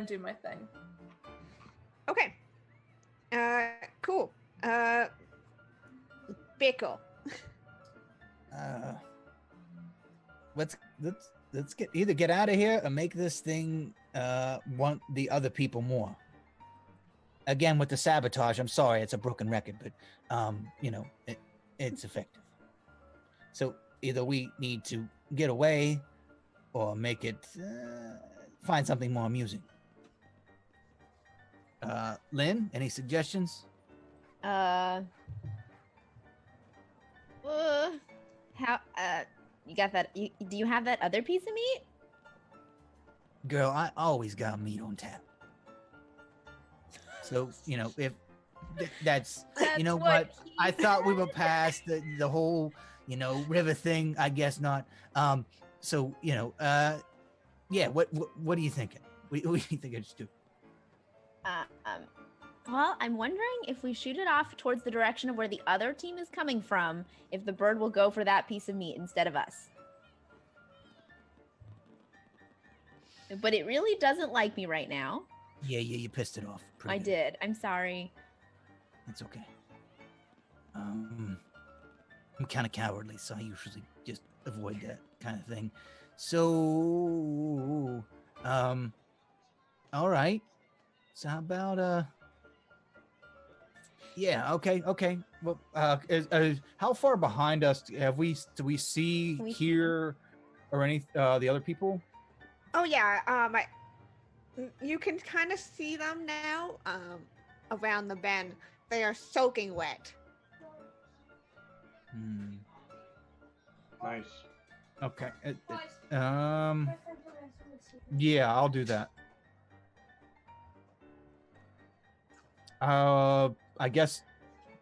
do my thing. Okay. Cool. Bickle. Let's get out of here or make this thing want the other people more. Again, with the sabotage, I'm sorry, it's a broken record, but it's effective. So either we need to get away or make it find something more amusing. Lynn, any suggestions? How you got that? Do you have that other piece of meat? Girl, I always got meat on tap. So, if that's you know what? I thought we were past the whole, river thing. I guess not. So, yeah, what are you thinking? What do you think I should do? Well, I'm wondering if we shoot it off towards the direction of where the other team is coming from, if the bird will go for that piece of meat instead of us. But it really doesn't like me right now. Yeah, you pissed it off. I did. I'm sorry. It's okay. I'm kind of cowardly, so I usually just avoid that kind of thing. So, all right. So how about yeah, okay. Well, how far behind us do we see, hear, or any the other people? Oh yeah, you can kind of see them now around the bend. They are soaking wet. Nice. Okay. Yeah, I'll do that. I guess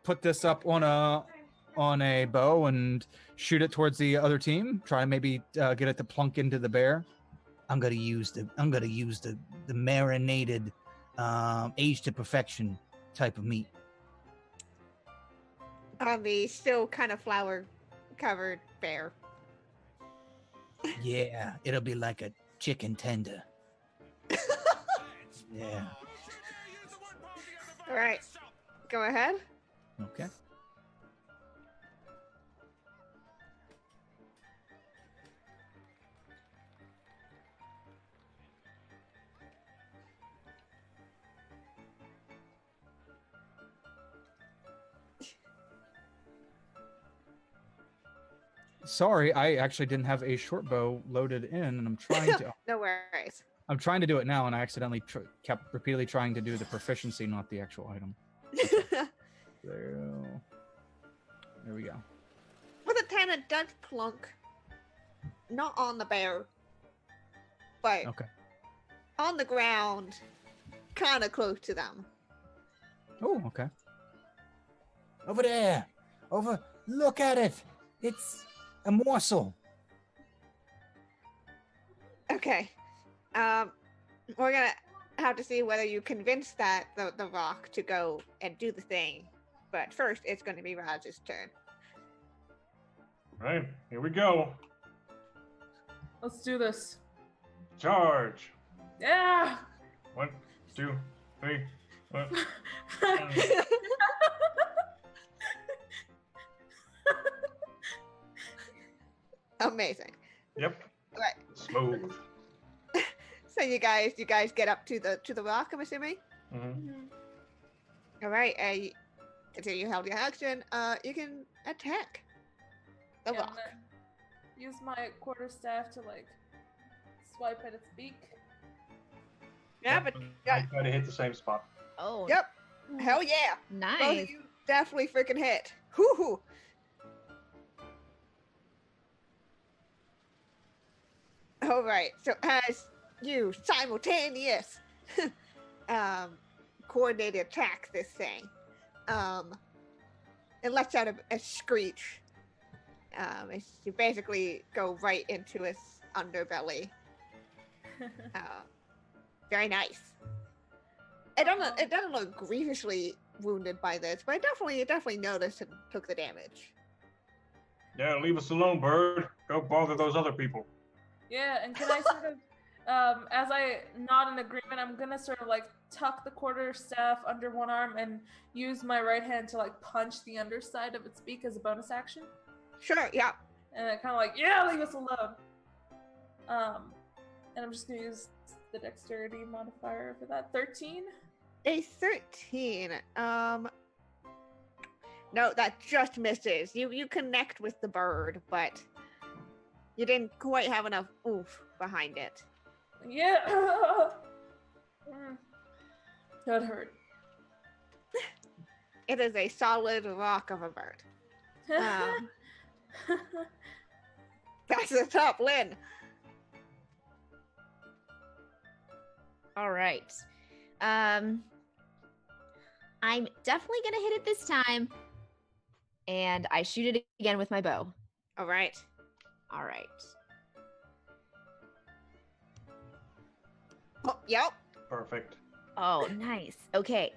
put this up on a bow and shoot it towards the other team. Try to maybe get it to plunk into the bear. I'm gonna use the marinated, aged to perfection type of meat. On the still kind of flour covered bear. Yeah, it'll be like a chicken tender. Yeah. All right, go ahead. Okay. Sorry, I actually didn't have a short bow loaded in, and I'm trying to. No worries. I'm trying to do it now, and I accidentally kept repeatedly trying to do the proficiency, not the actual item. There we go. Well, the Tana does plunk, not on the bear, but Okay. on the ground, kind of close to them. Oh, okay. Over there. Look at it. It's a morsel. Okay. We're gonna have to see whether you convince the rock to go and do the thing. But first, it's going to be Raj's turn. Right, here we go. Let's do this. Charge. Yeah. 1, 2, 3. Amazing. Yep. Right. Smooth. So you guys get up to the rock, I'm assuming? Mm-hmm. All right, continue held your action. You can attack the Yeah, I'm rock. gonna use my quarterstaff to like swipe at its beak. Yeah, but I try to hit the same spot. Oh, yep. Hell yeah. Both nice. of you definitely freaking hit. Hoo-hoo. All right. So as you simultaneous coordinated attack this thing, it lets out a screech. As you basically go right into its underbelly. Very nice. It doesn't look grievously wounded by this, but it definitely noticed and took the damage. Yeah, leave us alone, bird. Go bother those other people. Yeah, and can I sort of, as I nod in agreement, I'm gonna sort of like tuck the quarterstaff under one arm and use my right hand to like punch the underside of its beak as a bonus action. Sure, yeah. And then kind of like, yeah, leave us alone. And I'm just gonna use the dexterity modifier for that. 13. A 13. No, that just misses. You connect with the bird, but you didn't quite have enough oomph behind it. Yeah. That hurt. It is a solid rock of a bird. Back to the top, Lynn. All right. I'm definitely gonna hit it this time, and I shoot it again with my bow. All right. All right. Oh, yep. Perfect. Oh, nice. Okay.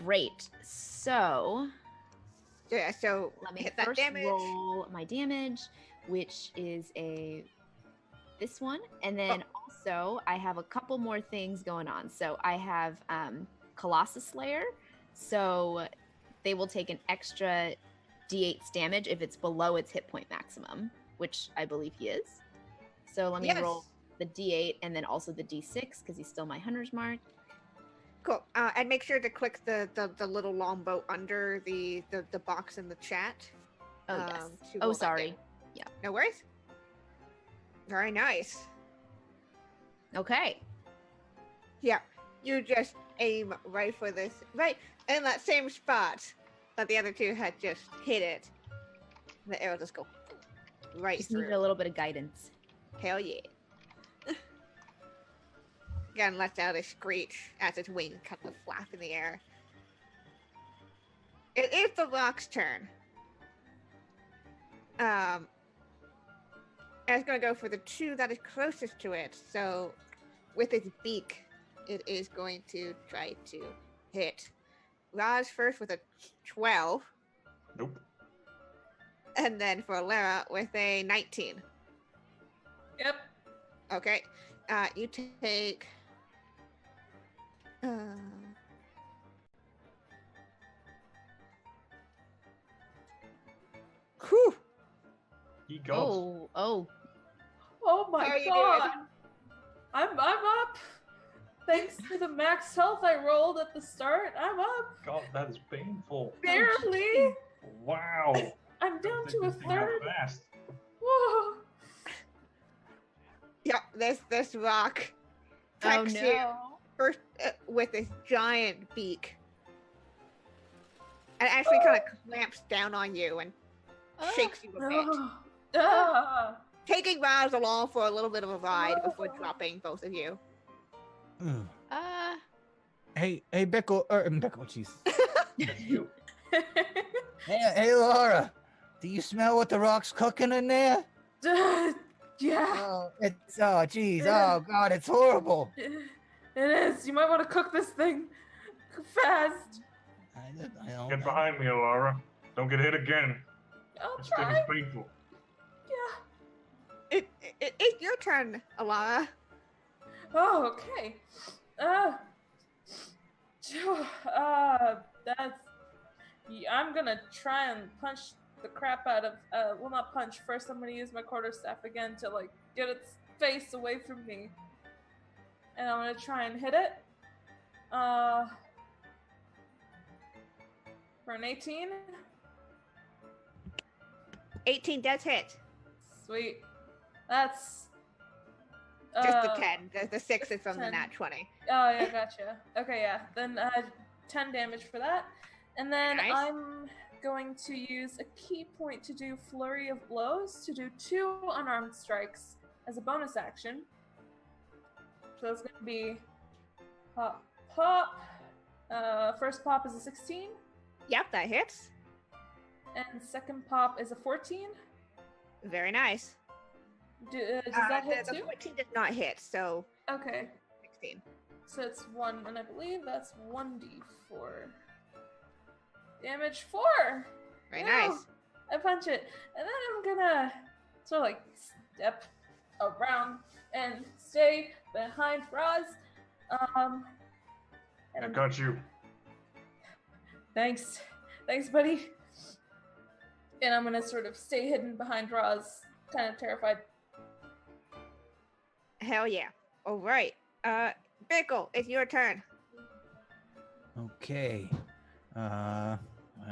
Great. So Yeah, so let me hit that first damage. roll my damage, which is this one, and then also I have a couple more things going on. So I have Colossus Slayer, so they will take an extra D8 damage if it's below its hit point maximum, which I believe he is. So let me roll the D8 and then also the D6 because he's still my hunter's mark. Cool. And make sure to click the little longbow under the box in the chat. Oh, yes. to Oh, roll that sorry. damage. Yeah. No worries. Very nice. Okay. Yeah, you just aim right for this, right in that same spot that the other two had just hit it. The arrow just go right Just through. needed a little bit of guidance. Hell yeah. Again, lets out a screech as its wings kind of flap in the air. It is the rock's turn. And it's going to go for the two that is closest to it. So, with its beak, it is going to try to hit Raj first with a 12. Nope. And then for Lara with a 19. Yep. Okay. You take... Whew. He goes. Oh. Oh my How are you god. doing? I'm up. Thanks to the max health I rolled at the start, I'm up. God, that is painful. Barely. Wow. I'm down to a This thing got third. fast. Whoa. Yeah, this rock Oh, attacks no. you first with this giant beak. And actually kind of clamps down on you and shakes you a bit. Ah. Taking Raj along for a little bit of a ride before dropping both of you. Mm. Uh, Hey, Bickle, jeez. You. Hey, Laura, do you smell what the rock's cooking in there? Yeah, Jeez, oh God, it's horrible. it is. You might want to cook this thing fast. I don't Get know. behind me, Alara. Don't get hit again. I'll This thing is try. painful. Yeah. It's your turn, Alana. Oh, okay. That's. I'm gonna try and punch the crap out of. Well, not punch. First, I'm gonna use my quarterstaff again to like get its face away from me, and I'm gonna try and hit it. For an 18. 18 does hit. Sweet. That's. Just the 10. The 6 is from the 10. nat 20. Oh yeah, gotcha. Okay, yeah. Then 10 damage for that. And then Nice. I'm going to use a key point to do Flurry of Blows to do 2 unarmed strikes as a bonus action. So it's going to be pop, pop. First pop is a 16, Yep, that hits. and second pop is a 14. Very nice. Does that hit the too? 14 does not hit, so Okay, 16. so it's 1, and I believe that's 1d4. Damage 4! Very Wow. nice. I punch it, and then I'm gonna sort of like step around and stay behind Roz. And I I'm got you. thanks, buddy. And I'm gonna sort of stay hidden behind Roz, kind of terrified. Hell yeah. All right. Bickle, it's your turn. Okay. Well,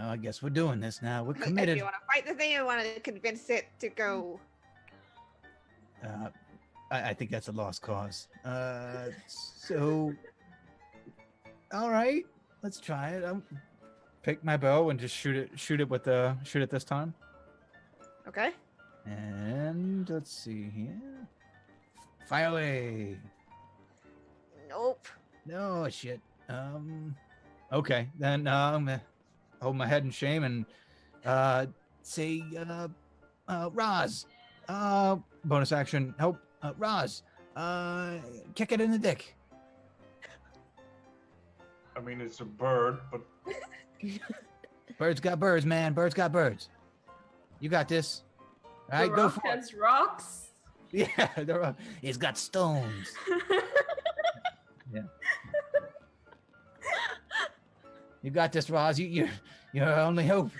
I guess we're doing this now. We're If committed. you want to fight the thing, you want to convince it to go. I think that's a lost cause. So, all right, let's try it. Pick my bow and just shoot it this time. Okay. And let's see here. Fire away. Nope. No shit. Okay, then I'm gonna hold my head in shame and say Roz. Bonus action. Help. Roz. Kick it in the dick. I mean, it's a bird, but Birds got birds, man. Birds got birds. You got this. All right, The go rock for it. has rocks. Yeah, it's got stones. Yeah. You got this, Roz. You're our only hope.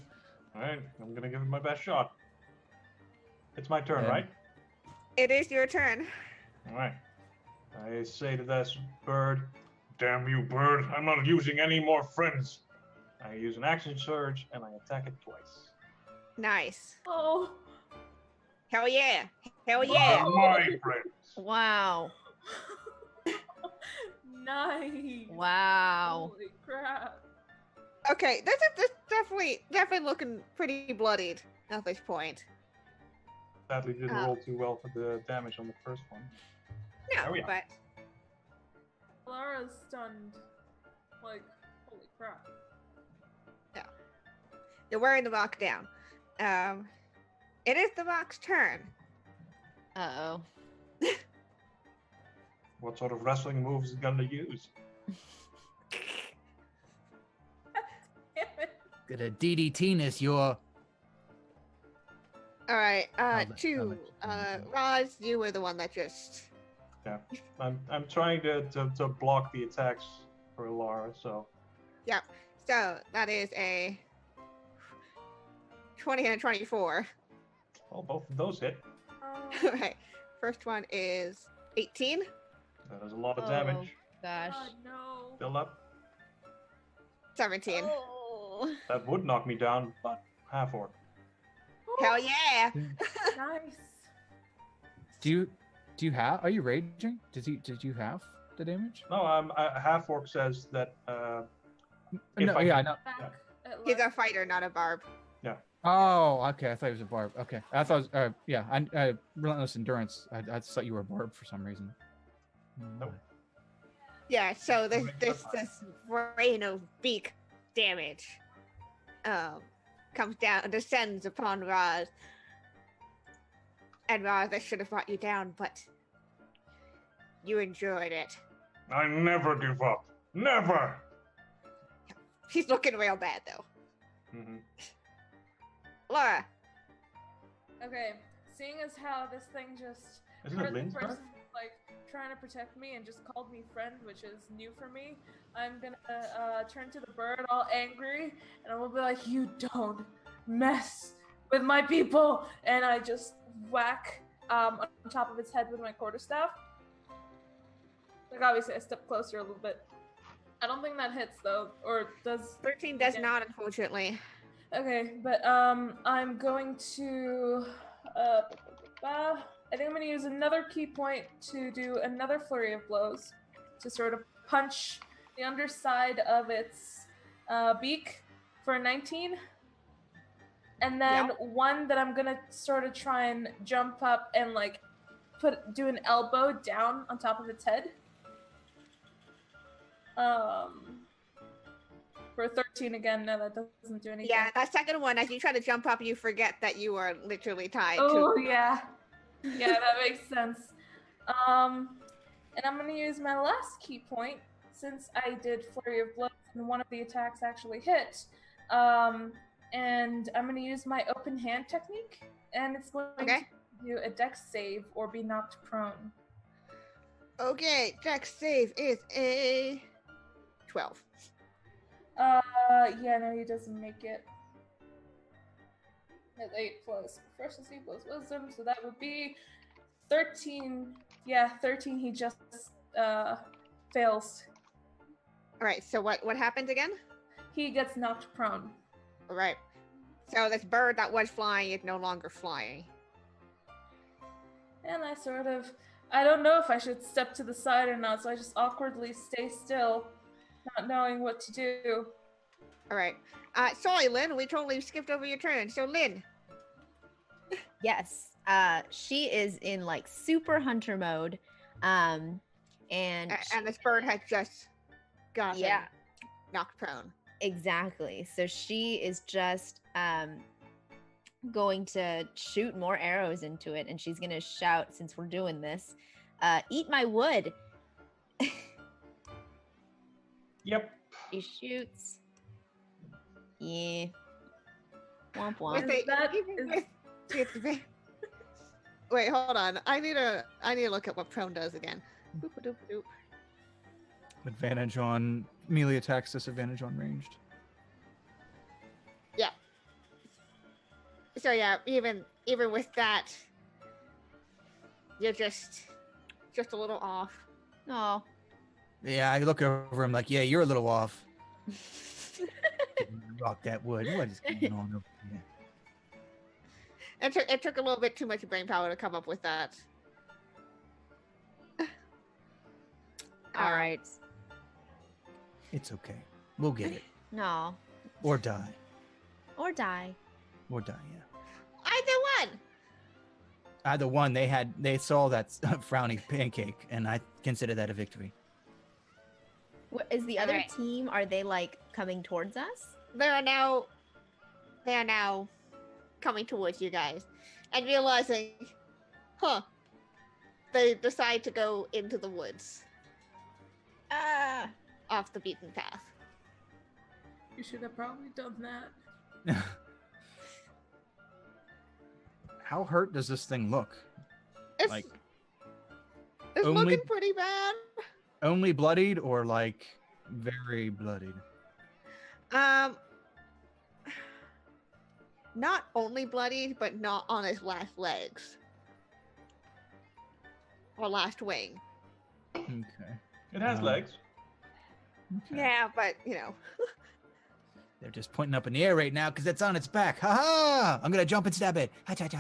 all right, I'm gonna give it my best shot. It's my turn, Yeah. right? It is your turn. All right. I say to this bird, "Damn you, bird! I'm not using any more friends." I use an action surge and I attack it twice. Nice. Oh. Hell yeah. Hell Those yeah. are my friends. Wow. Nice. Wow. Holy crap. Okay, this is definitely looking pretty bloodied at this point. Sadly, didn't Oh. roll too well for the damage on the first one. No, Oh, yeah. but Lara's stunned. Like, holy crap. you're wearing the rock down. It is the rock's turn. Uh-oh. What sort of wrestling moves is it gonna use? Damn it. Gonna DDT-ness your. All right, I'll let- two. Roz, you were the one that just. I'm trying to block the attacks for Lara, so So that is a 20 and a 24. well, both of those hit. All right, first one is 18. That is a lot of damage. Gosh. God, no. Still up. 17. Oh. That would knock me down, but half orc. Hell yeah! Nice. Do you have? Are you raging? Did you have the damage? No, half orc says that. If No, I yeah, I can- know. Back at He's life. a fighter, not a barb. Oh, okay. I thought it was a barb. Okay, I thought. It was, yeah, I relentless endurance. I thought you were a barb for some reason. Nope. Yeah, so this Alright, this that's this rain of beak damage comes down, descends upon Roz. And Roz, I should have brought you down, but you enjoyed it. I never give up. Never. She's looking real bad though. hmm Laura, Okay, seeing as how this thing just Isn't it hurt the Lindsberg? person- like trying to protect me and just called me friend, which is new for me, I'm gonna turn to the bird all angry, and I will be like, "You don't mess with my people!" And I just whack on top of its head with my quarterstaff. Like obviously, I step closer a little bit. I don't think that hits though, or does 13 does Yeah. not, unfortunately. Okay, but I'm going to I think I'm going to use another key point to do another flurry of blows to sort of punch the underside of its beak for a 19. And then one that I'm going to sort of try and jump up and like do an elbow down on top of its head. For 13 again, no, that doesn't do anything. Yeah, that second one, as you try to jump up, you forget that you are literally tied Oh, to. yeah. Yeah, that makes sense. And I'm going to use my last key point, since I did Flurry of Blows and one of the attacks actually hit. And I'm going to use my open hand technique, and it's going to do a dex save or be knocked prone. Okay, dex save is a 12. Yeah, no, he doesn't make it. That's 8 plus proficiency plus wisdom, so that would be 13. Yeah, 13. He just fails. All right. So what happened again? He gets knocked prone. All right. So this bird that was flying is no longer flying. And I don't know if I should step to the side or not, so I just awkwardly stay still, not knowing what to do. All right. Sorry, Lynn. We totally skipped over your turn. So, Lynn. Yes. She is in like super hunter mode. And this bird has just gotten knocked prone. Exactly. So she is just going to shoot more arrows into it, and she's going to shout, since we're doing this, eat my wood. Yep. She shoots. Yeah. Womp womp. Wait, hold on. I need to look at what prone does again. Boop-a-doop-a-doop. Advantage on melee attacks, disadvantage on ranged. Yeah. So yeah, even with that, you're just a little off. Oh. Yeah, I look over him like, yeah, you're a little off. Rock that wood. What is going on over here? It took a little bit too much brain power to come up with that. All right. It's okay. We'll get it. No. Or die. Or die. Or die, yeah. Either one. Either one, they saw that frowny pancake, and I consider that a victory. What, is the other Alright. team, are they like coming towards us? They are now coming towards you guys and realizing, they decide to go into the woods off the beaten path. You should have probably done that. How hurt does this thing look? It's only- looking pretty bad. Only bloodied or like very bloodied? Not only bloodied, but not on his last legs or last wing. Okay. It has legs. Okay. Yeah, but They're just pointing up in the air right now because it's on its back. Ha ha! I'm gonna jump and stab it. Ha cha cha.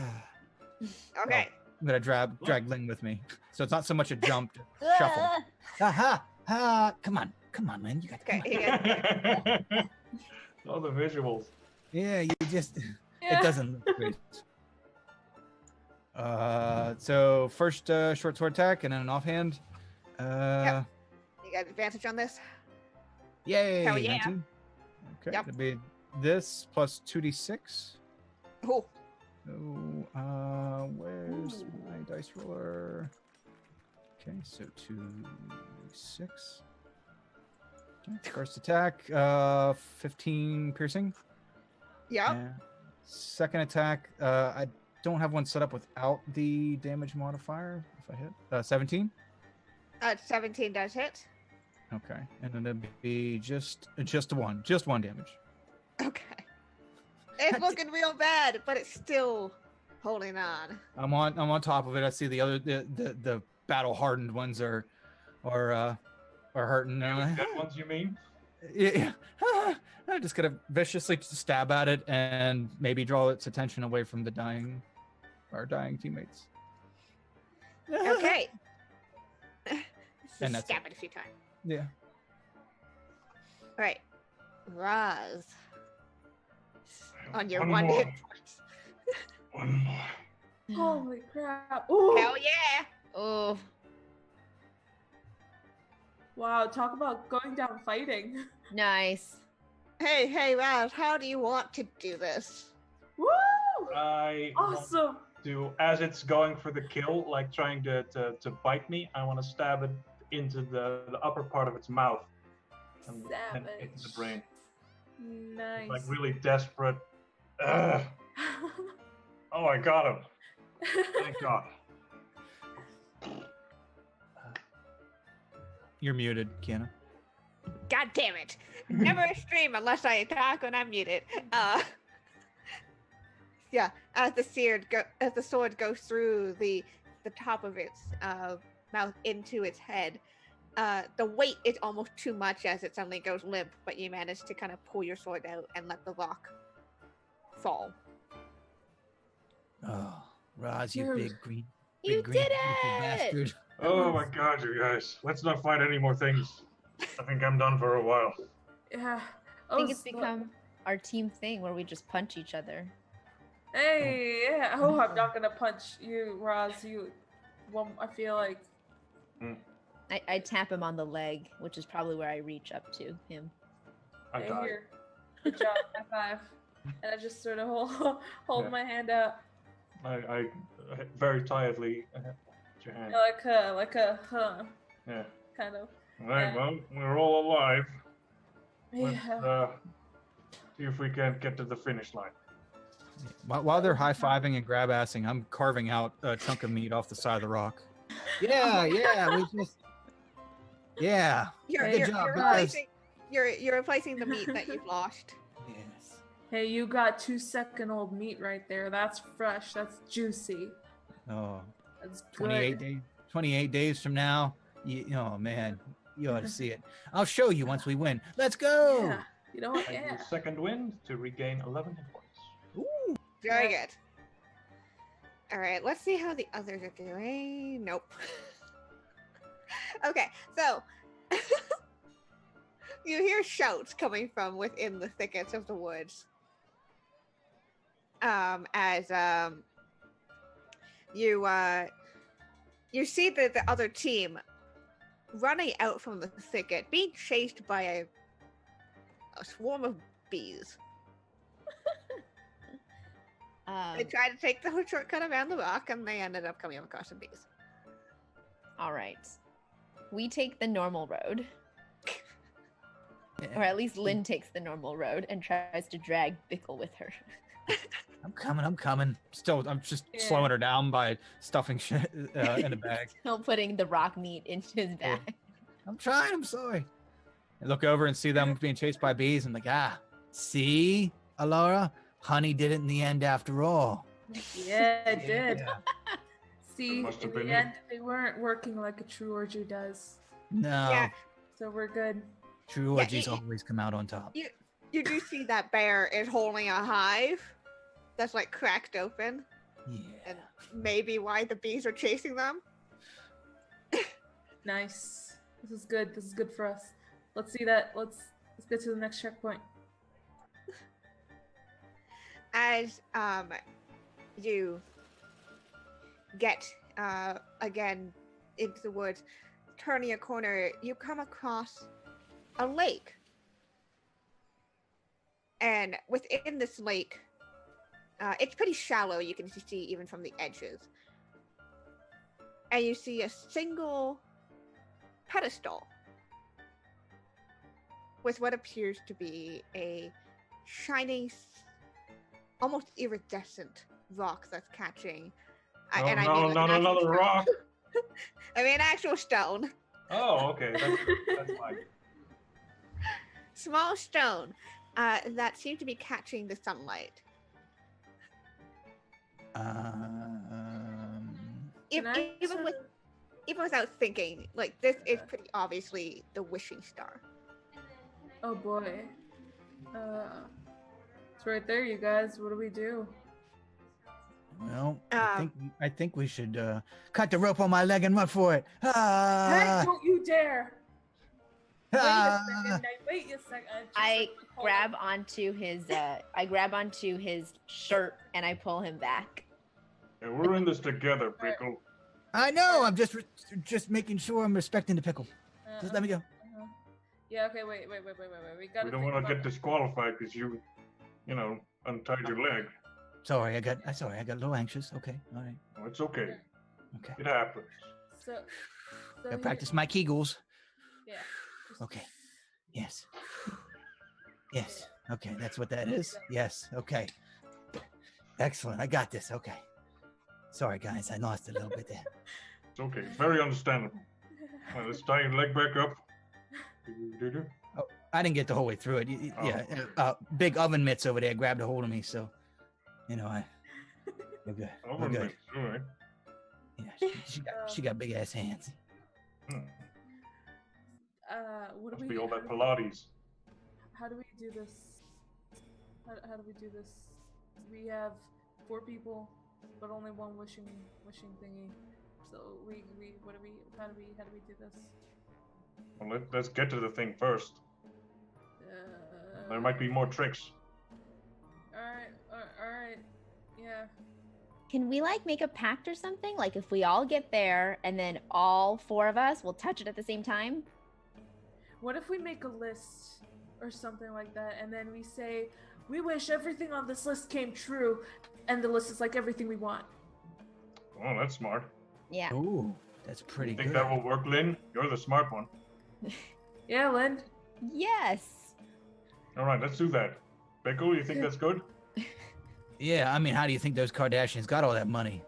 okay. I'm gonna drag Ling with me, so it's not so much a jump, shuffle. Ha ha ha! Come on, man. You got to Okay. All the visuals. Yeah, you just. Yeah. It doesn't look great. So first short sword attack and then an offhand. Yep. You got advantage on this? Yay! Hell yeah. 19. Okay, Yep. it'll be this plus 2d6. Oh, So, where's my dice roller? Okay, so 2d6. Okay, first attack, 15 piercing. yeah. And second attack, I don't have one set up without the damage modifier. if I hit. 17. 17 does hit. Okay, and then it'd be just one damage. Okay. It's looking real bad, but it's still holding on. I'm on top of it. I see the battle hardened ones are hurting. Dead ones, you mean? Yeah. I'm just gonna viciously stab at it and maybe draw its attention away from our dying teammates. Okay. And that's Stab it a few times. Yeah. All right. Raz. On your One one more. hit points. One more. Holy crap. Ooh. Hell yeah. Oh, Wow, talk about going down fighting. nice. Hey, Raz, how do you want to do this? Woo! I want Awesome. to, as it's going for the kill, like trying to bite me, I want to stab it into the upper part of its mouth and then into the Savage. brain. Nice. Like really desperate. Ugh. Oh, I got him. Thank God. You're muted, Kiana. God damn it. Never a stream unless I attack when I'm muted. Yeah, as the sword goes through the top of its mouth into its head, the weight is almost too much as it suddenly goes limp, but you manage to kind of pull your sword out and let the rock fall. Oh, Roz, you Dude. big green, You big green did beautiful it! bastard. Oh my God, you guys! Let's not fight any more things. I think I'm done for a while. Yeah. I think it's so- become our team thing where we just punch each other. Hey, yeah. Oh, I'm not gonna punch you, Roz. I feel like. I tap him on the leg, which is probably where I reach up to him. I Hey, died. here. Good job. High five. And I just sort of hold Yeah. my hand out I very tiredly put your hand. like a Yeah. kind of. All right, Yeah. well, we're all alive. Let's Yeah. see if we can get to the finish line. While they're high fiving and grab assing, I'm carving out a chunk of meat off the side of the rock. Yeah, we just. Yeah. Good job, guys. You're replacing the meat that you've lost. Yes. Hey, you got 2-second-old meat right there. That's fresh. That's juicy. Oh, That's good. 28 days. 28 days from now. Oh man, you ought to see it. I'll show you once we win. Let's go. Yeah. You know what? I Yeah. use second wind to regain 11 hit points. Very good. All right, let's see how the others are doing. Nope. Okay, so you hear shouts coming from within the thickets of the woods. As you see the other team running out from the thicket, being chased by a swarm of bees. They tried to take the shortcut around the rock, and they ended up coming across some bees. All right. We take the normal road. Or at least Lynn takes the normal road and tries to drag Bickle with her. I'm coming. Still, I'm just Yeah. slowing her down by stuffing shit in a bag. Still putting the rock meat into his Yeah. bag. I'm trying. I'm sorry. I look over and see them being chased by bees. I'm like, See, Alara, honey did it in the end after all. Yeah, it did. Yeah. See, Must have in the been end, it. they weren't working like a true orgy does. No, Yeah. So we're good. true Yeah, orgies it- always come out on top. You do see that bear is holding a hive that's like cracked open, Yeah. and maybe why the bees are chasing them. Nice. This is good. This is good for us. Let's see that. Let's get to the next checkpoint. As you get again into the woods, turning a corner, you come across a lake. And within this lake, it's pretty shallow, you can see even from the edges. And you see a single pedestal with what appears to be a shining, almost iridescent rock that's catching. Oh, and I no, mean, like, not an actual another stone. rock. I mean, actual stone. Oh, okay. That's fine. Small stone that seemed to be catching the sunlight. Can I Even sort with of- even without thinking, like this is pretty obviously the wishing star. Oh boy. It's right there, you guys. What do we do? Well, Um, I think we should cut the rope on my leg and run for it. Heck, Ah, don't you dare! ah. Wait a second. I grab onto his shirt and I pull him back. Yeah, we're in this together, Pickle. I know. I'm just making sure I'm respecting the pickle. Just let me go. Yeah. Okay. Wait. We gotta. We don't think want to about get disqualified because you untied your leg. Sorry, I got a little anxious. Okay, all right. Oh, it's okay. Okay. It happens. So I practice my Kegels. Yeah. just- Okay. Yes. Yes. Okay, that's what that is. Yes. Okay. Excellent. I got this. Okay. Sorry, guys. I lost a little bit there. It's okay. It's very understandable. All right, let's tie your leg back up. Do-do-do-do. I didn't get the whole way through it. Yeah. Big oven mitts over there grabbed a hold of me, so we're good. Oh, We're good. all right. Yeah. She got big ass hands. Hmm. What do Must we? be all that Pilates. How do we do this? How do we do this? We have 4 people, but only one wishing thingy. So we what do we? How do we do this? Well, let's get to the thing first. There might be more tricks. All right. Yeah. Can we make a pact or something? Like if we all get there and then all 4 of us will touch it at the same time? What if we make a list or something like that, and then we say, we wish everything on this list came true, and the list is like everything we want. Oh, that's smart. Yeah. Ooh, that's pretty You think good. that will work, Lynn? You're the smart one. Yeah, Lynn? Yes. All right, let's do that. Pickle, you think that's good? Yeah, I mean, how do you think those Kardashians got all that money?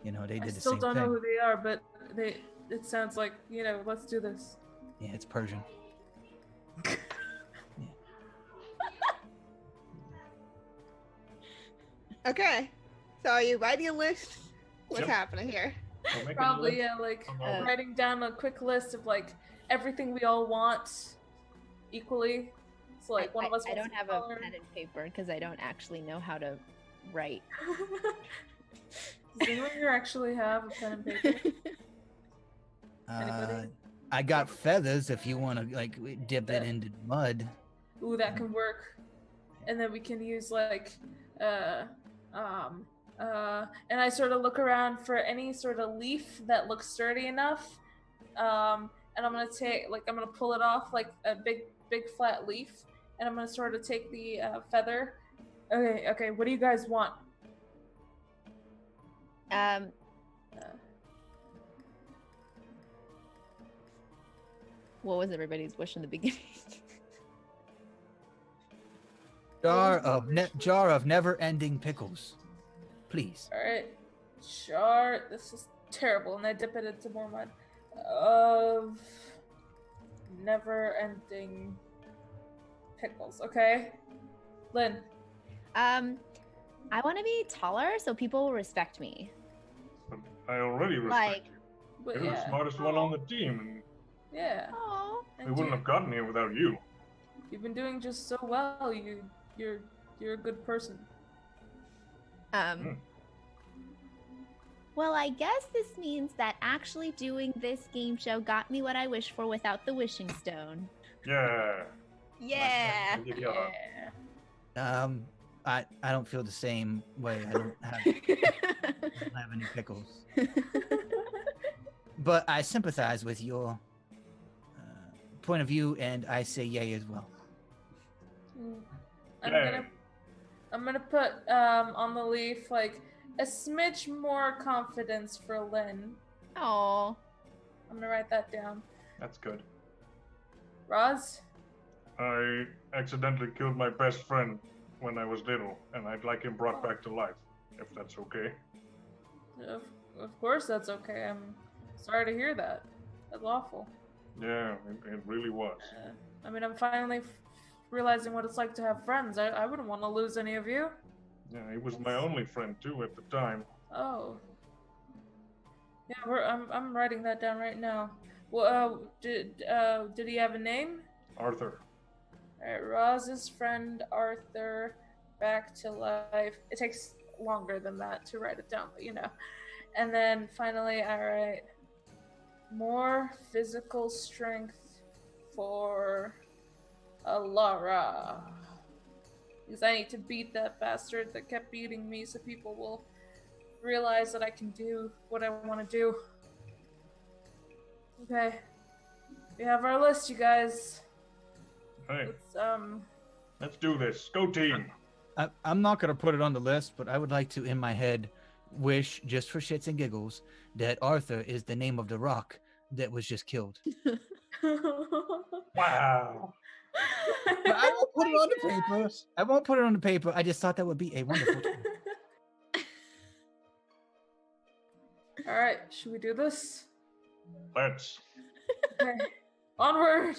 They I did the still same don't thing. know who they are, but it sounds like, let's do this. Yeah, it's Persian. Okay, so are you writing a list? What's Yep. happening here? We're making a Probably, list. yeah, Come on. writing down a quick list of everything we all want equally. So one of us I wants don't have a pen and paper because I don't actually know how to write. Does anyone here actually have a pen and paper? Anybody? I got feathers if you want to dip that Yeah. into mud. Ooh, that can work. And then we can use and I sort of look around for any sort of leaf that looks sturdy enough. And I'm gonna pull it off like a big flat leaf, and I'm gonna sort of take the feather. Okay, what do you guys want? What was everybody's wish in the beginning? Jar of never-ending pickles, please. Alright. Jar, this is terrible, and I dip it into more mud. Of never ending pickles, okay? Lynn. I want to be taller so people will respect me. I already respect you. But You're the yeah. smartest one on the team, and Yeah. Oh. we wouldn't have gotten here without you. You've been doing just so well. You're a good person. Well, I guess this means that actually doing this game show got me what I wished for without the wishing stone. Yeah. Yeah. I'll give you a- Yeah. I don't feel the same way. I don't have any pickles. But I sympathize with your point of view, and I say yay as well. I'm gonna put on the leaf a smidge more confidence for Lynn. Oh. I'm gonna write that down. That's good. Roz? I accidentally killed my best friend when I was little, and I'd like him brought back to life, if that's okay. Of course that's okay. I'm Sorry to hear that. That's awful. Yeah, it really was. I mean, I'm finally realizing what it's like to have friends. I wouldn't want to lose any of you. Yeah, he was my only friend too at the time. Oh. Yeah, I'm writing that down right now. Well, did he have a name? Arthur. Alright, Roz's friend Arthur, back to life. It takes longer than that to write it down, but you know. And then finally, I write more physical strength for Alara. Because I need to beat that bastard that kept beating me so people will realize that I can do what I want to do. Okay. We have our list, you guys. Hey, Let's, let's do this. Go team. I'm not gonna put it on the list, but I would like to, in my head, wish just for shits and giggles that Arthur is the name of the rock that was just killed. Wow. But I won't put it on the paper. I won't put it on the paper. I just thought that would be a wonderful thing. Alright, should we do this? Let's. Okay. Onward!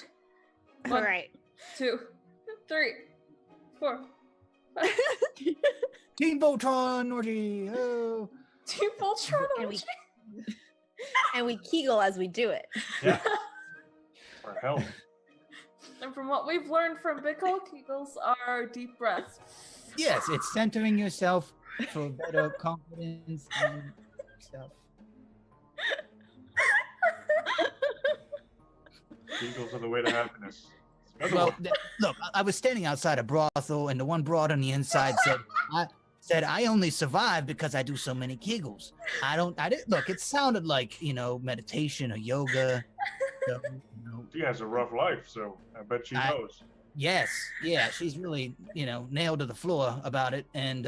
All right. 2, 3, 4, 5. Team Voltron, Orgy. Oh. Team Voltron. And we and we kegel as we do it. Yeah. For help. And from what we've learned from Bickle, Kegels are deep breaths. Yes, it's centering yourself for better confidence and stuff. Eagles are the way to happiness. Well, look, I was standing outside a brothel, and the one broad on the inside said, "I only survive because I do so many kegels. I didn't look. It sounded like meditation or yoga. So, She has a rough life, so I bet she knows. Yes, yeah, she's really nailed to the floor about it, and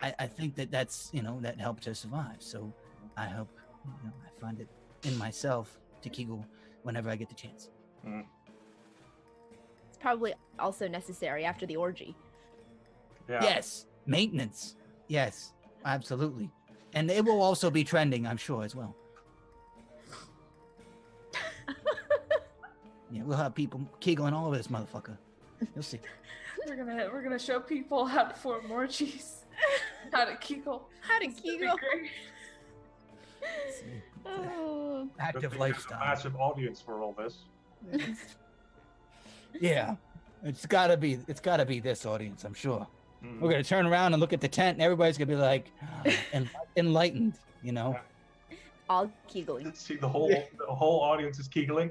I think that's that helped her survive. So I hope I find it in myself to kegel whenever I get the chance. Mm. It's probably also necessary after the orgy. Yeah. Yes, maintenance. Yes, absolutely, and it will also be trending, I'm sure, as well. Yeah, we'll have people kegling all over this motherfucker. You'll see. We're gonna show people how to form orgies, how to kegel. How to It's gonna be kegel. great. See. Oh. Active There's a lifestyle. massive audience for all this. Yeah, it's gotta be this audience, I'm sure. Mm. We're gonna turn around and look at the tent, and everybody's gonna be like, enlightened, All kegling. See the whole audience is kegling.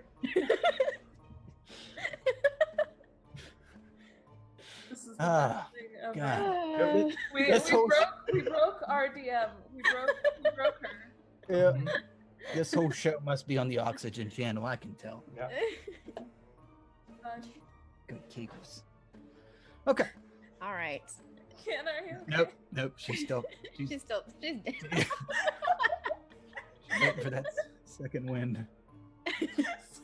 This is the Ah, best thing ever. God. We This whole- broke our DM. We broke her. Yeah. This whole show must be on the Oxygen channel, I can tell. Yeah. Good kegels. Okay. All right. Can I? Nope. She's She's waiting for that second wind. Just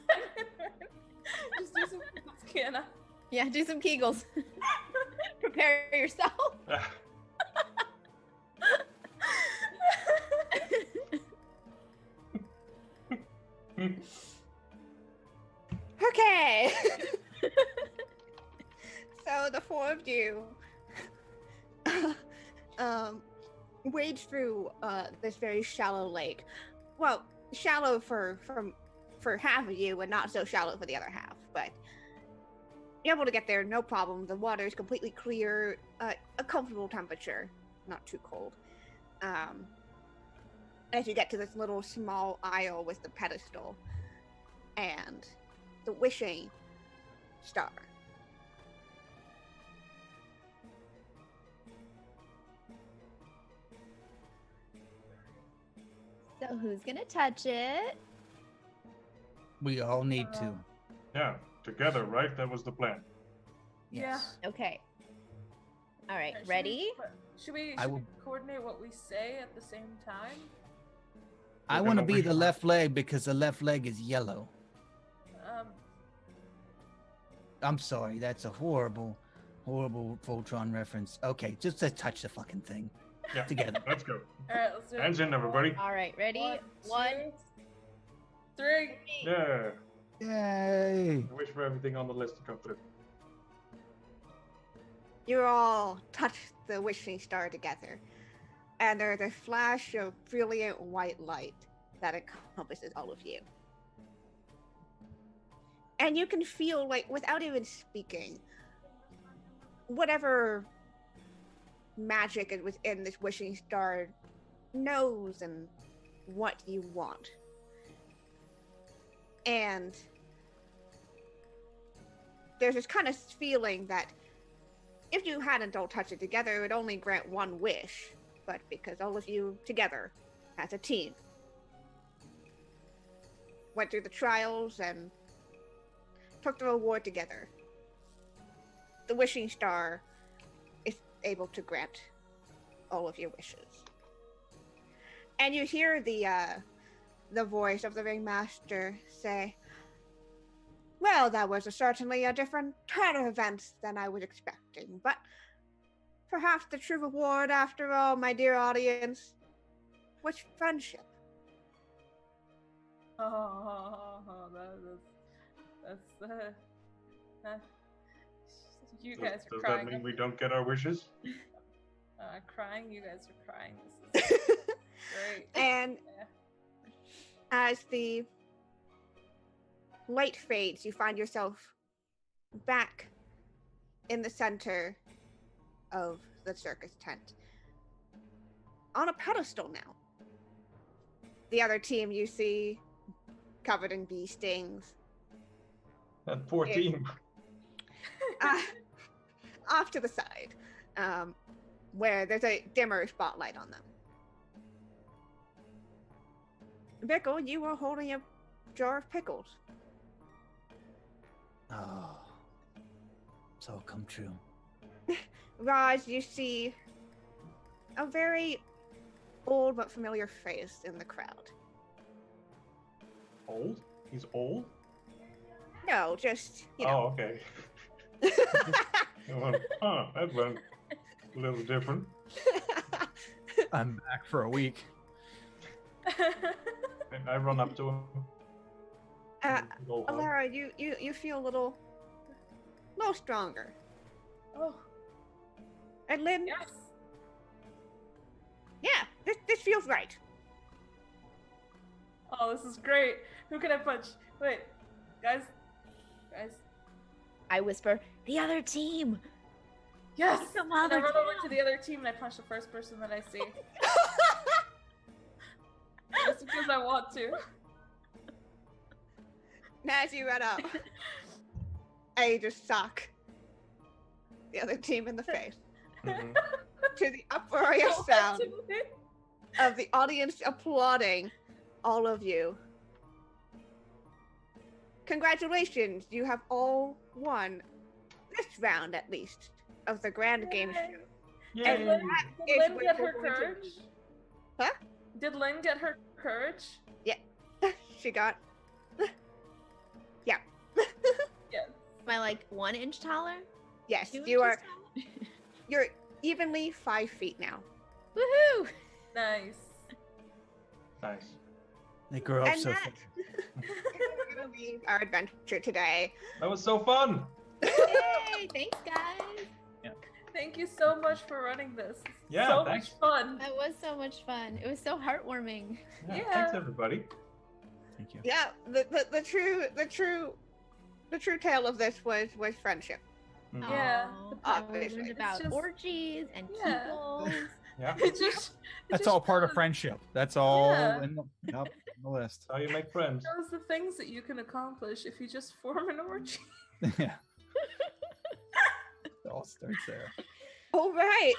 do some can I? Yeah, do some kegels. Prepare yourself. Okay. So the four of you wade through this very shallow lake. Well, shallow for half of you, and not so shallow for the other half. But you're able to get there, no problem. The water is completely clear, a comfortable temperature, not too cold. As you get to this little small aisle with the pedestal and the wishing star. So who's gonna touch it? We all need to. Yeah, together, right? That was the plan. Yes. Okay. All right, Should ready? Should we I will- coordinate what we say at the same time? I We're want to gonna be wish- the left leg because the left leg is yellow. I'm sorry, that's a horrible Voltron reference. Okay, just to touch the fucking thing Yeah. together. Let's go. All right, let's do it. Hands in, everybody. All right, ready? One, One, two, Drink. Yeah. Yay! I wish for everything on the list to come through. You all touch the wishing star together, and there's a flash of brilliant white light that encompasses all of you. And you can feel, like, without even speaking, whatever magic is within this wishing star knows and what you want. And there's this kind of feeling that if you hadn't all touched it together, it would only grant one wish. But because all of you together, as a team, went through the trials and took the reward together, the wishing star is able to grant all of your wishes. And you hear the voice of the ringmaster say, "Well, that was certainly a different turn of events than I was expecting, but perhaps the true reward, after all, my dear audience, was friendship." You guys are Does crying. that mean we don't get our wishes? Crying. You guys are crying. This is great. And Yeah. as the light fades, you find yourself back in the center of the circus tent, on a pedestal now. The other team you see covered in bee stings, That poor Yeah. team. off to the side, where there's a dimmer spotlight on them. Bickle, you are holding a jar of pickles. Oh, it's all come true. Raj, you see a very old but familiar face in the crowd. Old? He's old? No, just, you Oh, know. okay. I went, that went a little different. I'm back for a week. And I run up to him. Go hug. Alara, you feel a little stronger. Oh, And Lynn, yes. yeah, this feels right. Oh, this is great. Who can I punch? Wait, guys. I whisper, the other team. Yes. Come And I on, run over to the other team and I punch the first person that I see. Just because I want to. Now as you run up, I just sock the other team in the face Mhm. to the uproarious sound of the audience applauding all of you. Congratulations, you have all won this round at least of the grand game Yay. show. Yay. And Lynn, is did Lynn what get we're her going to courage? do. Huh? Did Lynn get her courage? She got Yes. Am I like 1 inch taller? yes, 2 you are inches taller? you're evenly 5 feet now. Woohoo! Nice. Nice. They grow up And so that- fast. We're gonna leave our adventure today. That was so fun. Yay! Thanks, guys. Thank you so much for running this. Yeah, so thanks. much fun. That was so much fun. It was so heartwarming. Yeah, Yeah. Thanks, everybody. Thank you. Yeah, the true tale of this was friendship. Mhm. Yeah, Aw, the I obviously. learned It's about just- orgies and Yeah. peoples. Yeah. It just That's all part of friendship. That's all Yeah. in the list. How you make friends. shows the things that you can accomplish if you just form an orgy. Yeah. It all starts there. All right.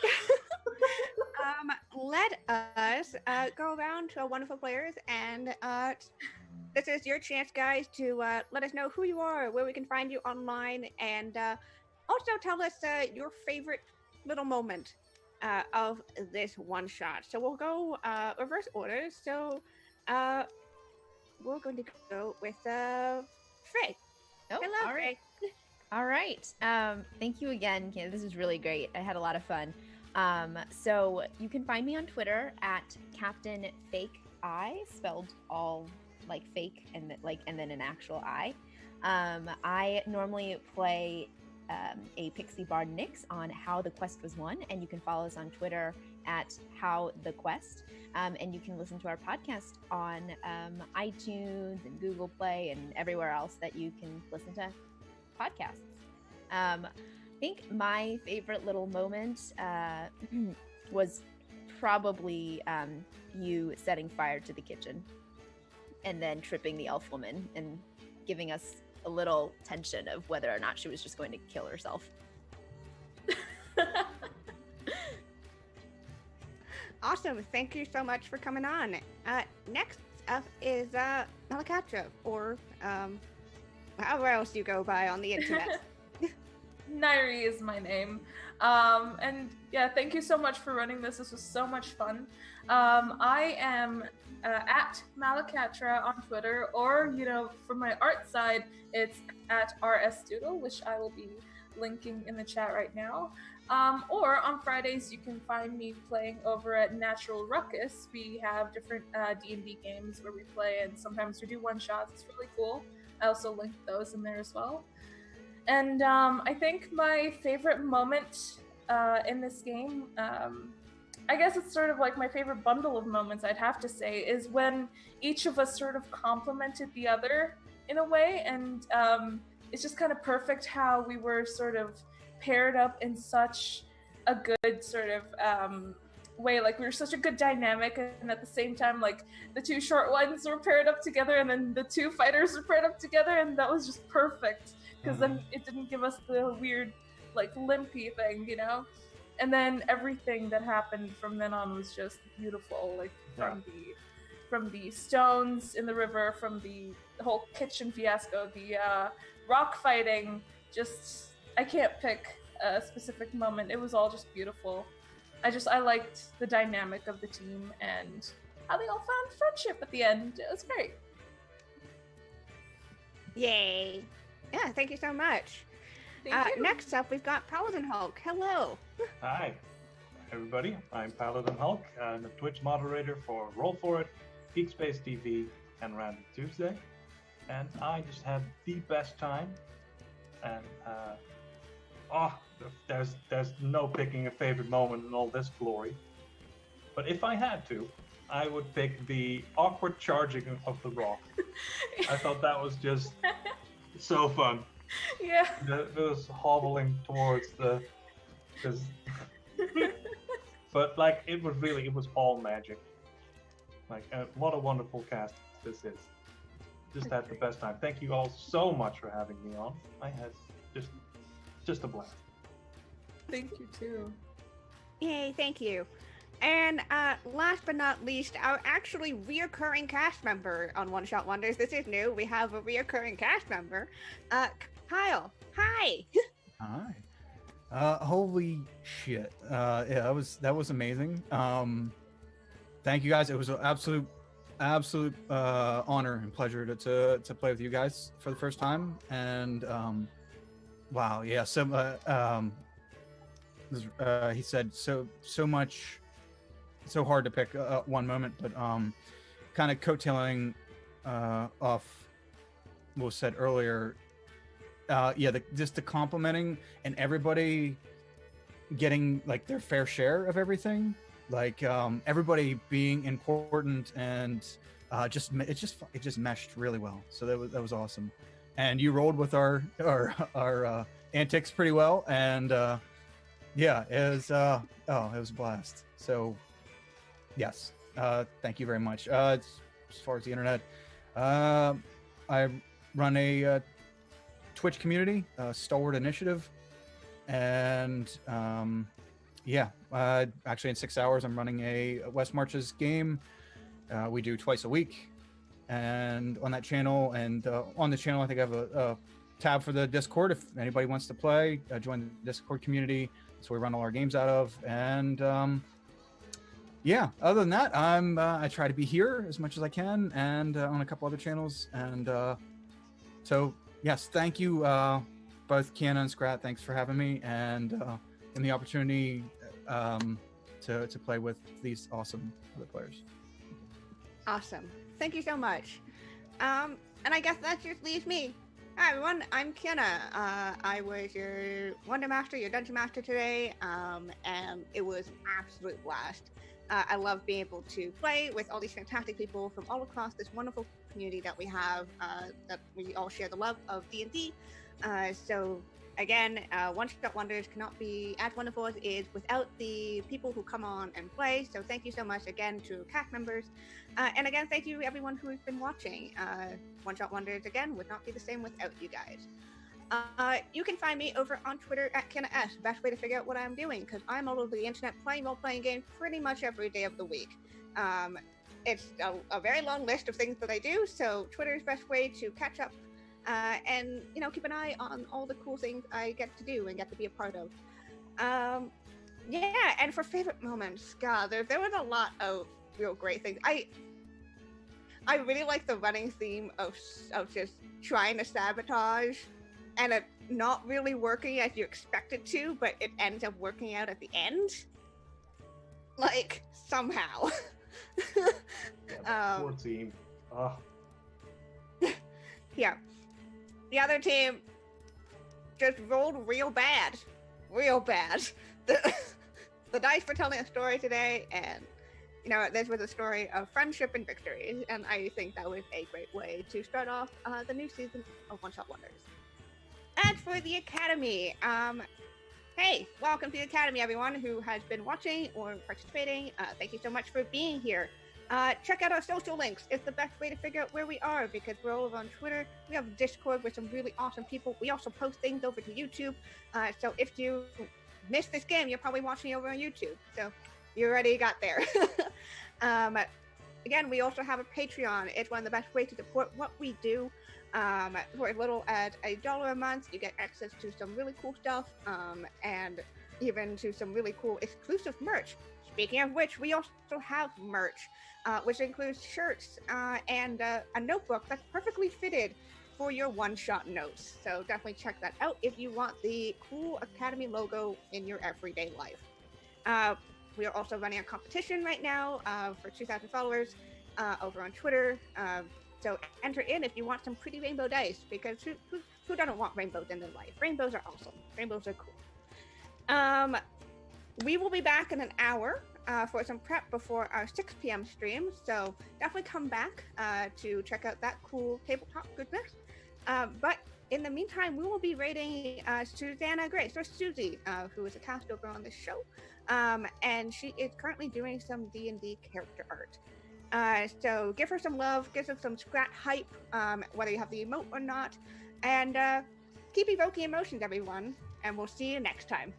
Let us go around to our wonderful players, and this is your chance, guys, to let us know who you are, where we can find you online, and also tell us your favorite little moment of this one shot. So we'll go reverse order. So we're going to go with Frey. Oh, Hello, all right. Frey. All right. Thank you again, Ken. This was really great. I had a lot of fun. So you can find me on Twitter at Captain Fake Eye, spelled all like fake and then an actual eye. I normally play a pixie bard Nyx on How the Quest Was Won, and you can follow us on Twitter at How the Quest, and you can listen to our podcast on iTunes and Google Play and everywhere else that you can listen to podcasts. I think my favorite little moment was probably you setting fire to the kitchen and then tripping the elf woman and giving us a little tension of whether or not she was just going to kill herself. Awesome. Thank you so much for coming on. Next up is Malakatra, or however else you go by on the internet. Nairi is my name. And yeah, thank you so much for running this. This was so much fun. I am at Malakatra on Twitter, or, you know, for my art side, it's at RSDoodle, which I will be linking in the chat right now. Or on Fridays, you can find me playing over at Natural Ruckus. We have different D&D games where we play, and sometimes we do one-shots. It's really cool. I also linked those in there as well. And I think my favorite moment in this game, I guess it's sort of like my favorite bundle of moments, I'd have to say, is when each of us sort of complimented the other in a way. And it's just kind of perfect how we were sort of paired up in such a good sort of way. Like, we were such a good dynamic, and at the same time, like, the two short ones were paired up together, and then the two fighters were paired up together, and that was just perfect. Because then it didn't give us the weird, like, limpy thing, you know? And then everything that happened from then on was just beautiful, like, from the stones in the river, from the whole kitchen fiasco, the rock fighting, just, I can't pick a specific moment. It was all just beautiful. I liked the dynamic of the team and how they all found friendship at the end. It was great. Yay. Yeah, thank you so much. Thank you. Next up, we've got Paladin Hulk. Hello. Hi, everybody. I'm Paladin Hulk. I'm a Twitch moderator for Roll For It, Geek Space TV, and Random Tuesday. And I just had the best time. And there's no picking a favorite moment in all this glory. But if I had to, I would pick the awkward charging of the rock. I thought that was just so fun. Yeah. It was hobbling towards but like it was all magic. Like what a wonderful cast this is. Just had the best time. Thank you all so much for having me on. I had just a blast. Thank you too. Yay, thank you. And last but not least, our actually reoccurring cast member on One Shot Wonders. This is new. We have a reoccurring cast member. Kyle, hi. Hi. Holy shit. Yeah, that was amazing. Thank you guys. It was an absolute honor and pleasure to play with you guys for the first time. And wow, yeah. So he said so much. So hard to pick one moment, but kind of coattailing off what was said earlier. Just the complimenting and everybody getting like their fair share of everything, like everybody being important, and it just meshed really well. So that was awesome, and you rolled with our antics pretty well, and yeah, it was a blast. So yes, thank you very much. As far as the internet, I run a Twitch community, Stalwart Initiative, and actually in 6 hours I'm running a West Marches game. We do twice a week, and on that channel, and on the channel I think I have a tab for the Discord if anybody wants to play. Join the Discord community. That's where we run all our games out of. And other than that, I try to be here as much as I can, and on a couple other channels. And so yes, thank you both Kiana and Scrat. Thanks for having me and the opportunity to play with these awesome other players. Awesome. Thank you so much. And I guess that just leaves me. Hi everyone, I'm Kiana. I was your Wonder Master, your Dungeon Master today, and it was an absolute blast. I love being able to play with all these fantastic people from all across this wonderful community that we have, that we all share the love of D&D. So again, One Shot Wonders cannot be as wonderful as it is without the people who come on and play. So thank you so much again to cast members. And again, thank you everyone who has been watching. One Shot Wonders, again, would not be the same without you guys. You can find me over on Twitter at KennaS, best way to figure out what I'm doing, because I'm all over the internet playing role-playing games pretty much every day of the week. It's a very long list of things that I do, so Twitter is the best way to catch up and, you know, keep an eye on all the cool things I get to do and get to be a part of. Yeah, and for favorite moments, God, there was a lot of real great things. I really like the running theme of just trying to sabotage and it not really working as you expect it to, but it ends up working out at the end. Like, somehow. Poor team. Oh. Yeah. The other team just rolled real bad. Real bad. The dice were telling a story today, and you know, this was a story of friendship and victory, and I think that was a great way to start off the new season of One Shot Wonders. As for the Academy, hey, welcome to the Academy, everyone who has been watching or participating. Thank you so much for being here. Check out our social links. It's the best way to figure out where we are because we're all over on Twitter. We have Discord with some really awesome people. We also post things over to YouTube. So if you missed this game, you're probably watching it over on YouTube. So you already got there. Again, we also have a Patreon. It's one of the best ways to support what we do. For as little as $1 a month, you get access to some really cool stuff, and even to some really cool exclusive merch. Speaking of which, we also have merch, which includes shirts and a notebook that's perfectly fitted for your one-shot notes. So definitely check that out if you want the cool Academy logo in your everyday life. We are also running a competition right now for 2,000 followers over on Twitter. So enter in if you want some pretty rainbow dice, because who doesn't want rainbows in their life? Rainbows are awesome. Rainbows are cool. We will be back in an hour for some prep before our 6 p.m. stream, so definitely come back to check out that cool tabletop goodness. But in the meantime, we will be rating Susanna Grace, or Susie, who is a cast over on this show, and she is currently doing some D&D character art. So give her some love, give her some Scrat hype, whether you have the emote or not, and keep evoking emotions, everyone, and we'll see you next time.